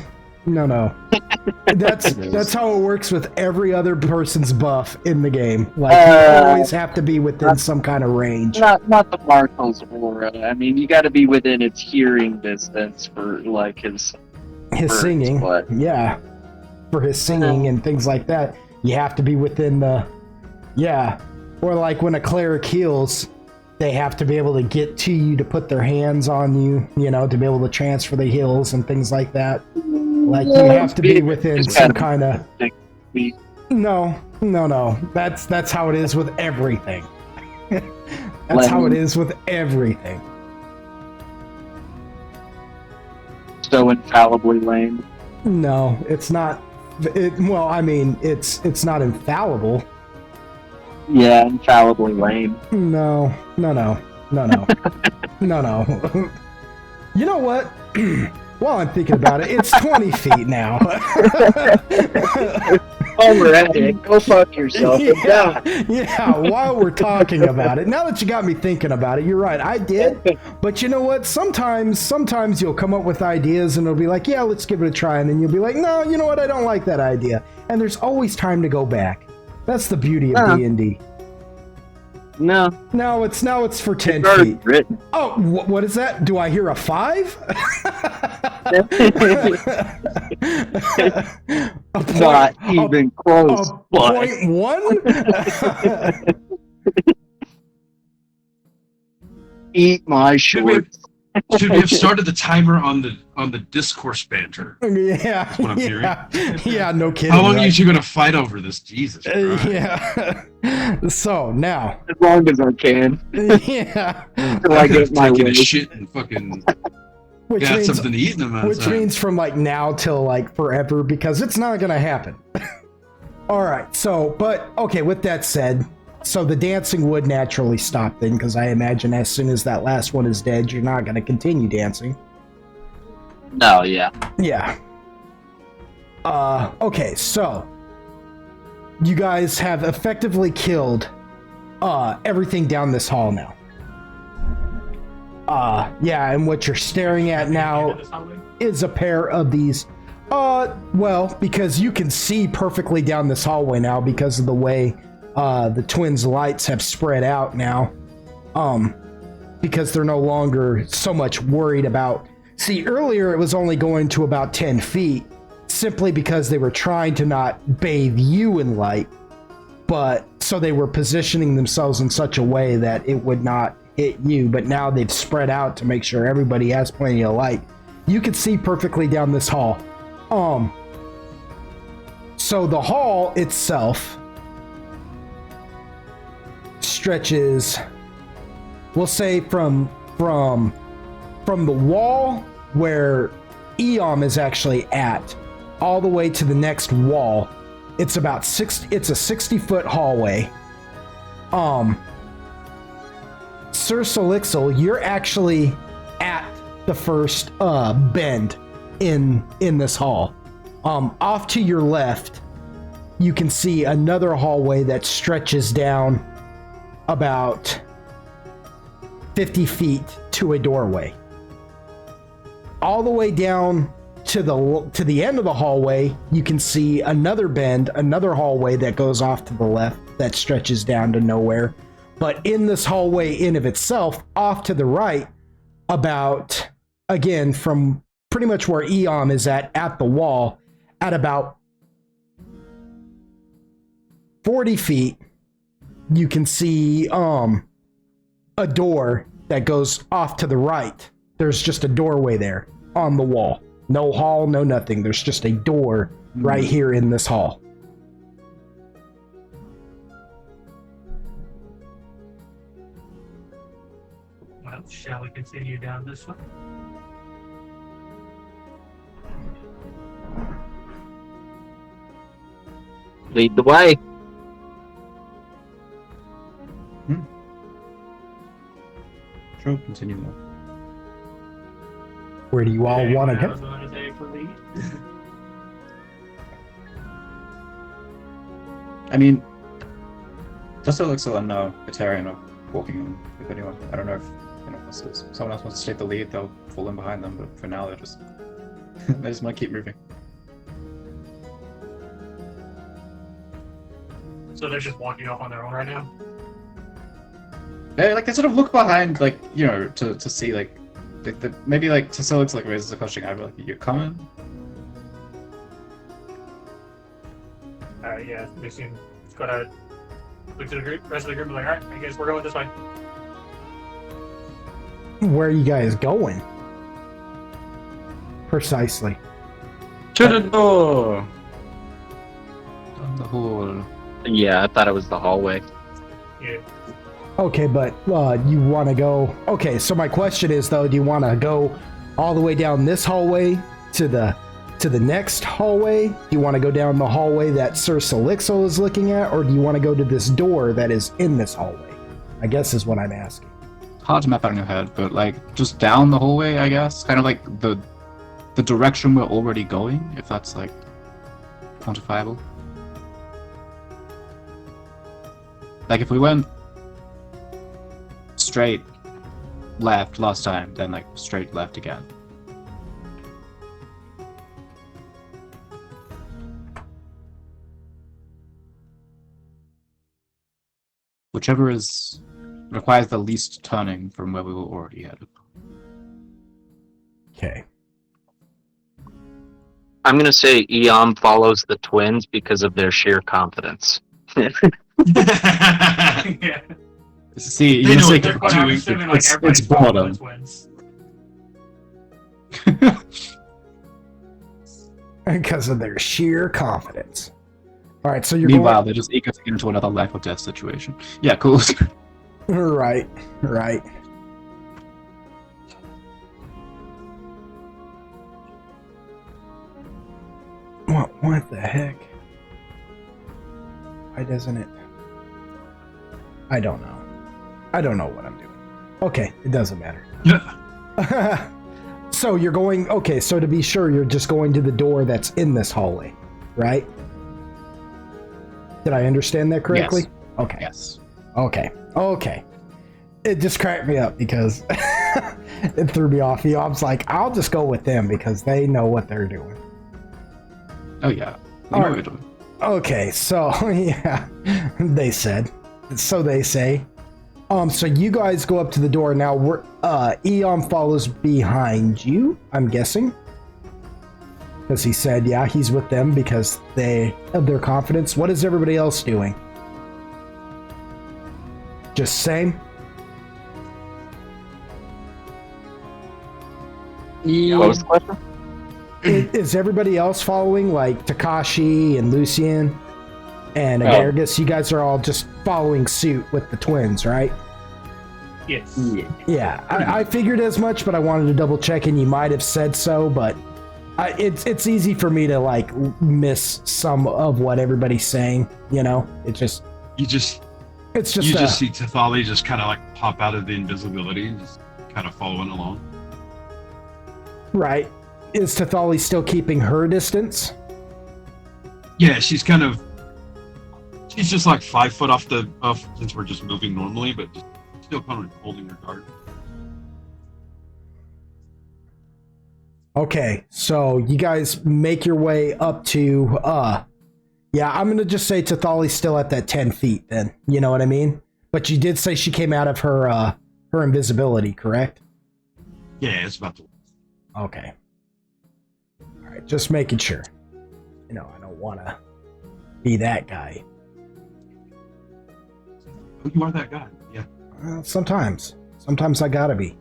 That's how it works with every other person's buff in the game. Like, you always have to be within some kind of range. Not the Marco's aura. I mean, you got to be within its hearing distance for like his singing. But Yeah. For his singing and things like that. You have to be within the... Yeah. Or like when a cleric heals, they have to be able to get to you to put their hands on you, you know, to be able to transfer the heals and things like that. Like, you have to be within some kind of... No. That's how it is with everything. That's how it is with everything. So infallibly lame. No, it's not. Well, I mean, it's not infallible. Yeah, infallibly lame. No. No. You know what? While I'm thinking about it, it's 20 feet now. Oh, we're at it. Go fuck yourself. Yeah, yeah, while we're talking about it, now that you got me thinking about it, you're right, I did. But you know what? Sometimes you'll come up with ideas and it'll be like, yeah, let's give it a try. And then you'll be like, no, you know what? I don't like that idea. And there's always time to go back. That's the beauty of D&D. No. Now it's for 10 It's already feet. written. Oh, what is that? Do I hear a 5? Not even close. A but- 0.1? Eat my Should we, shorts. should we have started the timer on the discourse banter? Yeah, what I'm yeah, no kidding. How long are right? you two going to fight over this? Jesus Christ. Yeah. So now, As long as I can. yeah, Until I get my Taking way. a shit and fucking which got means something to eat in the meantime. which means from like now till like forever because it's not gonna happen. All right. So, but okay. With that said, so the dancing would naturally stop then because I imagine as soon as that last one is dead, you're not gonna continue dancing. No, yeah. Yeah. Okay, so you guys have effectively killed everything down this hall now. Yeah, and what you're staring at now is a pair of these well, because you can see perfectly down this hallway now because of the way the twins' lights have spread out now. Because they're no longer so much worried about. See, earlier it was only going to about 10 feet, simply because they were trying to not bathe you in light, but so they were positioning themselves in such a way that it would not hit you, but now they've spread out to make sure everybody has plenty of light. You can see perfectly down this hall. So the hall itself stretches, we'll say from the wall where Eom is actually at, all the way to the next wall. It's about it's a 60-foot hallway. Sir Solixel, you're actually at the first bend in this hall. Off to your left, you can see another hallway that stretches down about 50 feet to a doorway. All the way down to the end of the hallway, you can see another bend, another hallway that goes off to the left that stretches down to nowhere. But in this hallway in of itself, off to the right, about, again, from pretty much where Eom is at the wall, at about 40 feet, you can see a door that goes off to the right. There's just a doorway there on the wall. No hall, no nothing. There's just a door right here in this hall. Well, shall we continue down this one? Lead the way. Sure, continue on. Where do you all want to I go? was going to say for lead. I mean, just so Elixir and Batarian are walking in with anyone. I don't know if anyone else is. Someone else wants to take the lead, they'll fall in behind them, but for now they're just they just might keep moving. So they're just walking off on their own right now? They sort of look behind, like, you know, to see maybe to Solix raises a question, I'd be like, you coming? Yeah, they seem gonna look to the group, rest of the group, and be like, alright, I guess we're going this way. Where are you guys going? Precisely. To the door. Down the hall. Yeah, I thought it was the hallway. Yeah. Okay, but you want to go... Okay, so my question is, though, do you want to go all the way down this hallway to the next hallway? Do you want to go down the hallway that Sir Solixel is looking at, or do you want to go to this door that is in this hallway? I guess is what I'm asking. Hard to map out in your head, but just down the hallway, I guess. Kind of like the direction we're already going, if that's quantifiable. Like if we went straight left last time, then like straight left again. Whichever requires the least turning from where we were already headed. Okay. I'm gonna say Eom follows the twins because of their sheer confidence. Yeah. See, They you know say what they're But I'm doing. assuming like it's everybody's following boredom. the twins. Because of their sheer confidence. All right, so you're Meanwhile, they're just eager to get into another life or death situation. Yeah, cool. going. Right. What the heck? Why doesn't it? I don't know. I don't know what I'm doing. Okay, it doesn't matter. Yeah. So you're going, okay, so to be sure, you're just going to the door that's in this hallway, right? Did I understand that correctly? Yes. Okay. Yes. Okay. It just cracked me up because it threw me off. I was like, I'll just go with them because they know what they're doing. Oh yeah. We know what we're doing. Okay, so yeah, they said. So they say. So you guys go up to the door now. Eom follows behind you, I'm guessing. Because he said, yeah, he's with them because they have their confidence. What is everybody else doing? Just same? What was the question? Is everybody else following, like Takashi and Lucien and Agargus? You guys are all just following suit with the twins, right? Yes. Yeah, I figured as much, but I wanted to double check, and you might have said so, but it's easy for me to like miss some of what everybody's saying. You know, You just see Tathali just kind of like pop out of the invisibility, just kind of following along. Right. Is Tathali still keeping her distance? Yeah, she's just like 5 foot off since we're just moving normally, but just still kind of holding her guard. Okay, so you guys make your way up to yeah, I'm gonna just say Tathali's still at that 10 feet then. You know what I mean? But you did say she came out of her invisibility, correct? Yeah, it's about to. Okay. Alright, just making sure. You know, I don't wanna be that guy. Oh, you are that guy. Yeah. Sometimes I gotta be.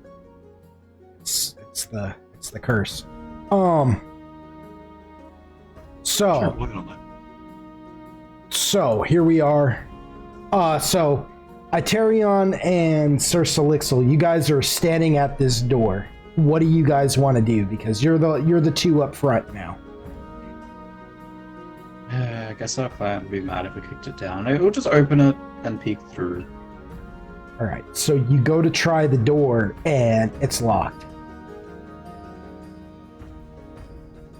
It's the curse. So Sure, looking on that. So here we are. So Itarion and Sir Solixel, you guys are standing at this door. What do you guys want to do? Because you're the two up front now. I guess our client would be mad if we kicked it down. We'll just open it and peek through. All right. So you go to try the door and it's locked.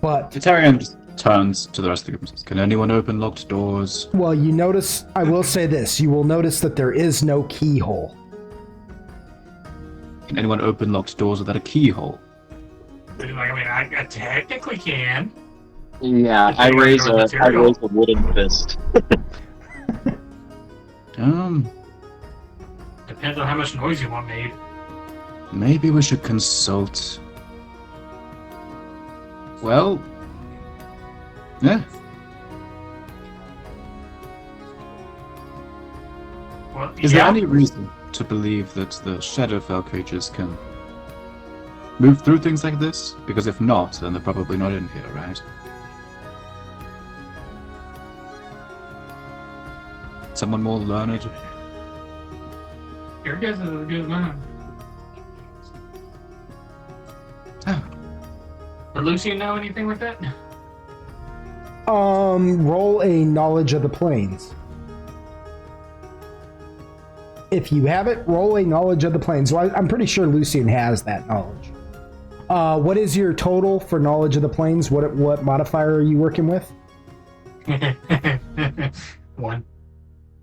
But Itarion just turns to the rest of the group and says, "Can anyone open locked doors?" well, you notice. I will say this: you will notice that there is no keyhole. Can anyone open locked doors without a keyhole? I technically can. Yeah, I raise a wooden fist. Depends on how much noise you want made. Maybe we should consult. Well, yeah. Well, Is there any reason to believe that the Shadowfell creatures can move through things like this? Because if not, then they're probably not in here, right? Someone more learned? Your guess is as good as mine. Oh. Would Lucian know anything with that? Roll a knowledge of the planes. If you have it, roll a knowledge of the planes. Well, I'm pretty sure Lucian has that knowledge. What is your total for knowledge of the planes? What modifier are you working with? 1.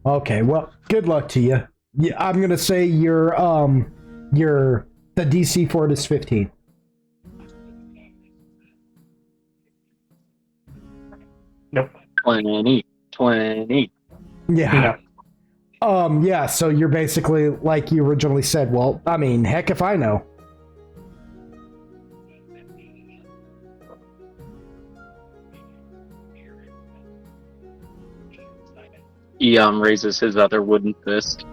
Okay, well, good luck to you. Yeah, I'm gonna say the DC for it is 15. Nope. 20. Yeah. Yeah, so you're basically like you originally said, well, I mean, heck if I know. Eon raises his other wooden fist.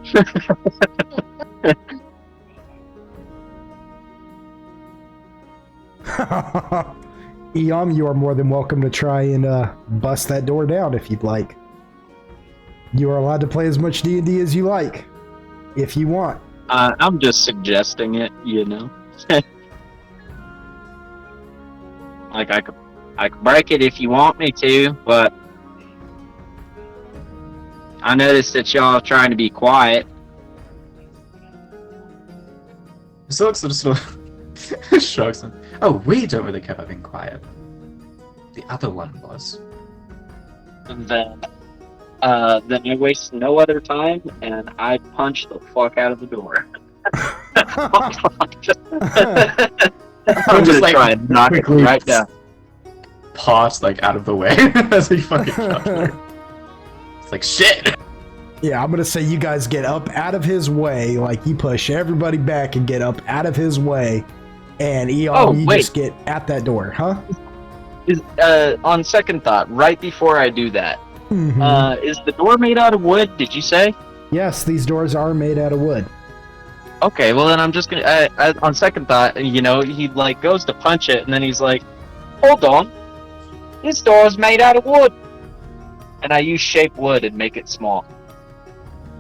Eom, you are more than welcome to try and bust that door down if you'd like. You are allowed to play as much D&D as you like, if you want. I'm just suggesting it, you know. Like I could break it if you want me to, but I noticed that y'all are trying to be quiet. So it's sort of shrugs him. Oh, we don't really care about being quiet. The other one was. And then I waste no other time, and I punch the fuck out of the door. I'm Just, just like, try and knock it quickly right down. Pass like out of the way as he fucking shots her. It's like shit. Yeah, I'm gonna say you guys get up out of his way, like you push everybody back and get up out of his way, and Eom, you just get at that door, huh? On second thought, right before I do that, is the door made out of wood? Did you say? Yes, these doors are made out of wood. Okay, well then I'm just gonna. On second thought, you know, he like goes to punch it, and then he's like, "Hold on, this door is made out of wood." And I use shape wood and make it small.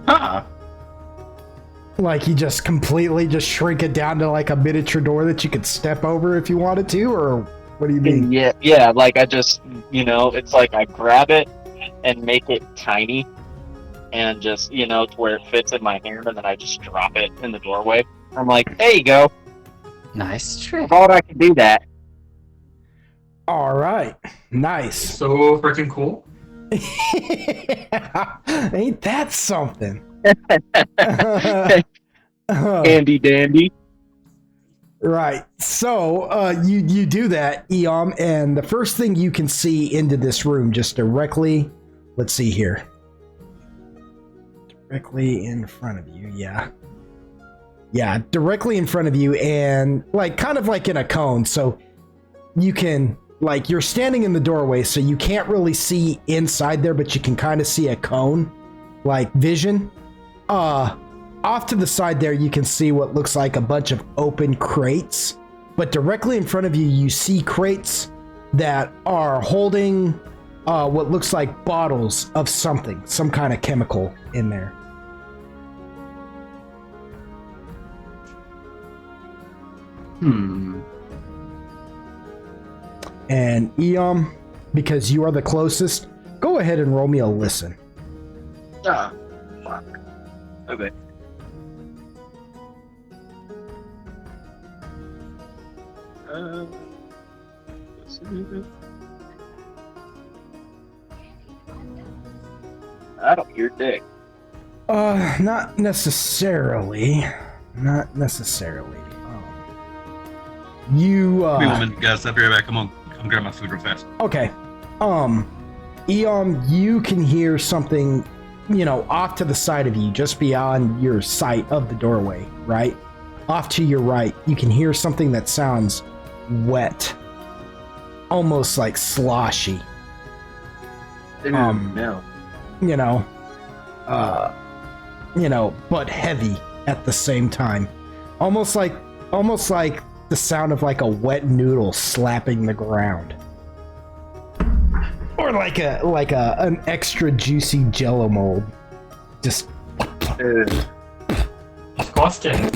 Huh. Like you just completely just shrink it down to like a miniature door that you could step over if you wanted to, or what do you mean? Yeah. Like I just, you know, it's like I grab it and make it tiny, and just, you know, to where it fits in my hand, and then I just drop it in the doorway. I'm like, there you go. Nice I trick. thought I could do that. All right, nice. So freaking cool. Ain't that something? Handy dandy. Right. So you do that, Eom, and the first thing you can see into this room, just directly, let's see here, directly in front of you. Yeah, directly in front of you, and like kind of like in a cone, so you can, like, you're standing in the doorway, so you can't really see inside there, but you can kind of see a cone, like vision. Off to the side there, you can see what looks like a bunch of open crates, but directly in front of you, you see crates that are holding what looks like bottles of something, some kind of chemical in there. And Eom, because you are the closest, go ahead and roll me a listen. Ah, fuck. Okay. I don't hear dick. Not necessarily. Not necessarily. You, Hey, woman, guys, I'll be right back. Come grab my food real fast. Okay. Eom, you can hear something, you know, off to the side of you, just beyond your sight of the doorway, right? Off to your right, you can hear something that sounds wet. Almost like sloshy. No. You know, but heavy at the same time. Almost like the sound of like a wet noodle slapping the ground. Or like an extra juicy jello mold. Just Disgusting.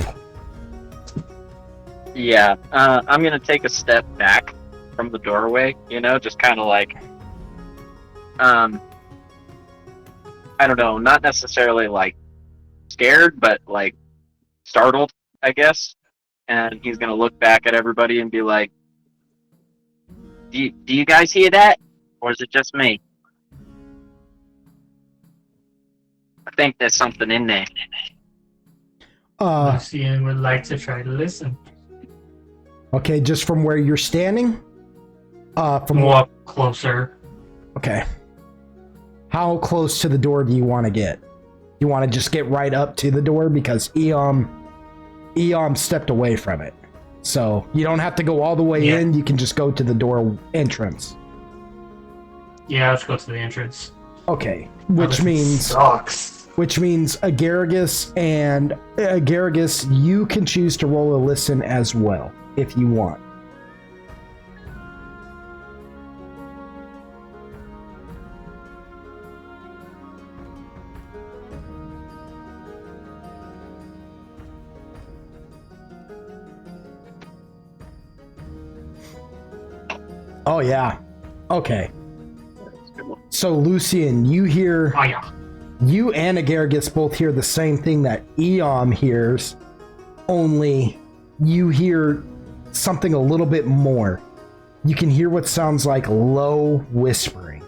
Yeah, I'm gonna take a step back from the doorway, you know, just kind of like, I don't know, not necessarily like scared, but like startled, I guess. And he's gonna look back at everybody and be like, do you guys hear that? Or is it just me? think there's something in there. Lucian would like to try to listen. Okay, just from where you're standing? More up closer. Okay. How close to the door do you want to get? You want to just get right up to the door? Because Eom stepped away from it. So you don't have to go all the way in, you can just go to the door entrance. Yeah, let's go to the entrance. Okay, which means Agaragis and Agaragis, you can choose to roll a listen as well if you want. Oh yeah. Okay. So Lucian, you hear you and Agaragis both hear the same thing that Eom hears, only you hear something a little bit more. You can hear what sounds like low whispering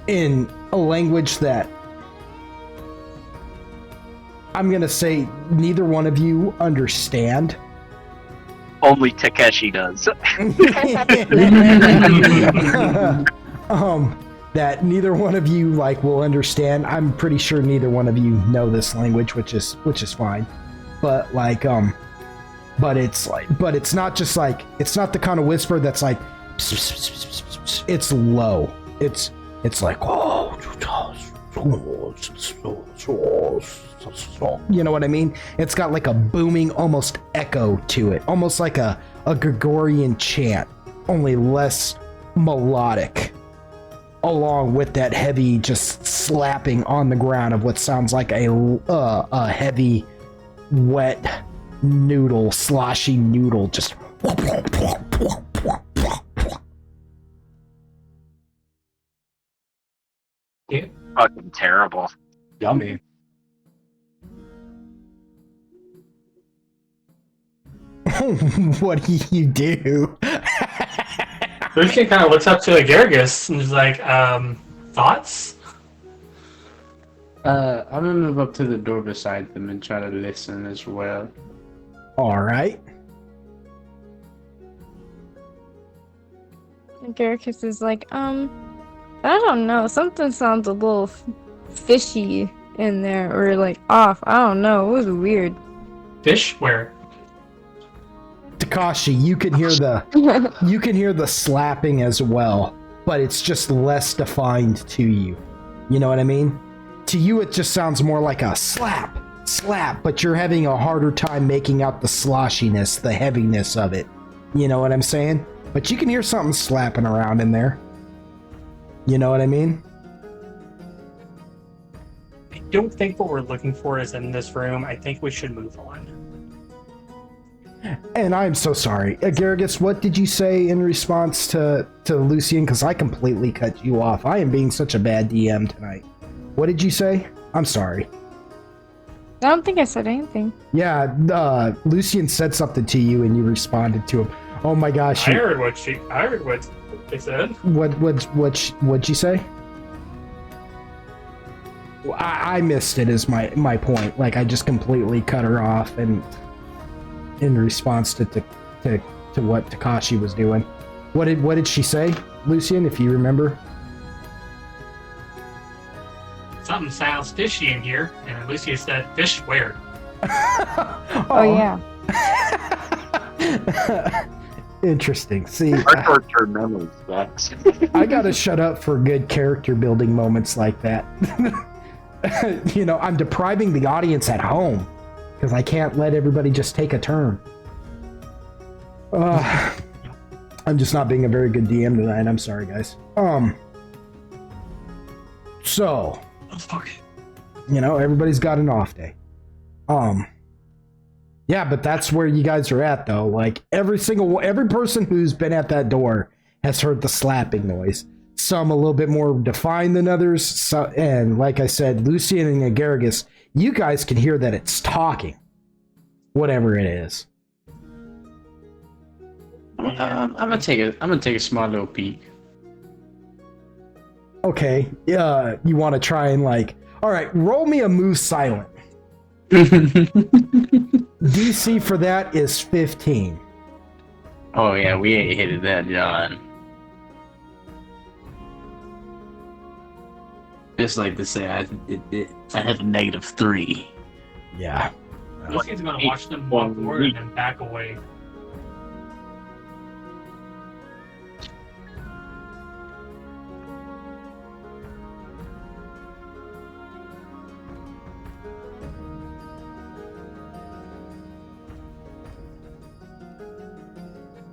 in a language that I'm gonna say neither one of you understand. Only Takeshi does. That neither one of you will understand. I'm pretty sure neither one of you know this language, which is fine. But but it's not just it's not the kind of whisper that's like it's low. It's like you know what I mean? It's got like a booming almost echo to it, almost like a Gregorian chant, only less melodic, along with that heavy just slapping on the ground of what sounds like a heavy wet noodle, sloshy noodle, just yeah. Fucking terrible. Yummy. What do you do? Lucian kind of looks up to Agaragis and is like, thoughts? I'm gonna move up to the door beside them and try to listen as well. All right. Garrus is like, I don't know. Something sounds a little fishy in there, or like off. I don't know. It was weird. Fish? Where? Takashi, you can hear the slapping as well, but it's just less defined to you. You know what I mean? To you, it just sounds more like a slap, but you're having a harder time making out the sloshiness, the heaviness of it. You know what I'm saying? But you can hear something slapping around in there. You know what I mean? I don't think what we're looking for is in this room. I think we should move on. And I'm so sorry. Agaragis, what did you say in response to Lucian? Because I completely cut you off. I am being such a bad DM tonight. What did you say? I'm sorry. I don't think I said anything. Yeah, Lucian said something to you and you responded to him. Oh my gosh. I heard what they said. What'd you say? I missed it is my point. Like I just completely cut her off and in response to what Takashi was doing. What did she say, Lucian, if you remember? Something sounds fishy in here, and Lucian said, "Fish where?" Oh yeah. Interesting. See, Our short-term memories, Max. I gotta shut up for good character building moments like that. You know, I'm depriving the audience at home because I can't let everybody just take a turn. I'm just not being a very good DM tonight. I'm sorry, guys. So, you know, everybody's got an off day. Yeah, but that's where you guys are at, though. Like every person who's been at that door has heard the slapping noise. Some a little bit more defined than others. So, and like I said, Lucian and Agaragis, you guys can hear that it's talking, whatever it is. I'm gonna take a small little peek. Okay, you want to try and like All right, roll me a move silent. DC for that is 15. Oh yeah, we ain't hitting that, John. Just like to say, I have a -3. Yeah. He's gonna watch them walk forward and then back away.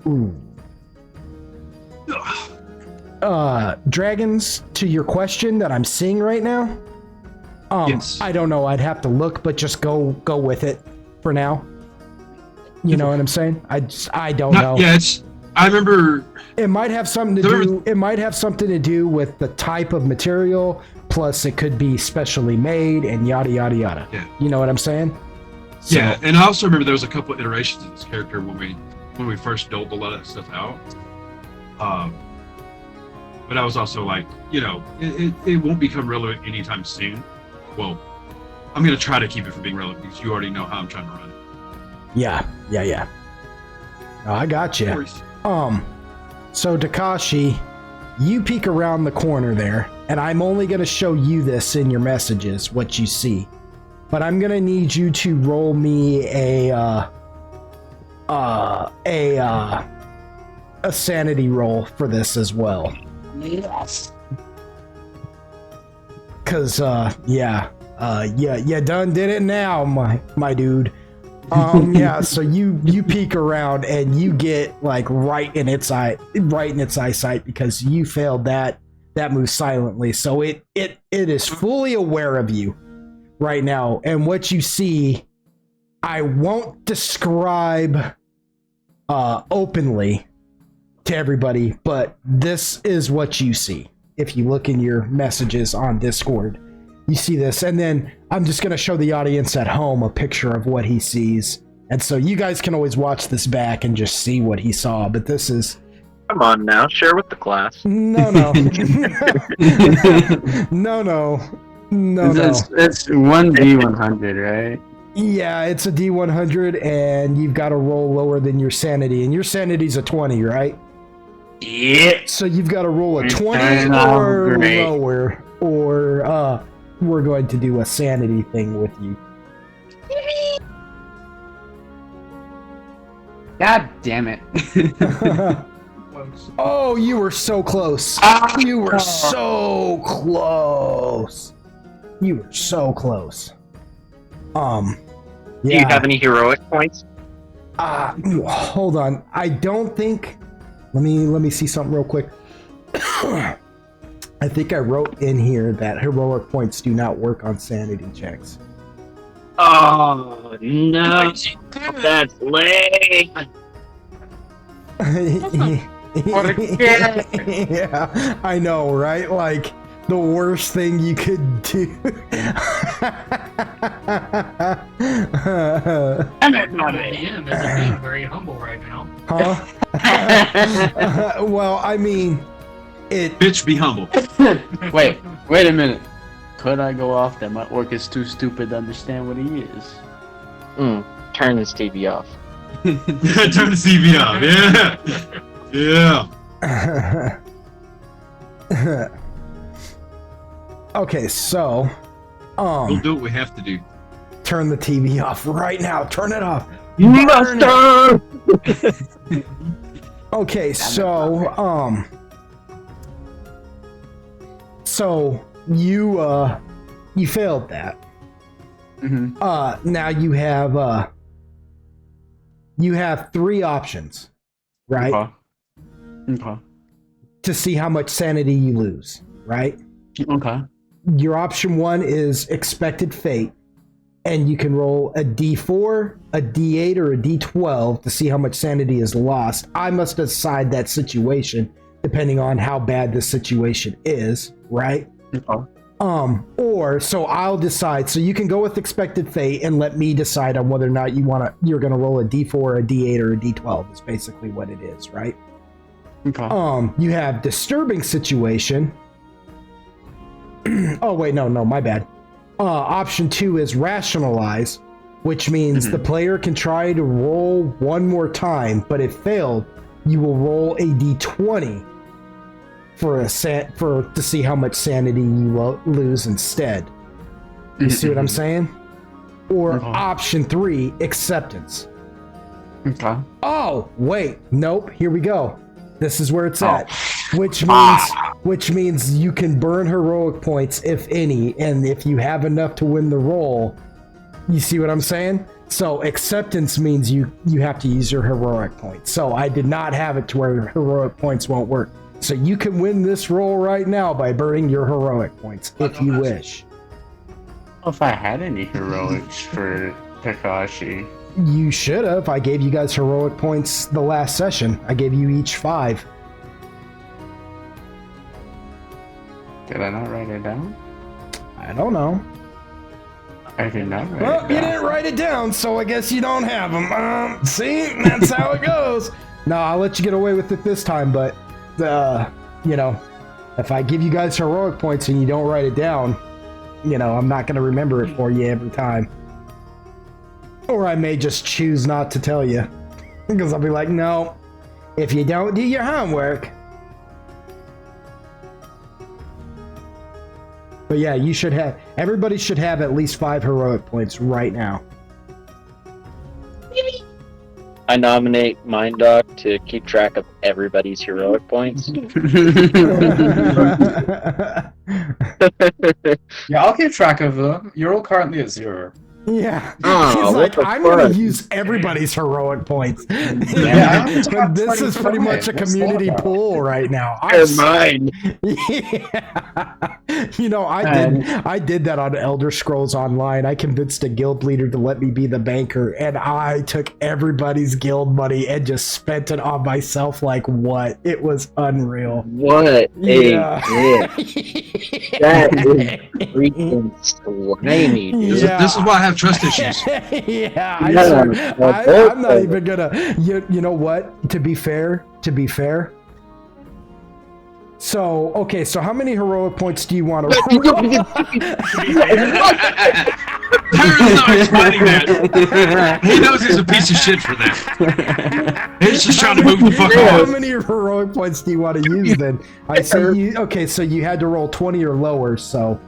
Ooh. Dragons, to your question that I'm seeing right now, Yes. I don't know. I'd have to look, but just go with it for now. You know what I'm saying? I don't know. Yeah, I remember. It might have something to do. It might have something to do with the type of material. Plus, it could be specially made and yada yada yada. Yeah. You know what I'm saying? So, Yeah, and I also remember there was a couple of iterations of this character when we first doled a lot of that stuff out. But I was also like, it won't become relevant anytime soon. Well, I'm gonna try to keep it from being relevant because you already know how I'm trying to run it. Yeah. Oh, I got you. Of course. So Takashi, you peek around the corner there, and I'm only going to show you this in your messages, what you see. But I'm going to need you to roll me a sanity roll for this as well. Yes. Cause you done did it now, my dude. So you peek around and you get like right in its eyesight because you failed that move silently. So it is fully aware of you right now, and what you see, I won't describe openly to everybody, but this is what you see. If you look in your messages on Discord, you see this, and then I'm just going to show the audience at home a picture of what he sees. And so you guys can always watch this back and just see what he saw, but this is... Come on now, share with the class. No. No. It's 1d100, right? Yeah, it's a D100, and you've got to roll lower than your sanity, and your sanity's a 20, right? Yeah. So you've got to roll a 20 Oh, or great. lower, or we're going to do a sanity thing with you. God damn it. Oh, you were so close. You were so close. You were so close. Do you have any heroic points? Hold on. I don't think. Let me see something real quick. I think I wrote in here that heroic points do not work on sanity checks. Oh no, that's lame. Yeah, I know, right? Like the worst thing you could do. DM isn't being very humble right now. Huh? Well, I mean, Bitch, be humble. Wait a minute. Could I go off that my orc is too stupid to understand what he is? Turn this TV off. Turn the CV off. Yeah. Okay, so We'll do what we have to do. turn the TV off right now. Turn it off. Master! Okay, so you failed that. Mm-hmm. Now you have 3 options, right? Okay. To see how much sanity you lose, right? Okay. Your option 1 is expected fate, and you can roll a D4, a D8, or a D12 to see how much sanity is lost. I must decide that situation depending on how bad the situation is, right? Okay. Or so I'll decide. So you can go with expected fate and let me decide on whether or not you're gonna roll a D4, a D8, or a D12. Is basically what it is, right? Okay. You have disturbing situation. Oh wait, no, my bad. Option 2 is rationalize, which means the player can try to roll one more time, but if failed, you will roll a d20 to see how much sanity you lose instead. You see what I'm saying? Or option 3, acceptance. Okay. Oh, wait, nope, here we go. This is where it's at. Which means you can burn heroic points, if any, and if you have enough to win the roll. You see what I'm saying? So acceptance means you have to use your heroic points. So I did not have it to where heroic points won't work. So you can win this roll right now by burning your heroic points, if you wish. If I had any heroics for Takashi. You should have. I gave you guys heroic points the last session. I gave you each 5. Did I not write it down? I don't know. I did not write Well, it down. you didn't write it down, so I guess you don't have them. See? That's how it goes. No, I'll let you get away with it this time, but, if I give you guys heroic points and you don't write it down, I'm not going to remember it for you every time. Or I may just choose not to tell you. Because I'll be like, no, if you don't do your homework. But yeah, everybody should have at least 5 heroic points right now. I nominate Minddog to keep track of everybody's heroic points. Yeah, I'll keep track of them. You're all currently at 0. Yeah. Oh, He's like, what the I'm going to fuck? use everybody's heroic points. Yeah, it's about This is pretty 25. much a What's community that about? pool right now. They're mine. Yeah. I did that on Elder Scrolls Online. I convinced a guild leader to let me be the banker, and I took everybody's guild money and just spent it on myself like what? It was unreal. What a Yeah. dick. That is freaking slimy, dude. Yeah. This is why I have trust issues. Yeah, Yeah, I'm not even gonna. You know what? To be fair. So okay, so how many heroic points do you want to Tyrion's not explaining that. He knows he's a piece of shit for that. He's just trying to move the fuck How on. many heroic points do you want to use then? I say okay, so you had to roll 20 or lower, so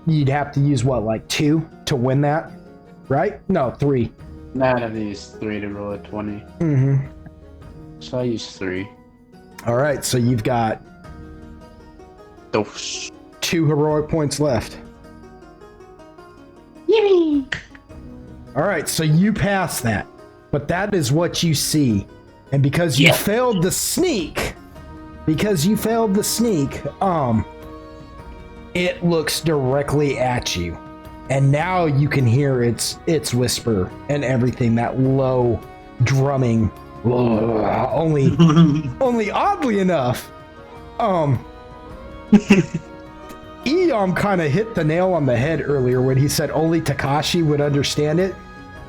you'd have to use what, like 2 to win that, right? No, 3. None of these 3 to roll a 20. Mm-hmm. So I use 3. All right, so you've got Those. 2 heroic points left. Yippee! All right, so you pass that, but that is what you see, and because you failed the sneak, it looks directly at you, and now you can hear its whisper and everything, that low drumming. Only oddly enough, Eom kind of hit the nail on the head earlier when he said only Takashi would understand it,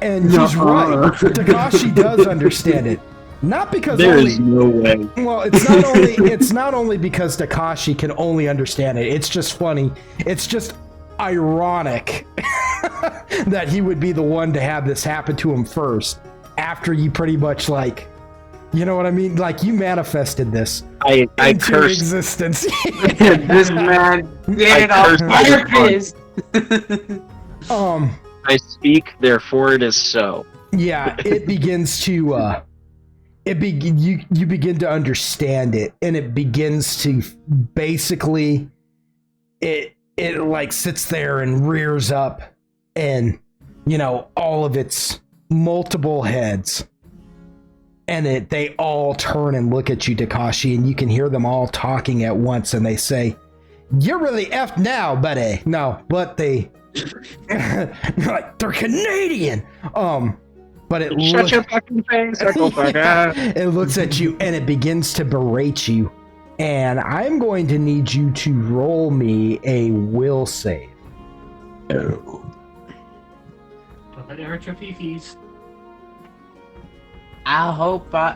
and he's right. Takashi does understand it, not because There's no way. well, it's not only because Takashi can only understand it. It's just funny. It's just ironic that he would be the one to have this happen to him first, after you pretty much like, you know what I mean? Like, you manifested this I into cursed. existence. This man did it cursed on my purpose. I speak, therefore it is so. Yeah, it begins to you begin to understand it, and it begins to basically it like sits there and rears up, and all of its multiple heads, and they all turn and look at you, Takashi, and you can hear them all talking at once, and they say, "You're really effed now, buddy." No, but they like, they're Canadian. But it Shut your fucking face, Circlefucker. it looks at you and it begins to berate you. And I'm going to need you to roll me a will save. Don't let it hurt your fifis. I hope I...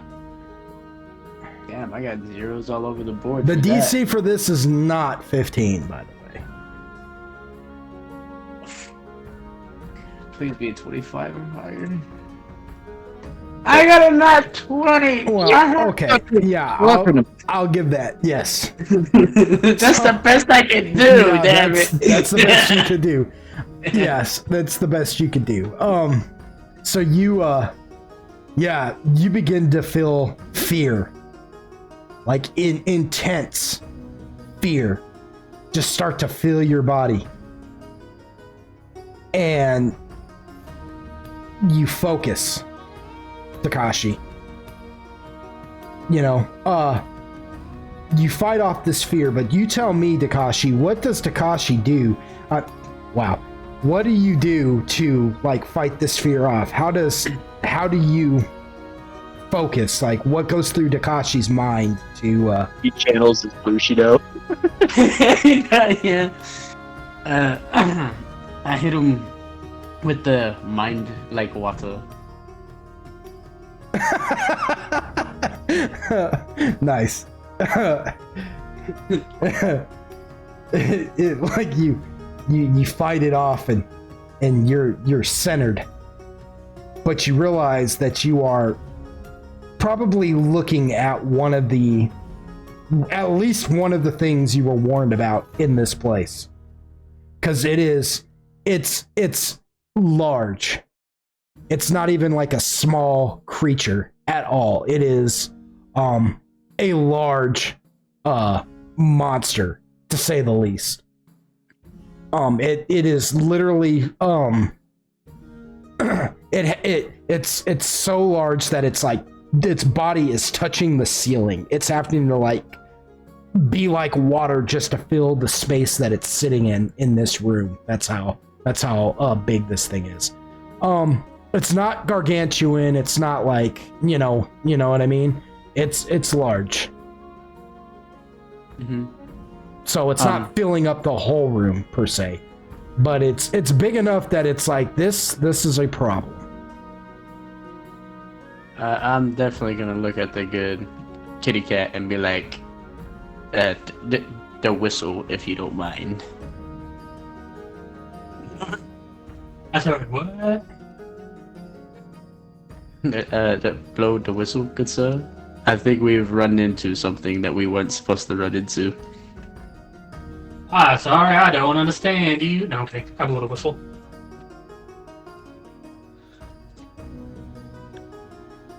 Damn, I got zeros all over the board. The for DC for this is not 15, by the way. Please be 25 or higher. I got a nat 20! Well, okay. Yeah, I'll give that. Yes. That's the best I can do, Yeah, damn that's, it. that's the best you could do. Yes, that's the best you could do. So you you begin to feel fear. Like intense fear. Just start to fill your body. And you focus, Takashi. You fight off this fear, but you tell me, Takashi, what does Takashi do? Wow. What do you do to like fight this fear off? How do you focus? Like, what goes through Takashi's mind to He channels his Bushido. Yeah. I hit him with the mind like water. Nice. Like you fight it off and you're centered, but you realize that you are probably looking at at least one of the things you were warned about in this place, because it's large. It's not even like a small creature at all. It is a large monster, to say the least. It is literally it's so large that it's like its body is touching the ceiling. It's happening to like be like water just to fill the space that it's sitting in this room. That's how big this thing is. It's not gargantuan. It's not like, you know what I mean? It's large. Mm-hmm. So it's not filling up the whole room per se, but it's big enough that it's like this is a problem. I'm definitely gonna look at the good kitty cat and be like, the whistle, if you don't mind. I started what? Blow the whistle, good sir. I think we've run into something that we weren't supposed to run into. Sorry, I don't understand you. No, okay, I blew the whistle.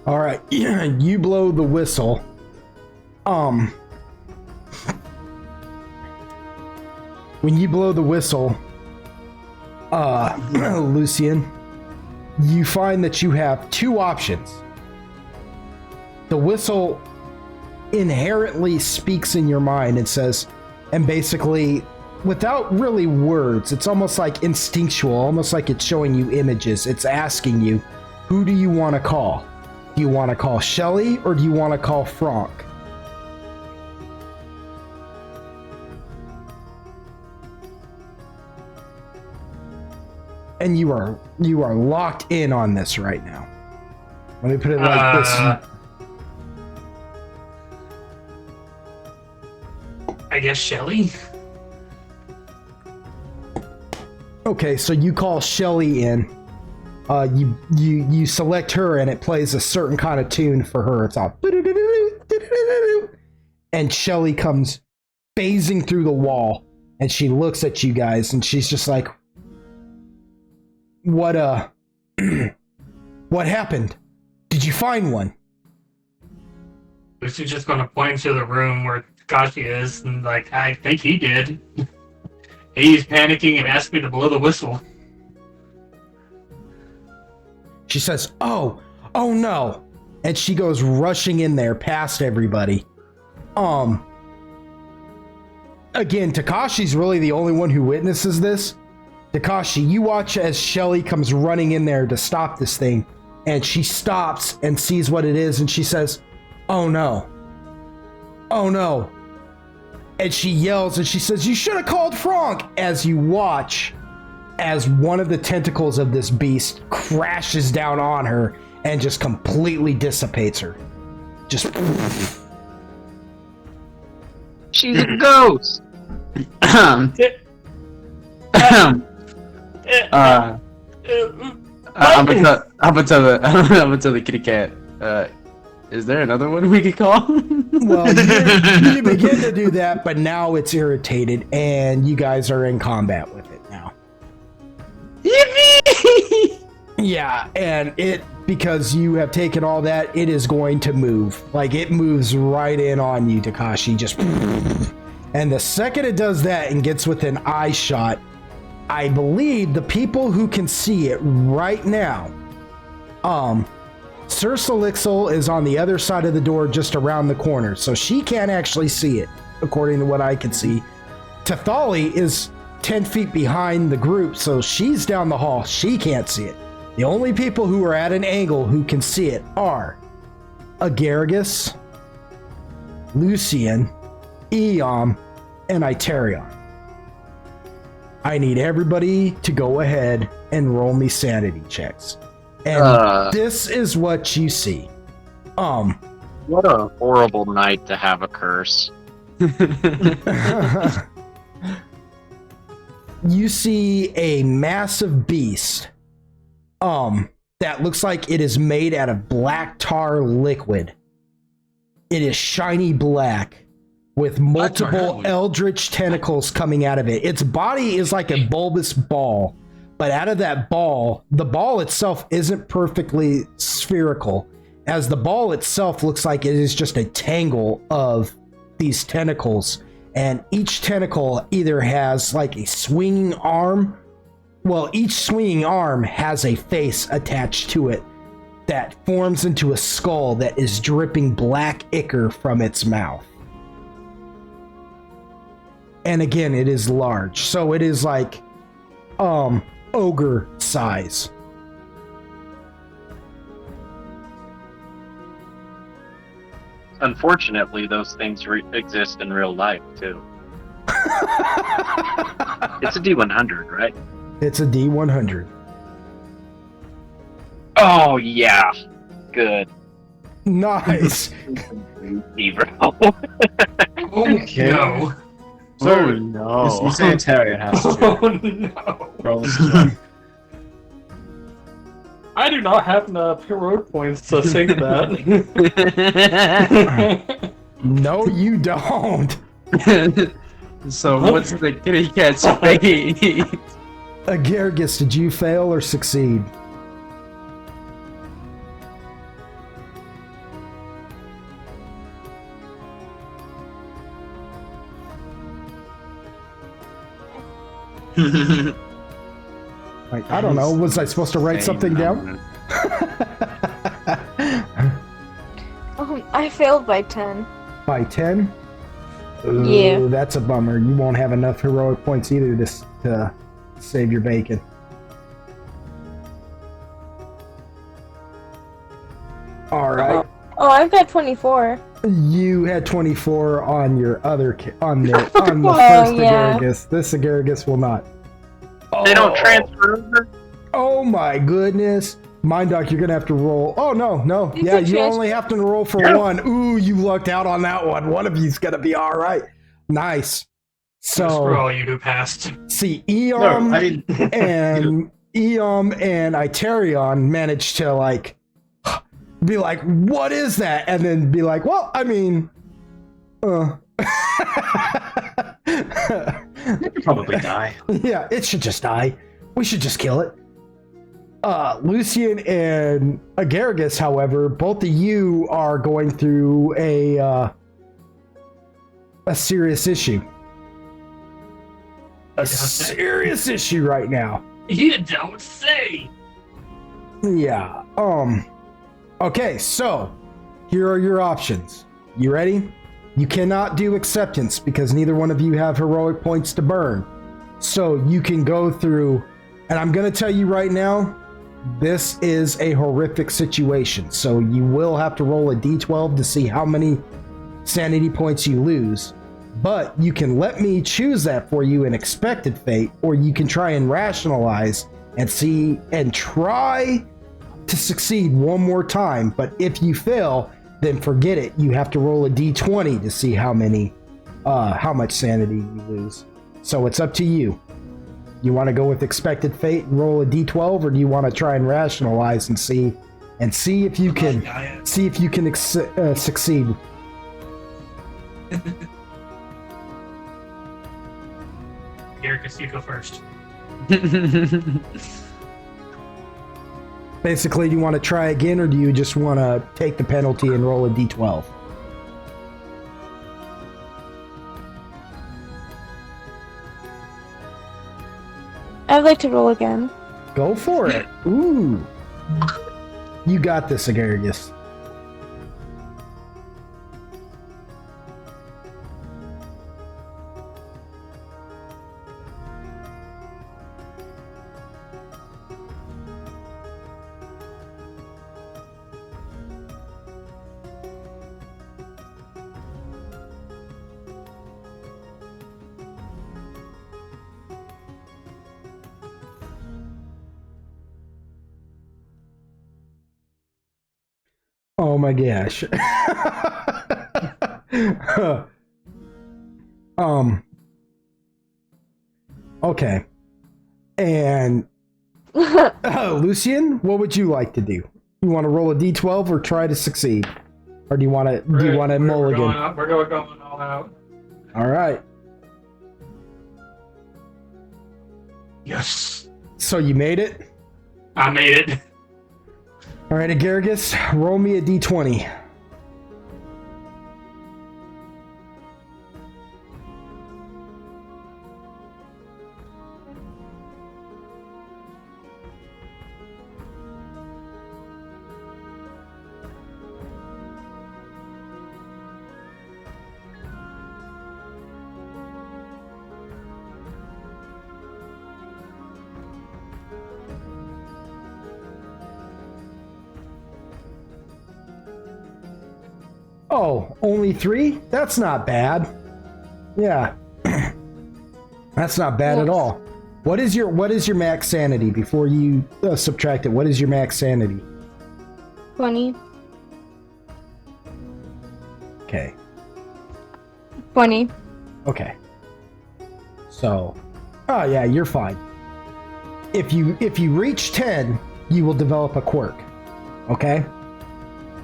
All right, you blow the whistle. When you blow the whistle, Lucian, you find that you have two options. The whistle inherently speaks in your mind and says, and basically, without really words, it's almost like instinctual, almost like it's showing you images. It's asking you, who do you want to call? Do you want to call Shelly or do you want to call Franck? And you are locked in on this right now. Let me put it like this. I guess Shelly? Okay, so you call Shelly in. You select her and it plays a certain kind of tune for her. It's all and Shelly comes phasing through the wall and she looks at you guys and she's just like, what happened? Did you find one? Lucy's just gonna point to the room where Takashi is and like, I think he did. He's panicking and asked me to blow the whistle. She says, oh no. And she goes rushing in there past everybody. Again, Takashi's really the only one who witnesses this. Takashi, you watch as Shelly comes running in there to stop this thing. And she stops and sees what it is and she says, oh no. Oh no. And she yells and she says, you should have called Franck, as you watch as one of the tentacles of this beast crashes down on her and just completely dissipates her. Just... She's a ghost! I'm gonna tell the kitty cat. Is there another one we could call? Well, you begin to do that, but now it's irritated, and you guys are in combat with it now. Yippee! Yeah, and because you have taken all that, it is going to move. Like, it moves right in on you, Takashi. Just. And the second it does that and gets within eye shot, I believe the people who can see it right now, Sir Solixel is on the other side of the door just around the corner, so she can't actually see it, according to what I can see. Tathali is 10 feet behind the group, so she's down the hall. She can't see it. The only people who are at an angle who can see it are Agaragis, Lucian, Eom, and Iterion. I need everybody to go ahead and roll me sanity checks. And this is what you see. What a horrible night to have a curse. You see a massive beast that looks like it is made out of black tar liquid. It is shiny black with multiple eldritch tentacles coming out of it. Its body is like a bulbous ball, but out of that ball, the ball itself isn't perfectly spherical, as the ball itself looks like it is just a tangle of these tentacles, and each tentacle either has like a swinging arm. Well, each swinging arm has a face attached to it that forms into a skull that is dripping black ichor from its mouth. And again, it is large, so it is like ogre size. Unfortunately, those things exist in real life too. It's a D100, right? It's a D100. Oh yeah, good. Nice. Bro. Okay. No. So, Oh no. This sanitarian has to Oh no. roll this as well. I do not have enough heroic points to sink that. No, you don't. So what's the kitty cat's fate? Agaragis, did you fail or succeed? Like, I don't know. Was I supposed to write something down? I failed by 10. By 10? Ooh, Yeah. that's a bummer. You won't have enough heroic points either to save your bacon. All right. Oh, I've got 24. You had 24 on your other on the first yeah. Agaragis. This Agaragis will not. They don't transfer over. Oh my goodness. Mind Doc, you're gonna have to roll. Oh no. It's Yeah, a you only have to roll for one. Ooh, you lucked out on that one. One of you's gonna be all right. Nice. For So all you who passed. see, No, I mean, and Iterion managed to like be like, what is that? And then be like, well, I mean, you could probably die. yeah, it should just die. We should just kill it. Lucian and Agaragis, however, both of you are going through a serious issue. A serious issue right now. You don't say. Yeah. Okay, so here are your options. You ready? You cannot do acceptance because neither one of you have heroic points to burn. So you can go through, and I'm going to tell you right now, this is a horrific situation. So you will have to roll a d12 to see how many sanity points you lose. But you can let me choose that for you in expected fate, or you can try and rationalize and see and try to succeed one more time. But if you fail, then forget it. You have to roll a d20 to see how much sanity you lose. So it's up to you. You want to go with expected fate and roll a d12, or do you want to try and rationalize and see if you can succeed? Garrus, you go first. Basically, do you want to try again, or do you just want to take the penalty and roll a d12? I'd like to roll again. Go for it. Ooh. You got this, Agargus. Oh my gosh. Okay. And Lucian, what would you like to do? You want to roll a d12 or try to succeed? Or do you want to mulligan? We're going all out. All right. Yes. So you made it? I made it. All right, Agargus, roll me a d20. Oh, only 3? That's not bad. Yeah. That's not bad at all. What is your max sanity before you subtract it? What is your max sanity? 20. Okay. 20. Okay. So, oh yeah, you're fine. If you reach 10, you will develop a quirk. Okay?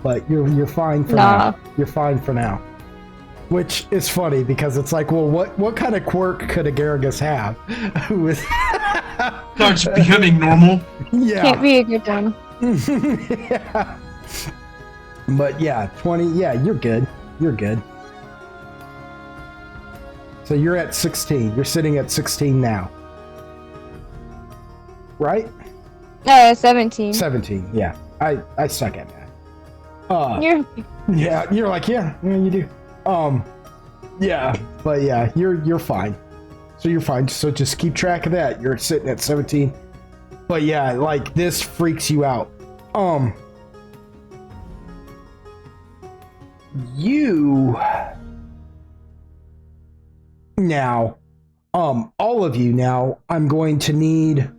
But you're fine for now. You're fine for now. Which is funny because it's like, well, what kind of quirk could Agargus have? Who is Starts becoming normal. Yeah. Can't be a good one. Yeah. But yeah, 20. Yeah, you're good. You're good. So you're at 16. You're sitting at 16 now. Right? 17. 17. Yeah. I suck at that. You're Yeah, you're like, yeah, you do. Yeah, but yeah, you're fine. So you're fine. So just keep track of that. You're sitting at 17. But yeah, like this freaks you out. You now, all of you now, I'm going to need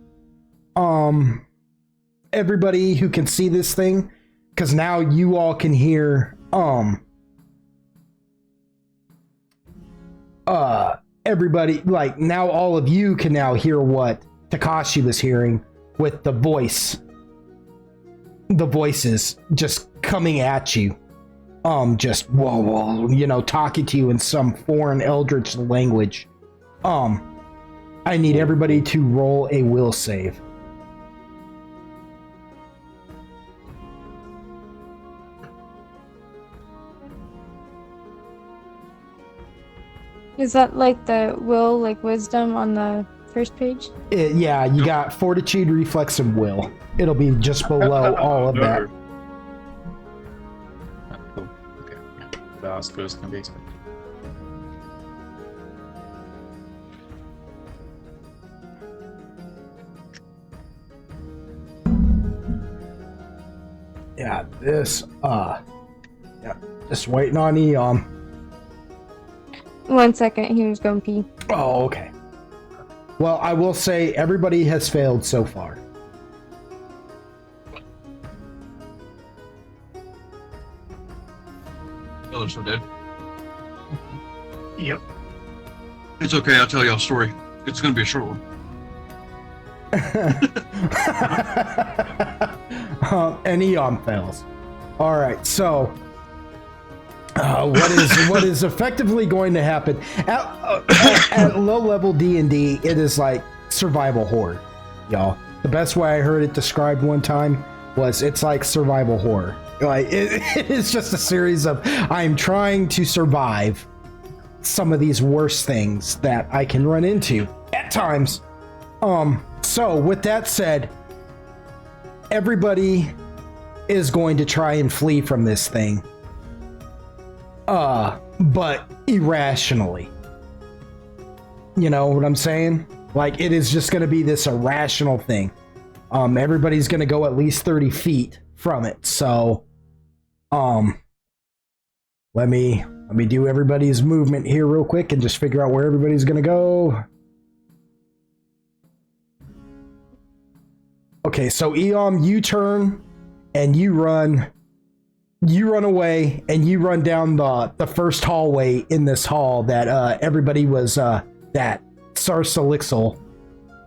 everybody who can see this thing, because now you all can hear everybody, like now all of you can now hear what Takashi was hearing with the voices just coming at you, just whoa, you know, talking to you in some foreign eldritch language. I need everybody to roll a will save. Is that like the will, like wisdom on the first page? Yeah, you got fortitude, reflex, and will. It'll be just below all of that. Cool. Okay. Yeah. That's good as can be expected. Yeah, this, yeah, just waiting on Eon. 1 second, he was going pee. Oh, okay. Well, I will say everybody has failed so far. Others are dead. Yep. It's okay. I'll tell y'all a story. It's going to be a short one. And Eon fails. All right, so what is effectively going to happen at low level D&D? It is like survival horror, y'all. The best way I heard it described one time was it's like survival horror. Like it is just a series of I'm trying to survive some of these worst things that I can run into at times. So with that said, everybody is going to try and flee from this thing. But irrationally. You know what I'm saying? Like it is just going to be this irrational thing. Everybody's going to go at least 30 feet from it. So, let me do everybody's movement here real quick and just figure out where everybody's going to go. Okay, so Eom, you turn and you run away and you run down the first hallway in this hall that everybody was that Sarsalixal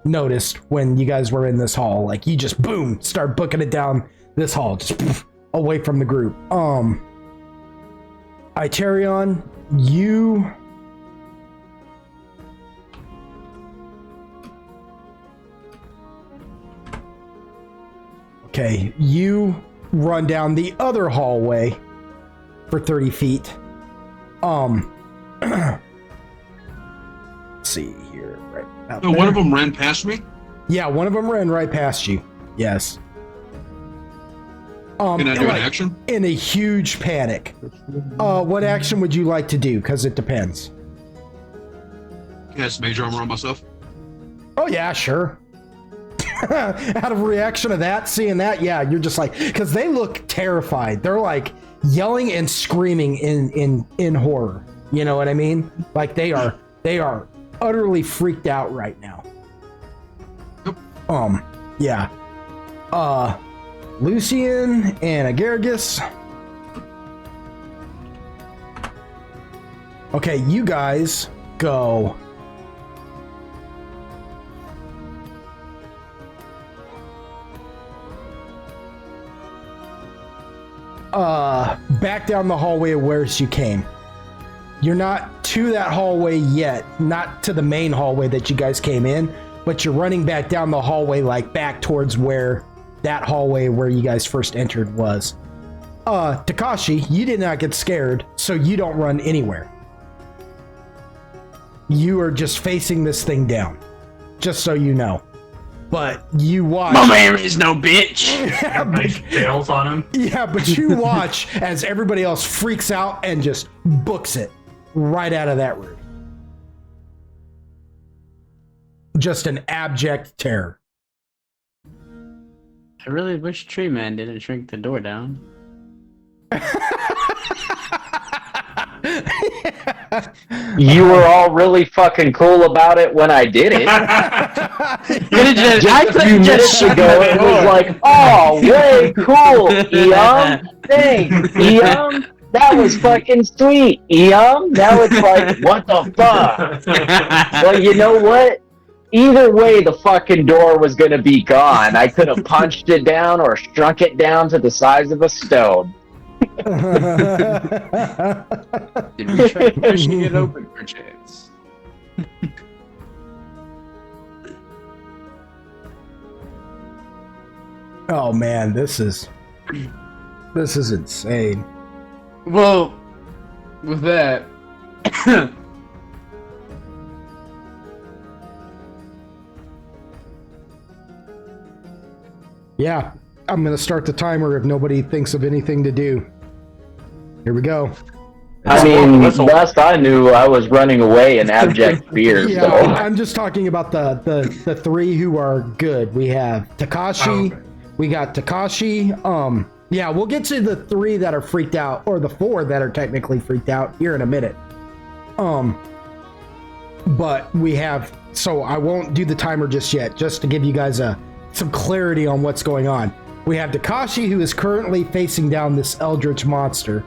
noticed when you guys were in this hall. Like you just boom start booking it down this hall, just poof, away from the group. Itarion, you okay, you run down the other hallway for 30 feet. Let's see here, right about No, there. one of them ran past me. Yeah, one of them ran right past you. Yes. Can I do an action? In a huge panic. What action would you like to do? Because it depends. Cast Mage Armor on myself. Oh yeah, sure. Out of reaction to that, seeing that, yeah, you're just like, because they look terrified. They're like yelling and screaming in horror. You know what I mean? Like they are utterly freaked out right now. Yep. Yeah. Lucian and Agargus. Okay, you guys go. Back down the hallway of where you came. You're not to that hallway yet, not to the main hallway that you guys came in, but you're running back down the hallway, like back towards where that hallway where you guys first entered was. Takashi, you did not get scared, so you don't run anywhere. You are just facing this thing down, just so you know. But you watch. My man is no bitch. Yeah, but, Bails on him. yeah, but you watch as everybody else freaks out and just books it right out of that room. Just an abject terror. I really wish Tree Man didn't shrink the door down. You were all really fucking cool about it when I did it. Just a few minutes ago, it was like, oh, way cool, Eom. Thanks, Eom. That was fucking sweet, Eom. Now it's like, what the fuck? Well, you know what? Either way, the fucking door was gonna be gone. I could have punched it down or shrunk it down to the size of a stone. Did we try pushing it open for chance? Oh man, this is insane. Well, with that, Yeah, I'm gonna start the timer if nobody thinks of anything to do. Here we go. I mean, last I knew, I was running away in abject fear. Yeah, So I'm just talking about the three who are good. We have Takashi. Oh, okay. We got Takashi. Yeah, we'll get to the three that are freaked out, or the four that are technically freaked out here in a minute. But we have, so I won't do the timer just yet, just to give you guys some clarity on what's going on. We have Takashi, who is currently facing down this eldritch monster.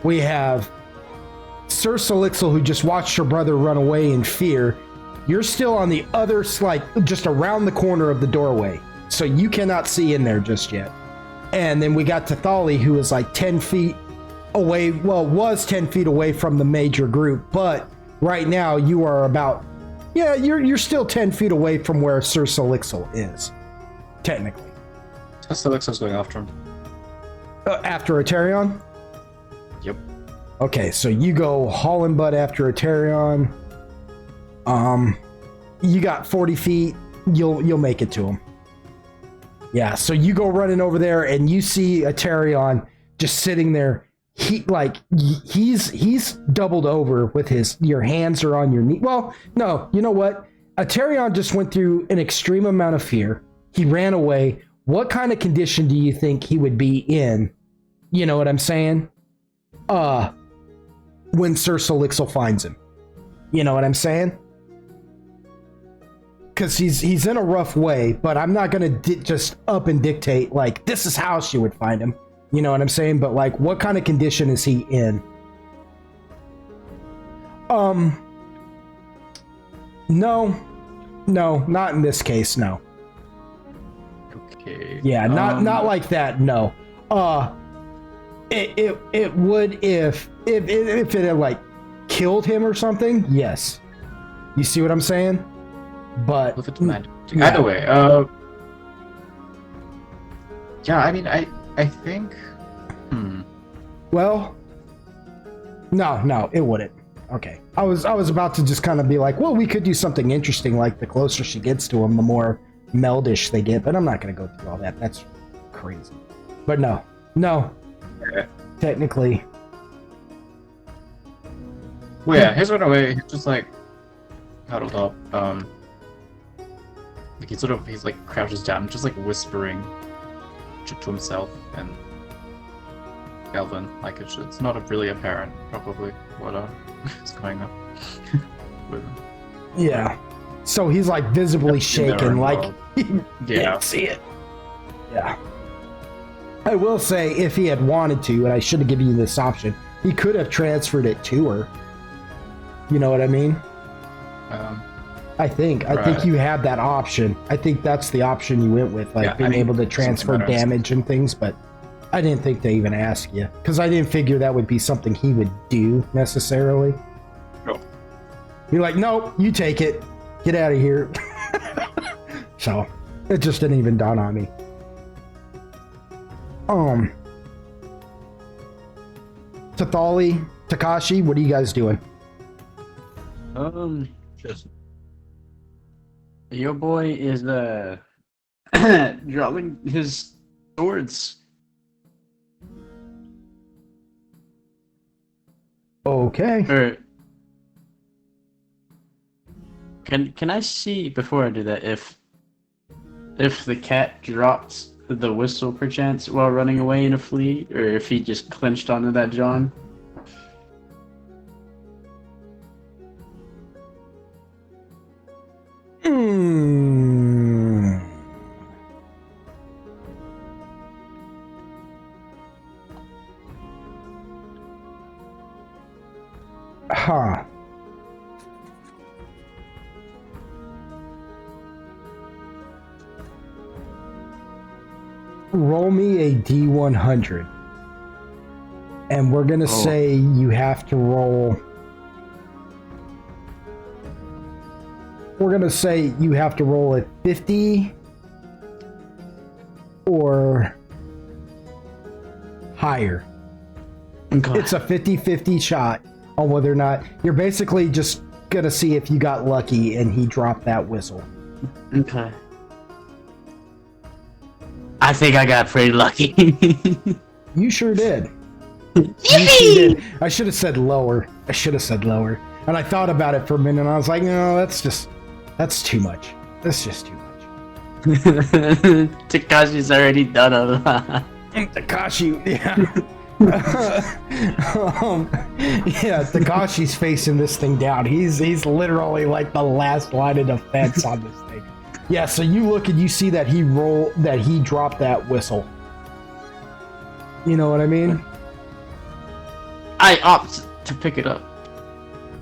We have Sir Solixel, who just watched her brother run away in fear. You're still on the other like just around the corner of the doorway, so you cannot see in there just yet. And then we got Tathali, who was like 10 feet away. Well, was 10 feet away from the major group, but right now you are about, yeah, you're still 10 feet away from where Sir Solixel is, technically. Solixel's going after him. After Aterion? Yep. Okay, so you go hauling butt after Aterion. You got 40 feet. You'll make it to him. Yeah, so you go running over there and you see Aterion just sitting there. He's doubled over with your hands are on your knee. Well, no, you know what? Aterion just went through an extreme amount of fear. He ran away. What kind of condition do you think he would be in? You know what I'm saying? When Sir Solixel finds him. You know what I'm saying? Because he's in a rough way, but I'm not going to just up and dictate, like, this is how she would find him. You know what I'm saying? But, like, what kind of condition is he in? No, not in this case, no. Okay. Yeah, not like that, no. It would if it had, like, killed him or something, yes. You see what I'm saying? But If it's meant. Either way, yeah, I mean, I think. Well, no, it wouldn't. Okay, I was about to just kind of be like, well, we could do something interesting. Like the closer she gets to him, the more meldish they get. But I'm not going to go through all that. That's crazy. But no. Okay. Technically. Well, yeah, he's run away. He's just like huddled up. Like he's like crouches down, just like whispering to himself and Galvin. Like it's not really apparent, probably what is going on with him. Yeah. So he's like visibly shaken, like he can't see it. Yeah. I will say, if he had wanted to, and I should have given you this option, he could have transferred it to her. You know what I mean? I think you had that option. I think that's the option you went with, like being able to transfer damage and things, but I didn't think they even asked you, because I didn't figure that would be something he would do necessarily. No. You're like, nope, you take it. Get out of here. So, it just didn't even dawn on me. Tathali, Takashi, what are you guys doing? Just Your boy is drawing his swords. Okay. Or can I see before I do that if the cat dropped the whistle perchance while running away in a flee, or if he just clenched onto that John? Huh. Roll me a D100. And we're going to say you have to roll... We're going to say you have to roll a 50 or higher. Okay. It's a 50-50 shot on whether or not... You're basically just going to see if you got lucky and he dropped that whistle. Okay. I think I got pretty lucky. You sure did. You sure did. I should have said lower. And I thought about it for a minute and I was like, no, that's too much. That's just too much. Takashi's already done a lot. Takashi, yeah. Yeah, Takashi's facing this thing down. He's literally like the last line of defense on this thing. Yeah, so you look and you see that he dropped that whistle. You know what I mean? I opt to pick it up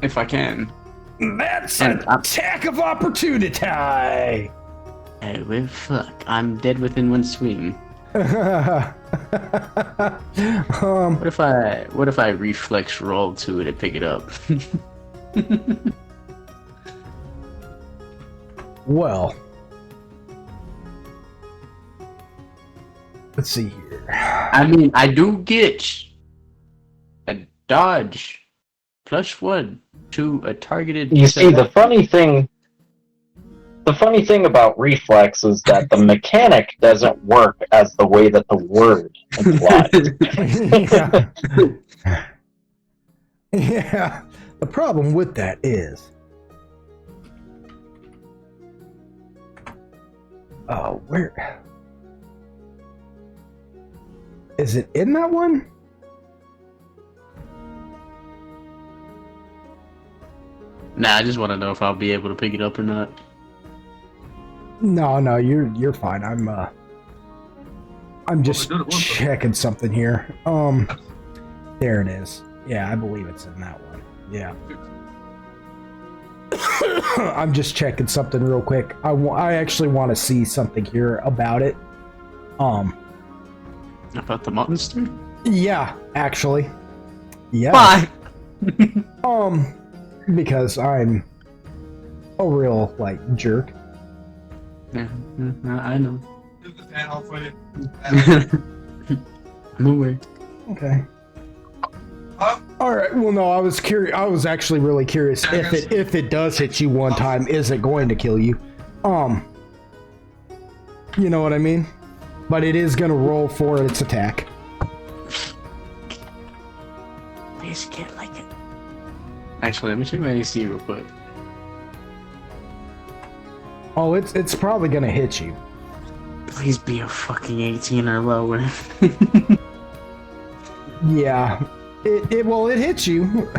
if I can. That's an attack of opportunity. Hey, well, fuck. I'm dead within one swing. What if I reflex roll to it and pick it up? Well, let's see here. I mean, I do get a dodge +1 to a targeted. You see, the funny thing about reflex is that the mechanic doesn't work as the way that the word implies. Yeah. Yeah. The problem with that is, oh, where is it in that one? Nah, I just want to know if I'll be able to pick it up or not. No, you're fine. I'm just checking something here. There it is. Yeah, I believe it's in that one. Yeah. I'm just checking something real quick. I actually want to see something here about it. About the monster? Yeah, actually. Yeah. Why? Because I'm a real jerk. Yeah, I know. Get the fan off with it. I'm aware. Okay. All right. Well, no, I was curious. I was actually really curious if it does hit you one time, is it going to kill you? You know what I mean? But it is going to roll for its attack. Please get like it. Actually, let me check my AC real quick. Oh, it's probably going to hit you. Please be a fucking 18 or lower. Yeah. It hit you.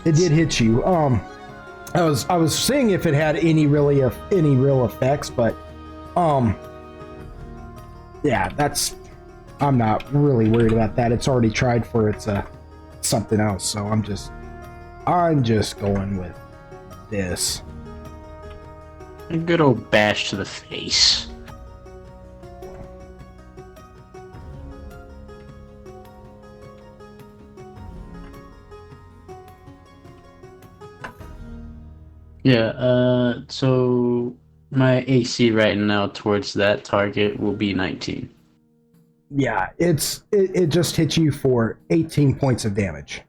It did hit you. I was seeing if it had any real effects, but yeah, I'm not really worried about that. It's already tried for its something else, so I'm just going with this. A good old bash to the face. Yeah, so my AC right now towards that target will be 19. Yeah, it just hit you for 18 points of damage.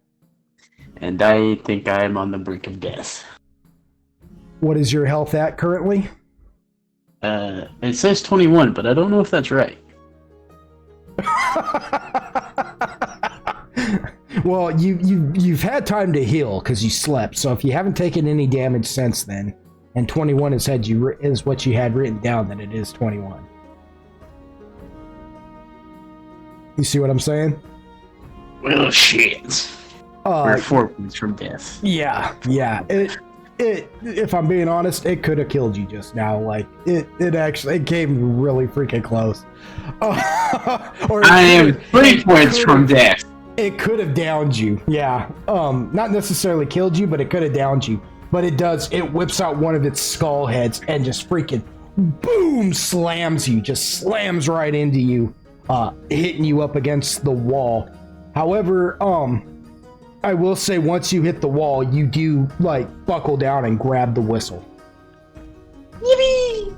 And I think I am on the brink of death. What is your health at currently? It says 21, but I don't know if that's right. Well, you've had time to heal because you slept. So if you haven't taken any damage since then, and 21 is what you had written down, then it is 21. You see what I'm saying? Well, shit. We're 4 points from death. Yeah. If I'm being honest, it could have killed you just now. It came really freaking close. I am 3 points from death. It could have downed you. Yeah. Not necessarily killed you, but it could have downed you. But it does. It whips out one of its skull heads and just freaking boom slams you. Just slams right into you, hitting you up against the wall. However, I will say once you hit the wall, you do buckle down and grab the whistle. Yippee!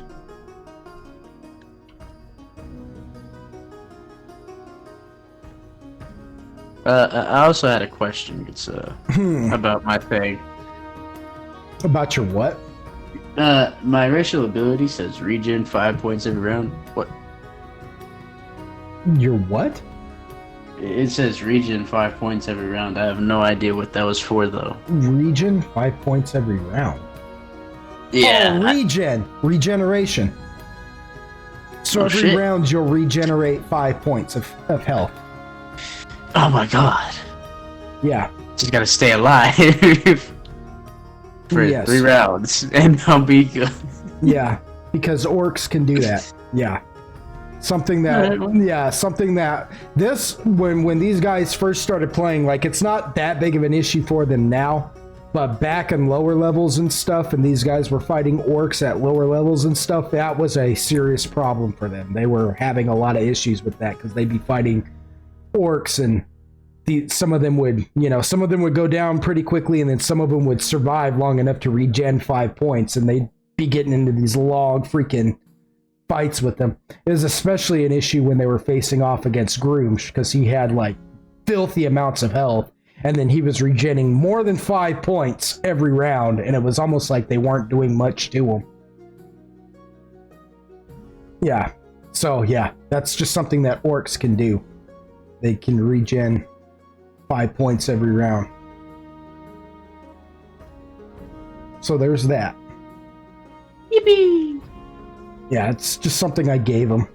I also had a question. It's about my thing. About your what? My racial ability says regen 5 points every round. What? Your what? It says regen 5 points every round. I have no idea what that was for, though. Regen 5 points every round. Yeah. Oh, regeneration. So every round you'll regenerate 5 points of health. Oh my god. Yeah. Just gotta stay alive for 3 rounds, and I'll be good. Yeah, because orcs can do that. Yeah. Something that this when these guys first started playing, it's not that big of an issue for them now, But back in lower levels and stuff, and these guys were fighting orcs at lower levels and stuff, that was a serious problem for them. They were having a lot of issues with that because they'd be fighting orcs, and some of them would go down pretty quickly, and then some of them would survive long enough to regen 5 points, and they'd be getting into these long freaking fights with them. It was especially an issue when they were facing off against Groomsh, because he had like filthy amounts of health, and then he was regenning more than 5 points every round, and it was almost like they weren't doing much to him. Yeah, so yeah, that's just something that orcs can do. They can regen 5 points every round. So there's that. Yippee! Yeah, it's just something I gave him.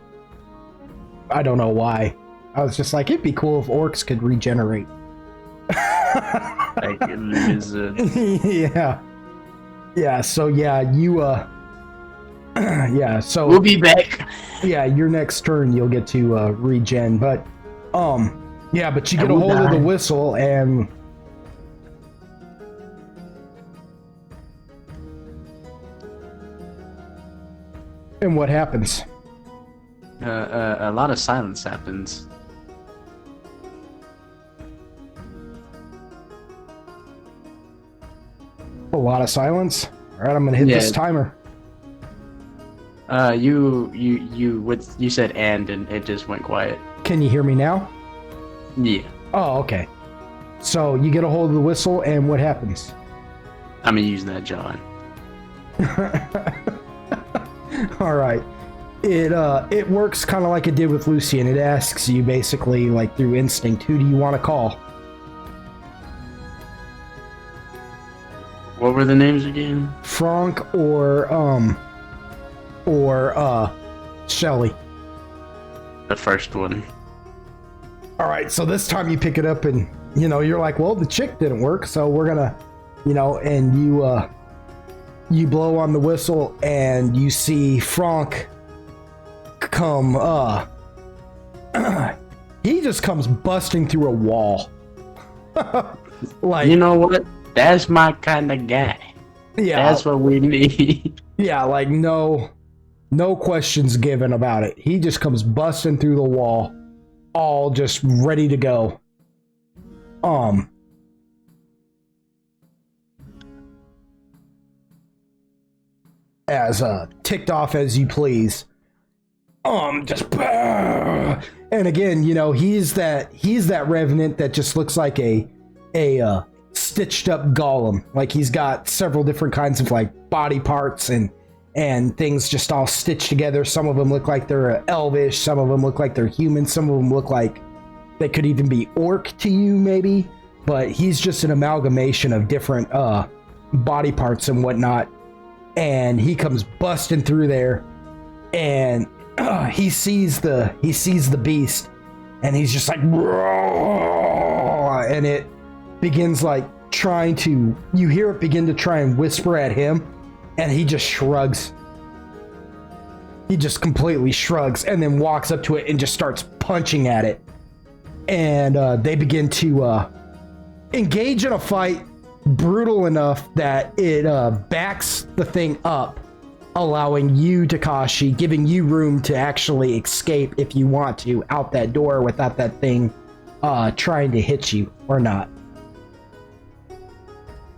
I don't know why. I was just like, it'd be cool if orcs could regenerate. Like a lizard. Yeah. Yeah, so yeah, you yeah, so We'll be back. yeah, your next turn you'll get to regen, but yeah, but you get a will hold of the die. whistle and what happens? A lot of silence happens. A lot of silence. All right, I'm gonna hit this timer. You said and it just went quiet. Can you hear me now? Yeah. Oh, okay. So you get a hold of the whistle, and what happens? I'm gonna use that, John. All right. It works kind of like it did with Lucian. It asks you basically, like through instinct, who do you want to call? What were the names again? Frank or Shelly. The first one. All right, so this time you pick it up and, you're like, well, the chick didn't work, so we're gonna, and you blow on the whistle and you see Frank come, he just comes busting through a wall. Like, you know what? That's my kind of guy. Yeah. That's what we need. Yeah, like no questions given about it. He just comes busting through the wall, all just ready to go. As ticked off as you please. Just and again, he's that revenant that just looks like a stitched up golem. Like he's got several different kinds of like body parts and things just all stitched together. Some of them look like they're elvish, some of them look like they're human, some of them look like they could even be orc to you maybe, but he's just an amalgamation of different body parts and whatnot. And he comes busting through there, and he sees the beast, and he's just like, and it begins like you hear it begin to try and whisper at him, and he just shrugs. He just completely shrugs and then walks up to it and just starts punching at it. And they begin to engage in a fight brutal enough that it backs the thing up, allowing you, Takashi, giving you room to actually escape if you want to out that door without that thing trying to hit you or not.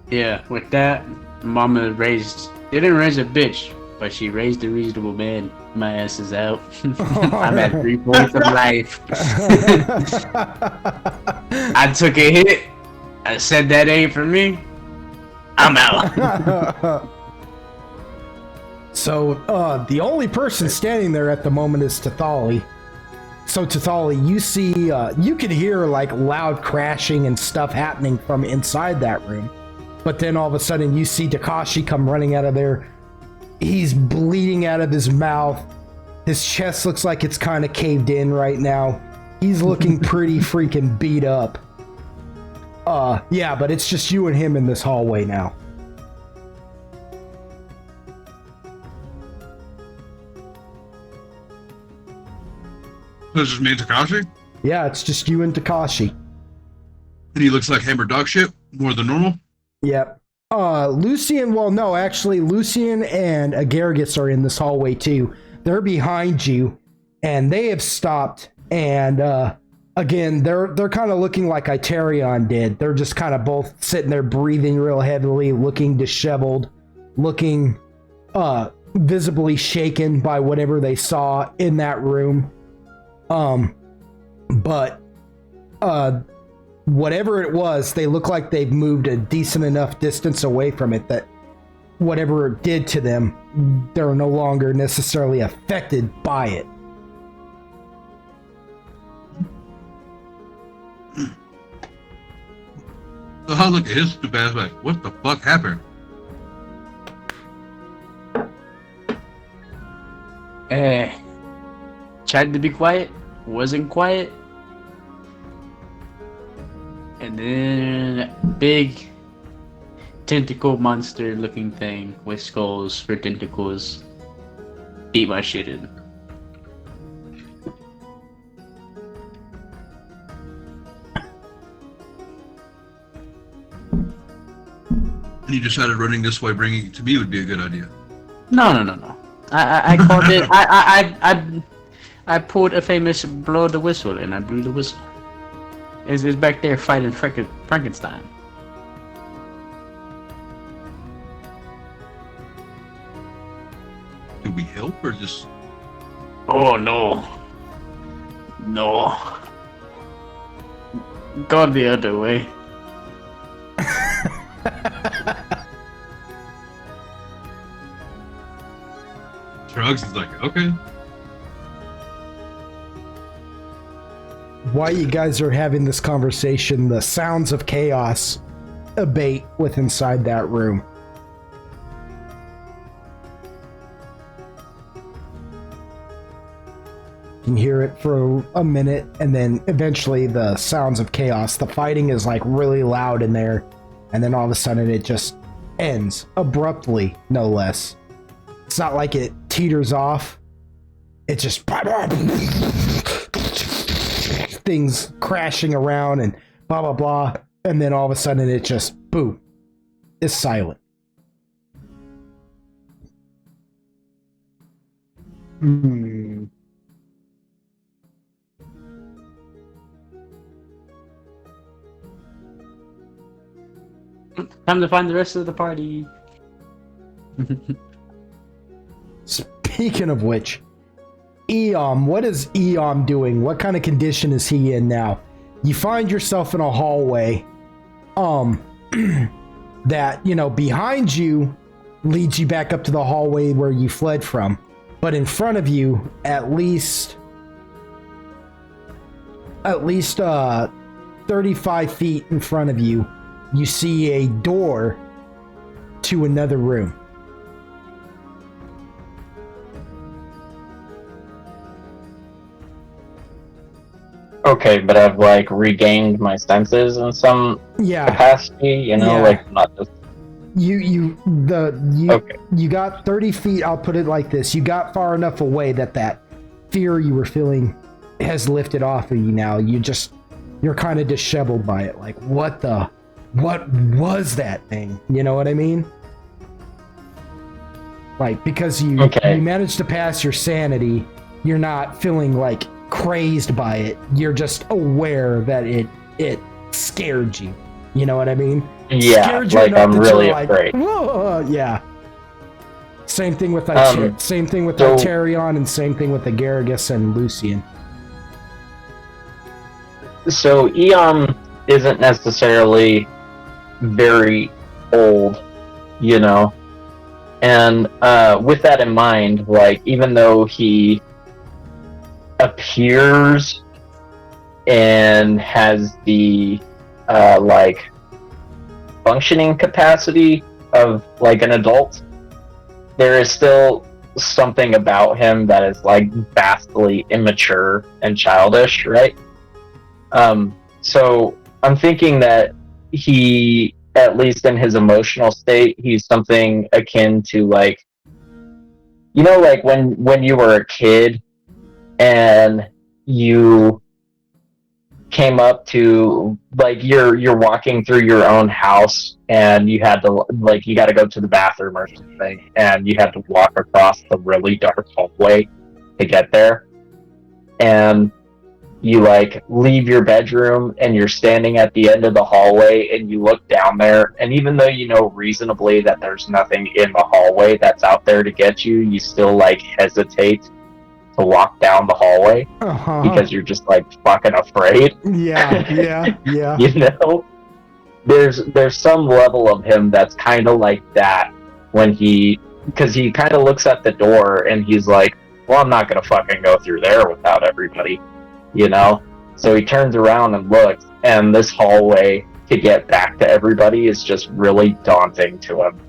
Yeah, with that, Mama didn't raise a bitch, but she raised a reasonable man. My ass is out. I'm at 3 points of life. I took a hit. I said that ain't for me. I'm out. So, the only person standing there at the moment is Tathali. So, Tathali, you see, you can hear like loud crashing and stuff happening from inside that room. But then all of a sudden you see Takashi come running out of there. He's bleeding out of his mouth. His chest looks like it's kind of caved in right now. He's looking pretty freaking beat up. Yeah, but it's just you and him in this hallway now. So it's just me and Takashi? Yeah, it's just you and Takashi. And he looks like hammered dog shit, more than normal? Yep. Lucian, well, no, actually, Lucian and Agargus are in this hallway too. They're behind you, and they have stopped. And again, they're kind of looking like Itarion did. They're just kind of both sitting there, breathing real heavily, looking disheveled, looking visibly shaken by whatever they saw in that room. But whatever it was, they look like they've moved a decent enough distance away from it that whatever it did to them, they're no longer necessarily affected by it. So I look at his stupid ass like, what the fuck happened? Tried to be quiet, wasn't quiet. And then big tentacle monster looking thing with skulls for tentacles beat my shit in. And you decided running this way, bringing it to me would be a good idea. No. I called it. I pulled a famous blow the whistle, and I blew the whistle. It's back there fighting Frankenstein. Do we help or just? Oh no. Go the other way. Shrugs is like, okay. While you guys are having this conversation, the sounds of chaos abate with inside that room. You can hear it for a minute, and then eventually the sounds of chaos. The fighting is like really loud in there, and then all of a sudden it just ends abruptly, no less. It's not like it teeters off. It just things crashing around and blah blah blah, and then all of a sudden it just boom, is silent. Time to find the rest of the party. Speaking of which, Eom, what is Eom doing? What kind of condition is he in now? You find yourself in a hallway that, behind you leads you back up to the hallway where you fled from. But in front of you, at least 35 feet in front of you, you see a door to another room. Okay, but I've regained my senses in some capacity, not just. You Okay. got 30 feet. I'll put it like this: you got far enough away that fear you were feeling has lifted off of you. Now you're kind of disheveled by it. Like, what was that thing? You know what I mean? Like, because you managed to pass your sanity, you're not feeling crazed by it. You're just aware that it scared you. You know what I mean? Yeah, scared you I'm really afraid. Whoa, yeah. Same thing with Itarion, and same thing with Agargus and Lucian. So Eon isn't necessarily very old, and with that in mind, even though he appears and has the functioning capacity of an adult, there is still something about him that is vastly immature and childish, right? So I'm thinking that he, at least in his emotional state, he's something akin to when you were a kid and you came up to like you're walking through your own house and you had to like you got to go to the bathroom or something and you had to walk across the really dark hallway to get there, and you like leave your bedroom and you're standing at the end of the hallway and you look down there, and even though you know reasonably that there's nothing in the hallway that's out there to get you, you still like hesitate to walk down the hallway because you're just like fucking afraid. Yeah. You know, there's some level of him that's kind of like that when because he kind of looks at the door and he's like, well, I'm not gonna fucking go through there without everybody, you know. So he turns around and looks, and this hallway to get back to everybody is just really daunting to him,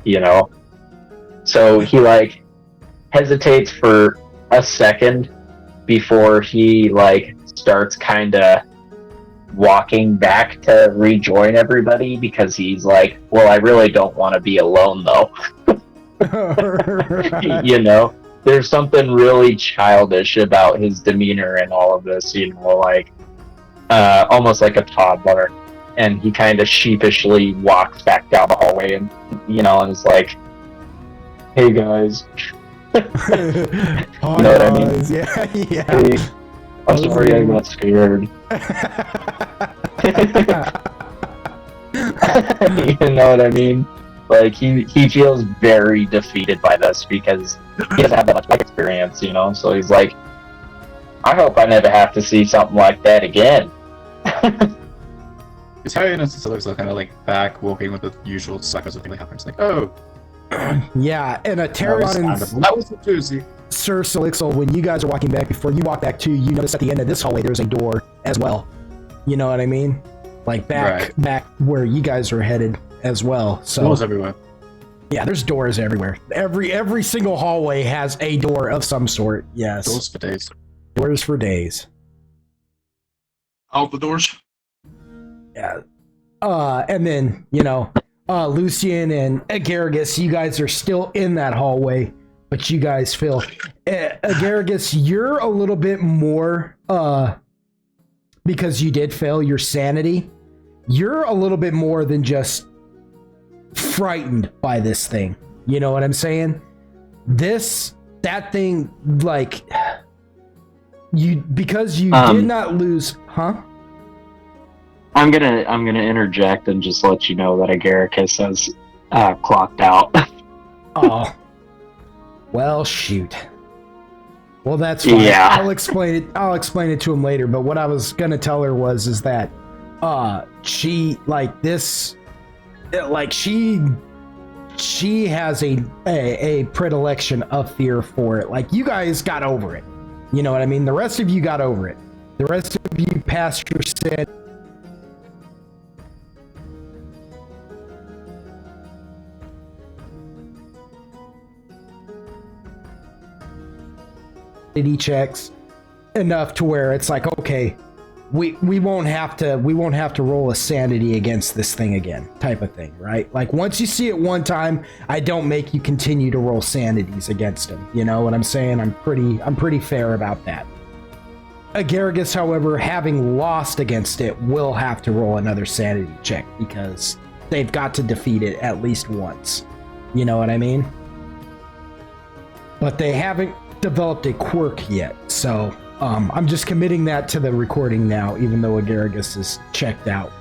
you know. So he like hesitates for a second before he like starts kind of walking back to rejoin everybody, because he's like, well, I really don't want to be alone though. You know, there's something really childish about his demeanor and all of this, you know, like almost like a toddler. And he kind of sheepishly walks back down the hallway and, you know, and is like, hey guys. You know what I mean? Yeah. Hey, I'm sorry I got scared. You know what I mean? Like, he feels very defeated by this because he doesn't have that much life experience, you know? So he's like, I hope I never have to see something like that again. Italian and Sicilians are kind of like back walking with the usual cycles of things that happens. Like, oh, yeah, and Tyrion and that was a doozy. Sir Salixel, when you guys are walking back, before you walk back too, you notice at the end of this hallway there's a door as well. You know what I mean? Like back where you guys are headed as well. So doors everywhere. Yeah, there's doors everywhere. Every single hallway has a door of some sort. Yes. Doors for days. Doors for days. All the doors. Yeah. And then, you know, Lucian and Agaragis, you guys are still in that hallway, but you guys feel Agaragis, you're a little bit more because you did fail your sanity. You're a little bit more than just frightened by this thing. You know what I'm saying? That thing, like, because you did not lose, huh? I'm gonna interject and just let you know that Agaricus has clocked out. Oh. Well, shoot. Well, that's fine. Yeah. I'll explain it to him later, but what I was gonna tell her is that she has a predilection of fear for it. Like, you guys got over it. You know what I mean? The rest of you got over it. The rest of you passed your sin. Checks enough to where it's like, okay, we won't have to roll a sanity against this thing again, type of thing, right? Like, once you see it one time, I don't make you continue to roll sanities against him. You know what I'm saying? I'm pretty fair about that. Agaragis, however, having lost against it, will have to roll another sanity check because they've got to defeat it at least once. You know what I mean? But they haven't developed a quirk yet, so I'm just committing that to the recording now, even though Agaragis is checked out.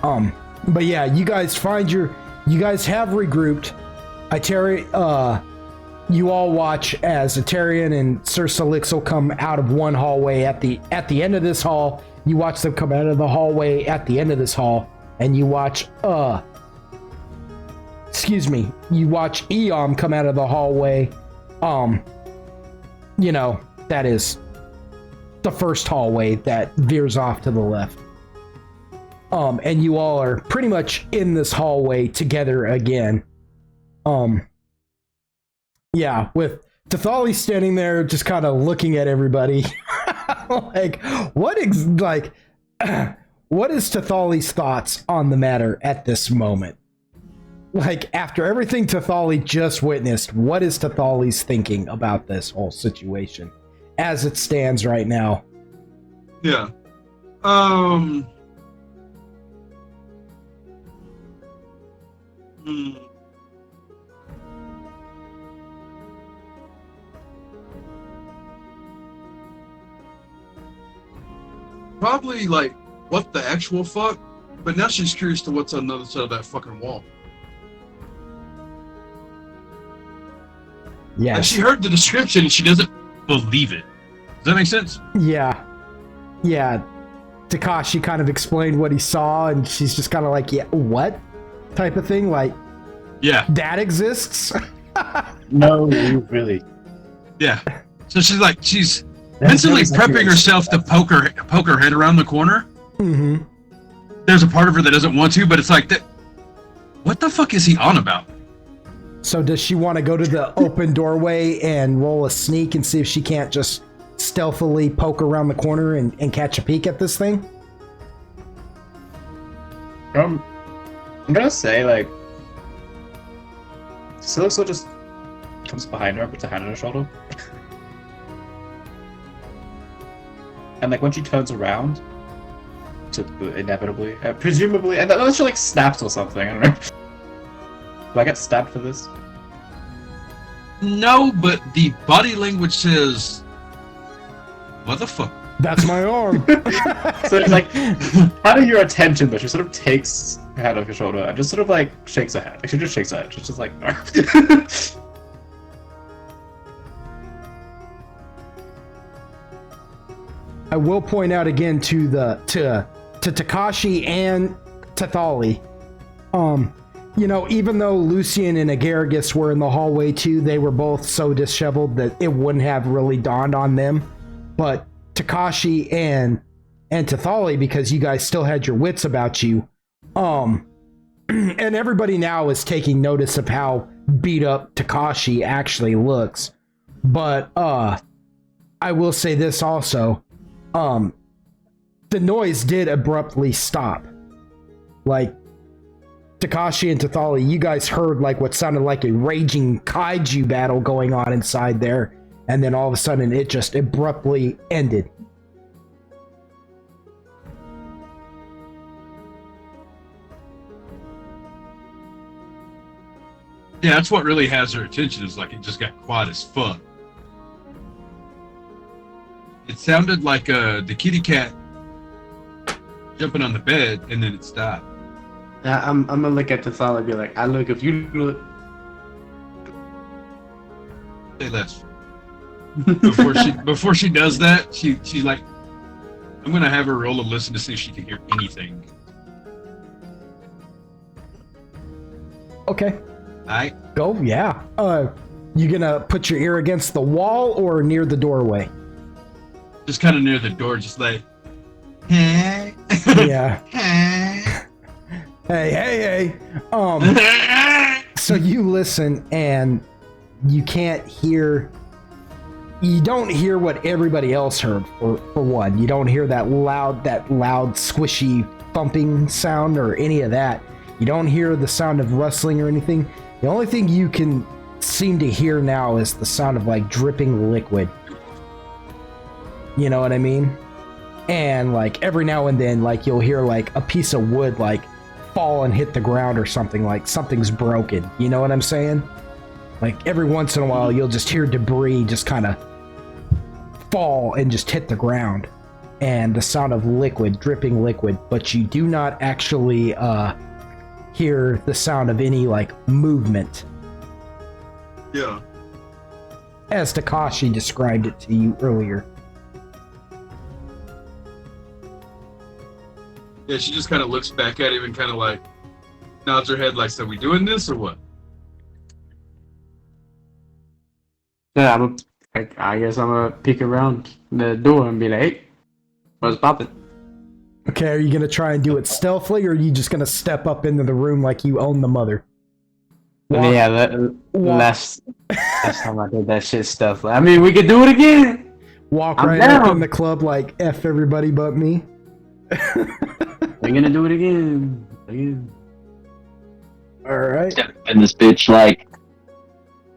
But yeah, you guys have regrouped. You all watch as Atarian and Sir Salixel come out of one hallway at the end of this hall. You watch them come out of the hallway at the end of this hall, and you watch Eom come out of the hallway. You know, that is the first hallway that veers off to the left. And you all are pretty much in this hallway together again. Yeah, with Tathali standing there just kind of looking at everybody. Like, what is Tathali's thoughts on the matter at this moment? Like, after everything Tathali just witnessed, what is Tathali's thinking about this whole situation as it stands right now? Yeah. Hmm. Probably like, what the actual fuck? But now she's curious to what's on the other side of that fucking wall. Yes. Like she heard the description and she doesn't believe it. Does that make sense? Yeah. Yeah. Takashi kind of explained what he saw, and she's just kind of like, yeah, what? Type of thing. Like, yeah. That exists? No, you really. Yeah. So she's mentally prepping herself to poke her head around the corner. Mm-hmm. There's a part of her that doesn't want to, but it's like, what the fuck is he on about? So does she want to go to the open doorway and roll a sneak and see if she can't just stealthily poke around the corner and catch a peek at this thing? I'm gonna say, like, Siliso just comes behind her, puts a hand on her shoulder. And, like, when she turns around, inevitably, presumably, and then she, like, snaps or something, I don't know. Do I get stabbed for this? No, but the body language says, motherfucker. That's my arm. So it's like, out of your attention, though, she sort of takes her hand off your shoulder and just sort of, like, shakes her head. Like, she just shakes her head. She's just like, no. I will point out again to Takashi and Tathali, you know, even though Lucian and Agaragis were in the hallway too, they were both so disheveled that it wouldn't have really dawned on them. But Takashi and Tathali, because you guys still had your wits about you, and everybody now is taking notice of how beat up Takashi actually looks. But I will say this also. The noise did abruptly stop. Like, Takashi and Tathali, you guys heard like what sounded like a raging kaiju battle going on inside there, and then all of a sudden it just abruptly ended. Yeah, that's what really has her attention, is like it just got quiet as fuck. It sounded like the kitty cat jumping on the bed, and then it stopped. I'm gonna look at the thought and be like, I look, if you look. Say less. Before she does that, she's like, I'm gonna have her roll a listen to see if she can hear anything. Okay. Alright. Go, yeah. You gonna put your ear against the wall or near the doorway? Just kind of near the door, just like, hey. Yeah. Hey. So you listen and you can't hear. You don't hear what everybody else heard. For one, you don't hear that loud, squishy thumping sound or any of that. You don't hear the sound of rustling or anything. The only thing you can seem to hear now is the sound of like dripping liquid. You know what I mean? And like every now and then, like you'll hear like a piece of wood like fall and hit the ground or something, like something's broken. You know what I'm saying? Like every once in a while, you'll just hear debris just kind of fall and just hit the ground, and the sound of liquid, dripping liquid. But you do not actually hear the sound of any like movement. Yeah. As Takashi described it to you earlier. Yeah, she just kind of looks back at him and kind of like nods her head like, so we doing this or what? Yeah, I guess I'm gonna peek around the door and be like, hey, what's poppin'? Okay, are you gonna try and do it stealthily, or are you just gonna step up into the room like you own the mother? Last time I did that shit stuff. I mean, we could do it again. Walk I'm right down. up in the club like F everybody but me. We're gonna do it again. Alright. And this bitch like,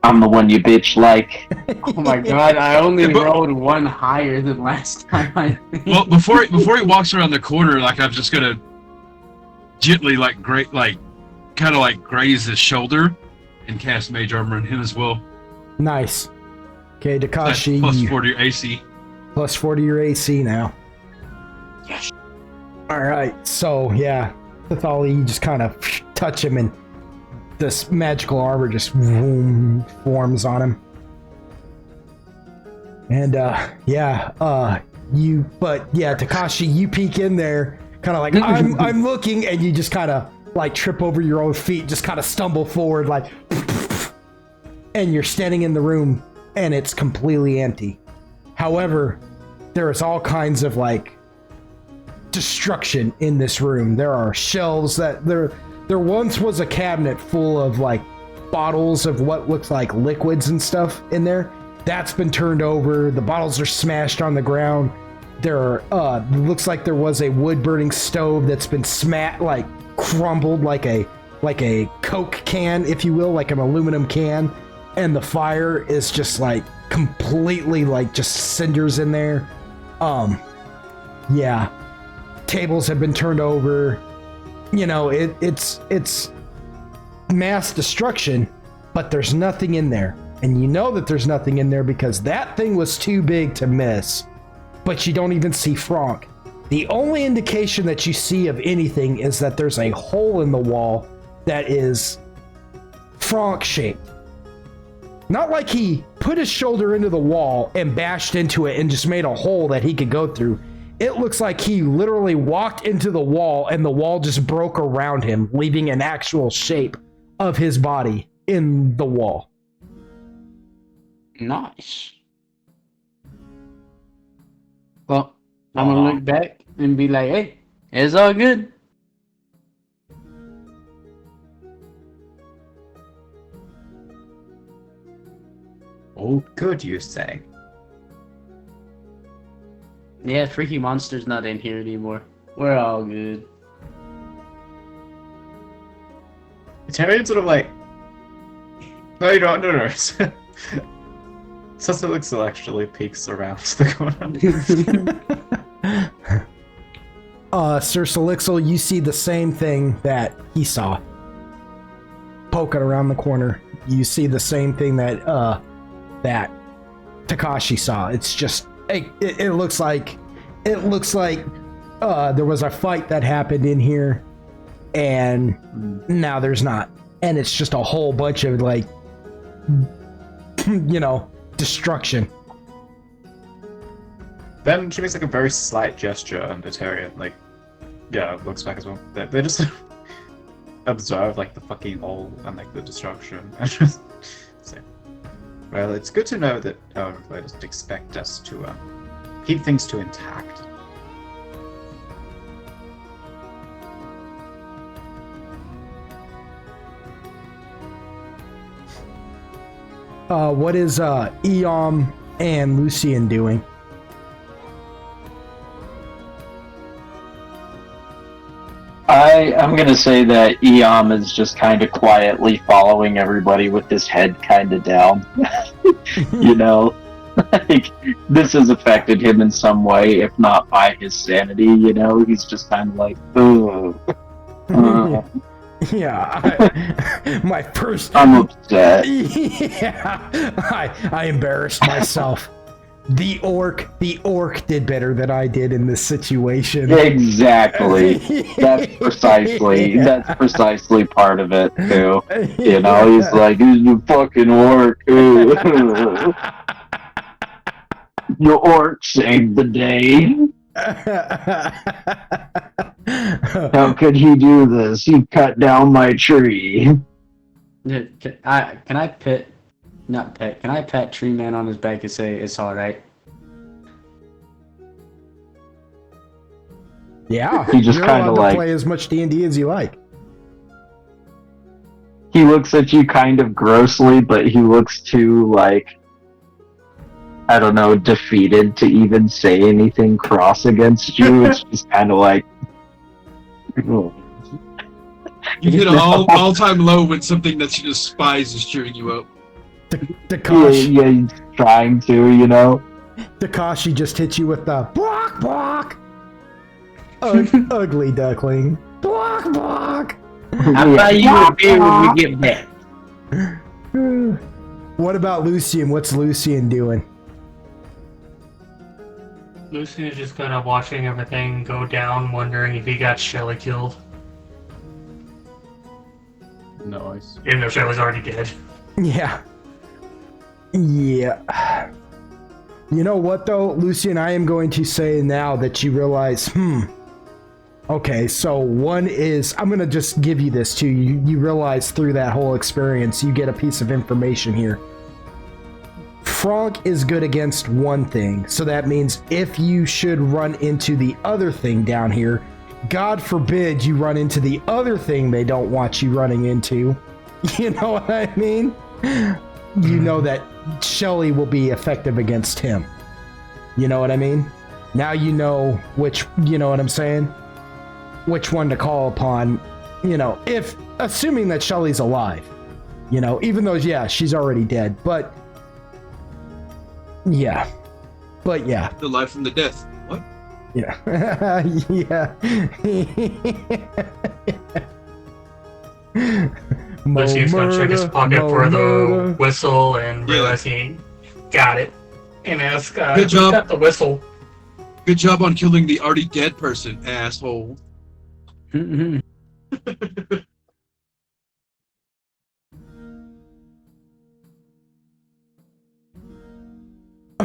I'm the one you bitch like. Oh my god, I only Yeah, but- rolled one higher than last time. I think. Well, before he walks around the corner, like I'm just gonna gently kind of graze his shoulder and cast Mage Armor on him as well. Nice. Okay, That's Takashi, plus 40 AC. plus 40 your AC now. Yes. All right, so yeah, Thali, you just kind of touch him, and this magical armor just forms on him. And Takashi, you peek in there, kind of like I'm looking, and you just kind of like trip over your own feet, just kind of stumble forward, like, and you're standing in the room, and it's completely empty. However, there is all kinds of like destruction in this room. There are shelves that there once was a cabinet full of like bottles of what looks like liquids and stuff in there. That's been turned over. The bottles are smashed on the ground. There are looks like there was a wood burning stove that's been crumbled like a Coke can, if you will, like an aluminum can, and the fire is just like completely like just cinders in there. Tables have been turned over. You know, it's mass destruction, but there's nothing in there. And you know that there's nothing in there because that thing was too big to miss. But you don't even see Franck. The only indication that you see of anything is that there's a hole in the wall that is Franck shaped. Not like he put his shoulder into the wall and bashed into it and just made a hole that he could go through. It looks like he literally walked into the wall and the wall just broke around him, leaving an actual shape of his body in the wall. Nice. Well, I'm gonna look back and be like, hey, it's all good. All good, you say? Yeah, Freaky Monster's not in here anymore. We're all good. Italian sort of like... No, you don't, no. Susalixil actually peeks around the corner. Sir Salixil, you see the same thing that he saw. Poking around the corner. You see the same thing that Takashi saw. It's just it looks like there was a fight that happened in here, and now there's not. And it's just a whole bunch of like destruction. Then she makes like a very slight gesture, and Eteria looks back as well. They just observe like the fucking hole and like the destruction. And just say, well, it's good to know that they doesn't expect us to keep things too intact. What is Eom and Lucian doing? I'm gonna say that Eom is just kind of quietly following everybody with his head kind of down. You know, like this has affected him in some way, if not by his sanity. You know, he's just kind of like, ugh. Yeah, my first. I'm upset. Yeah, I embarrassed myself. The orc did better than I did in this situation. Exactly. That's precisely part of it too. You know, he's like, you fucking orc. Your orc saved the day. How could he do this? He cut down my tree. Can I pat Tree Man on his back and say it's all right? Yeah, He just you're kinda allowed to like- play as much D&D as you like. He looks at you kind of grossly, but he looks too, like, I don't know, defeated to even say anything cross against you. It's just kind of like... You hit an all-time low when something that you despise is cheering you up. Takashi, Yeah, he's trying to, you know. Takashi just hit you with the block, block. Ugly duckling. Block, block. How about you appear when we get back? What about Lucian? What's Lucian doing? Lucian is just kind of watching everything go down, wondering if he got Shelly killed. Nice. Even though Shelly's already dead. Yeah. Yeah. You know what though, Lucian, I am going to say now that you realize, okay, so one is, I'm going to just give you this too. You realize through that whole experience, you get a piece of information here. Franck is good against one thing, so that means if you should run into the other thing down here, God forbid you run into the other thing they don't want you running into. You know what I mean? You know that Shelly will be effective against him. You know what I mean? Now you know which, you know what I'm saying? Which one to call upon, you know, if, assuming that Shelly's alive. You know, even though, yeah, she's already dead, but... Yeah. But yeah. The life from the death. What? Yeah. Yeah. Lucian's gonna check his pocket for the whistle and realize he ain't got it. And ask, Good job. who's got the whistle? Good job on killing the already dead person, asshole.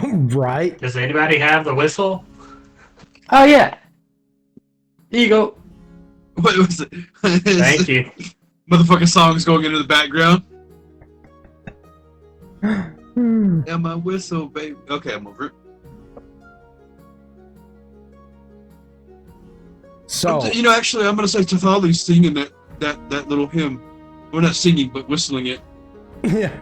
Right. Does anybody have the whistle? Oh yeah. Here you go. What was it? Thank you. Motherfucking songs going into the background. And my whistle, baby. Okay, I'm over it. So, You know, actually, I'm gonna say Tathali's singing that little hymn. We're not singing, but whistling it. yeah.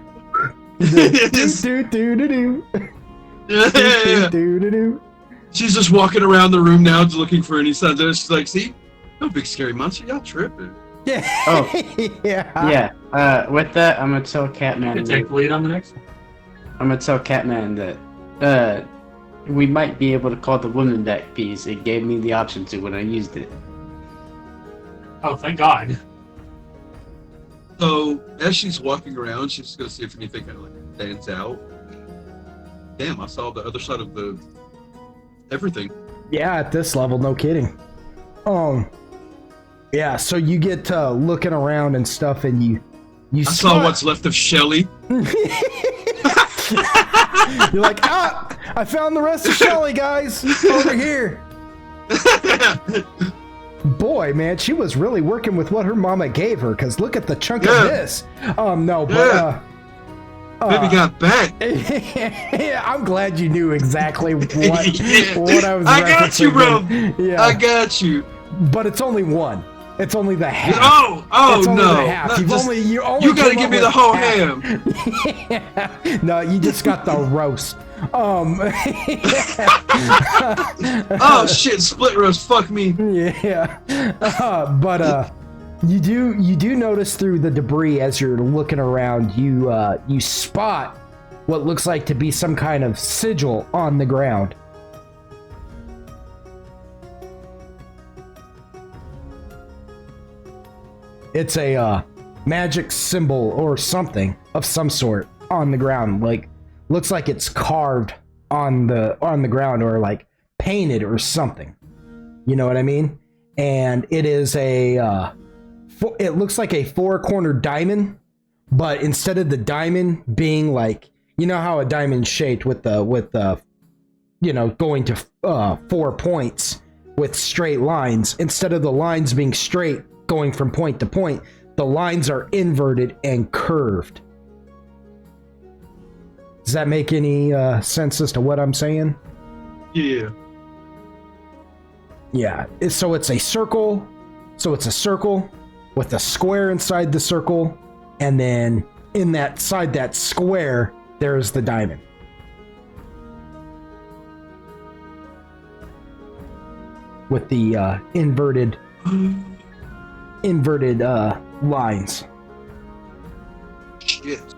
She's just walking around the room now, just looking for any signs. She's like, "See, no big scary monster. Y'all tripping." Yeah. Oh. Yeah. Yeah. With that, I'm gonna tell Catman. You can take the lead on the next one. I'm gonna tell Catman that we might be able to call the woman back piece. It gave me the option to when I used it. Oh, thank God. So as she's walking around, she's gonna see if anything kind of like stands out. Damn, I saw the other side of the everything. Yeah, at this level, no kidding. Yeah, so you get to looking around and stuff, and you I saw what's left of Shelly. You're like, I found the rest of Shelly, guys, over here. Boy, man, she was really working with what her mama gave her, because look at the chunk of this. No, but Baby got back. Yeah, I'm glad you knew exactly what I was I got you, bro. Yeah. I got you. But it's only one. It's only the half. Oh it's only no! The half. You You gotta give me the whole ham. Yeah. No, you just got the roast. Oh shit! Split roast. Fuck me. Yeah. But you do notice through the debris as you're looking around. You spot what looks like to be some kind of sigil on the ground. It's a magic symbol or something of some sort on the ground. Like, looks like it's carved on the ground or like painted or something. You know what I mean? And it is it looks like a four-cornered diamond, but instead of the diamond being like, you know how a diamond's shaped with the you know, going to 4 points with straight lines, instead of the lines being straight going from point to point, the lines are inverted and curved. Does that make any sense as to what I'm saying? Yeah. Yeah. So it's a circle. So it's a circle with a square inside the circle, and then in that square, there's the diamond. With the inverted Shit.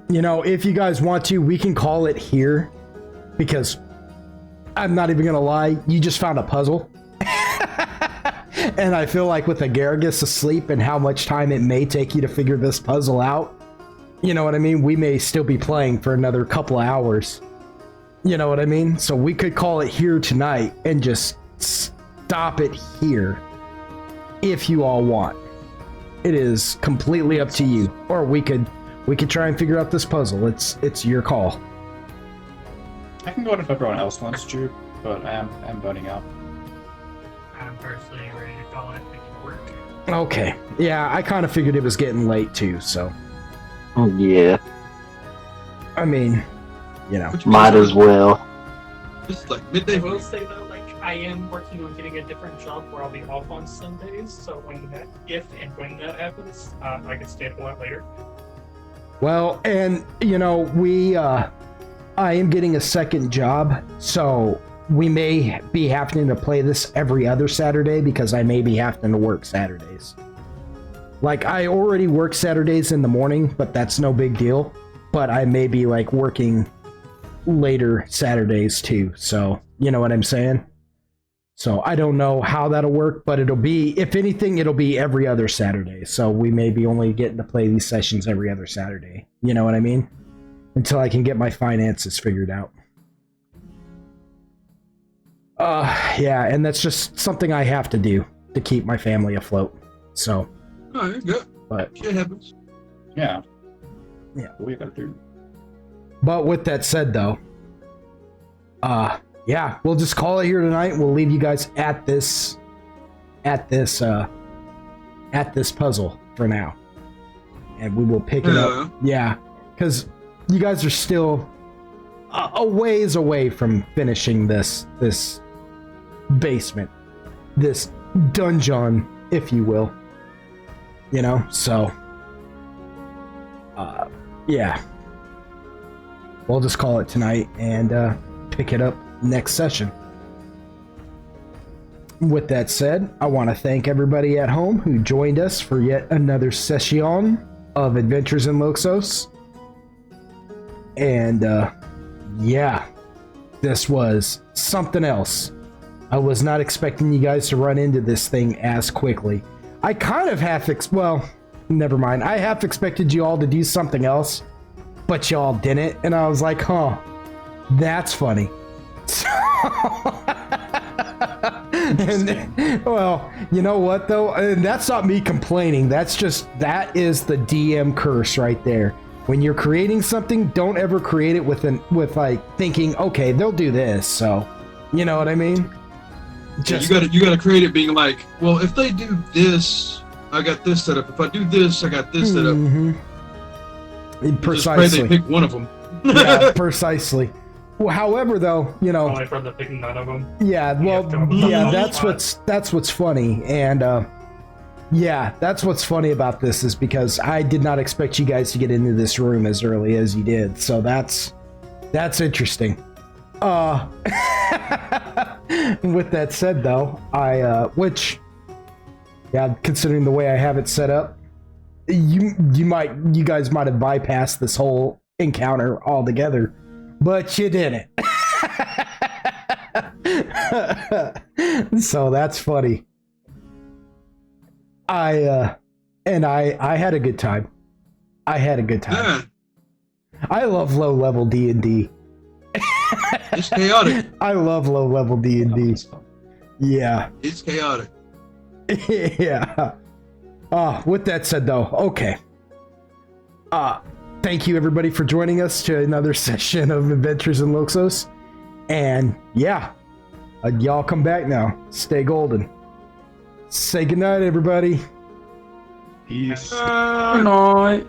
You know, if you guys want to, we can call it here, because I'm not even gonna lie, you just found a puzzle. And I feel like with Agaragis asleep and how much time it may take you to figure this puzzle out, you know what I mean? We may still be playing for another couple of hours. You know what I mean? So we could call it here tonight and just stop it here if you all want. It is completely up to you. Or we could try and figure out this puzzle. It's your call. I can go on if everyone else wants to, but I'm burning out. I'm personally ready to call it. Make it work. Okay. Yeah, I kind of figured it was getting late too, so. Oh, yeah. I mean, you know. Might as well. It's like midday. I will say though, like I am working on getting a different job where I'll be off on Sundays. So if and when that happens, I can stay up a lot later. Well, and you know, I am getting a second job, so we may be having to play this every other Saturday because I may be having to work Saturdays. Like, I already work Saturdays in the morning, but that's no big deal. But I may be, like, working later Saturdays, too. So, you know what I'm saying? So, I don't know how that'll work, but it'll be, if anything, it'll be every other Saturday. So, we may be only getting to play these sessions every other Saturday. You know what I mean? Until I can get my finances figured out. Yeah, and that's just something I have to do to keep my family afloat. So. Oh, yeah, good. But shit happens. Yeah. Yeah. What we gotta do? But with that said, though, yeah, we'll just call it here tonight. We'll leave you guys at this puzzle for now, and we will pick it up. Yeah, because you guys are still a ways away from finishing this basement, this dungeon, if you will. You know, so yeah, we'll just call it tonight and pick it up next session. With that said, I want to thank everybody at home who joined us for yet another session of Adventures in Loxos. And yeah, this was something else. I was not expecting you guys to run into this thing as quickly. I kind of well, never mind. I half expected you all to do something else, but y'all didn't. And I was like, huh, that's funny. And, well, you know what though? And that's not me complaining. That is the DM curse right there. When you're creating something, don't ever create it with like thinking, okay, they'll do this. So, you know what I mean? Just, yeah, you gotta create it being like, well, if they do this, I got this set up. If I do this, I got this set up. Precisely. Just pray they pick one of them. Yeah, precisely. Well, however, though, you know. Only from the picking none of them. Yeah, well, yeah, that's what's funny, and yeah, that's what's funny about this is because I did not expect you guys to get into this room as early as you did. So that's interesting. With that said, though, which, yeah, considering the way I have it set up, you guys might have bypassed this whole encounter altogether, but you didn't. So that's funny. I had a good time. Yeah. I love low level D&D. It's chaotic. I love low level D&D. Yeah. It's chaotic. Yeah. With that said, though, okay. Thank you everybody for joining us to another session of Adventures in Loxos. And yeah, y'all come back now. Stay golden. Say goodnight, everybody. Peace. Good night.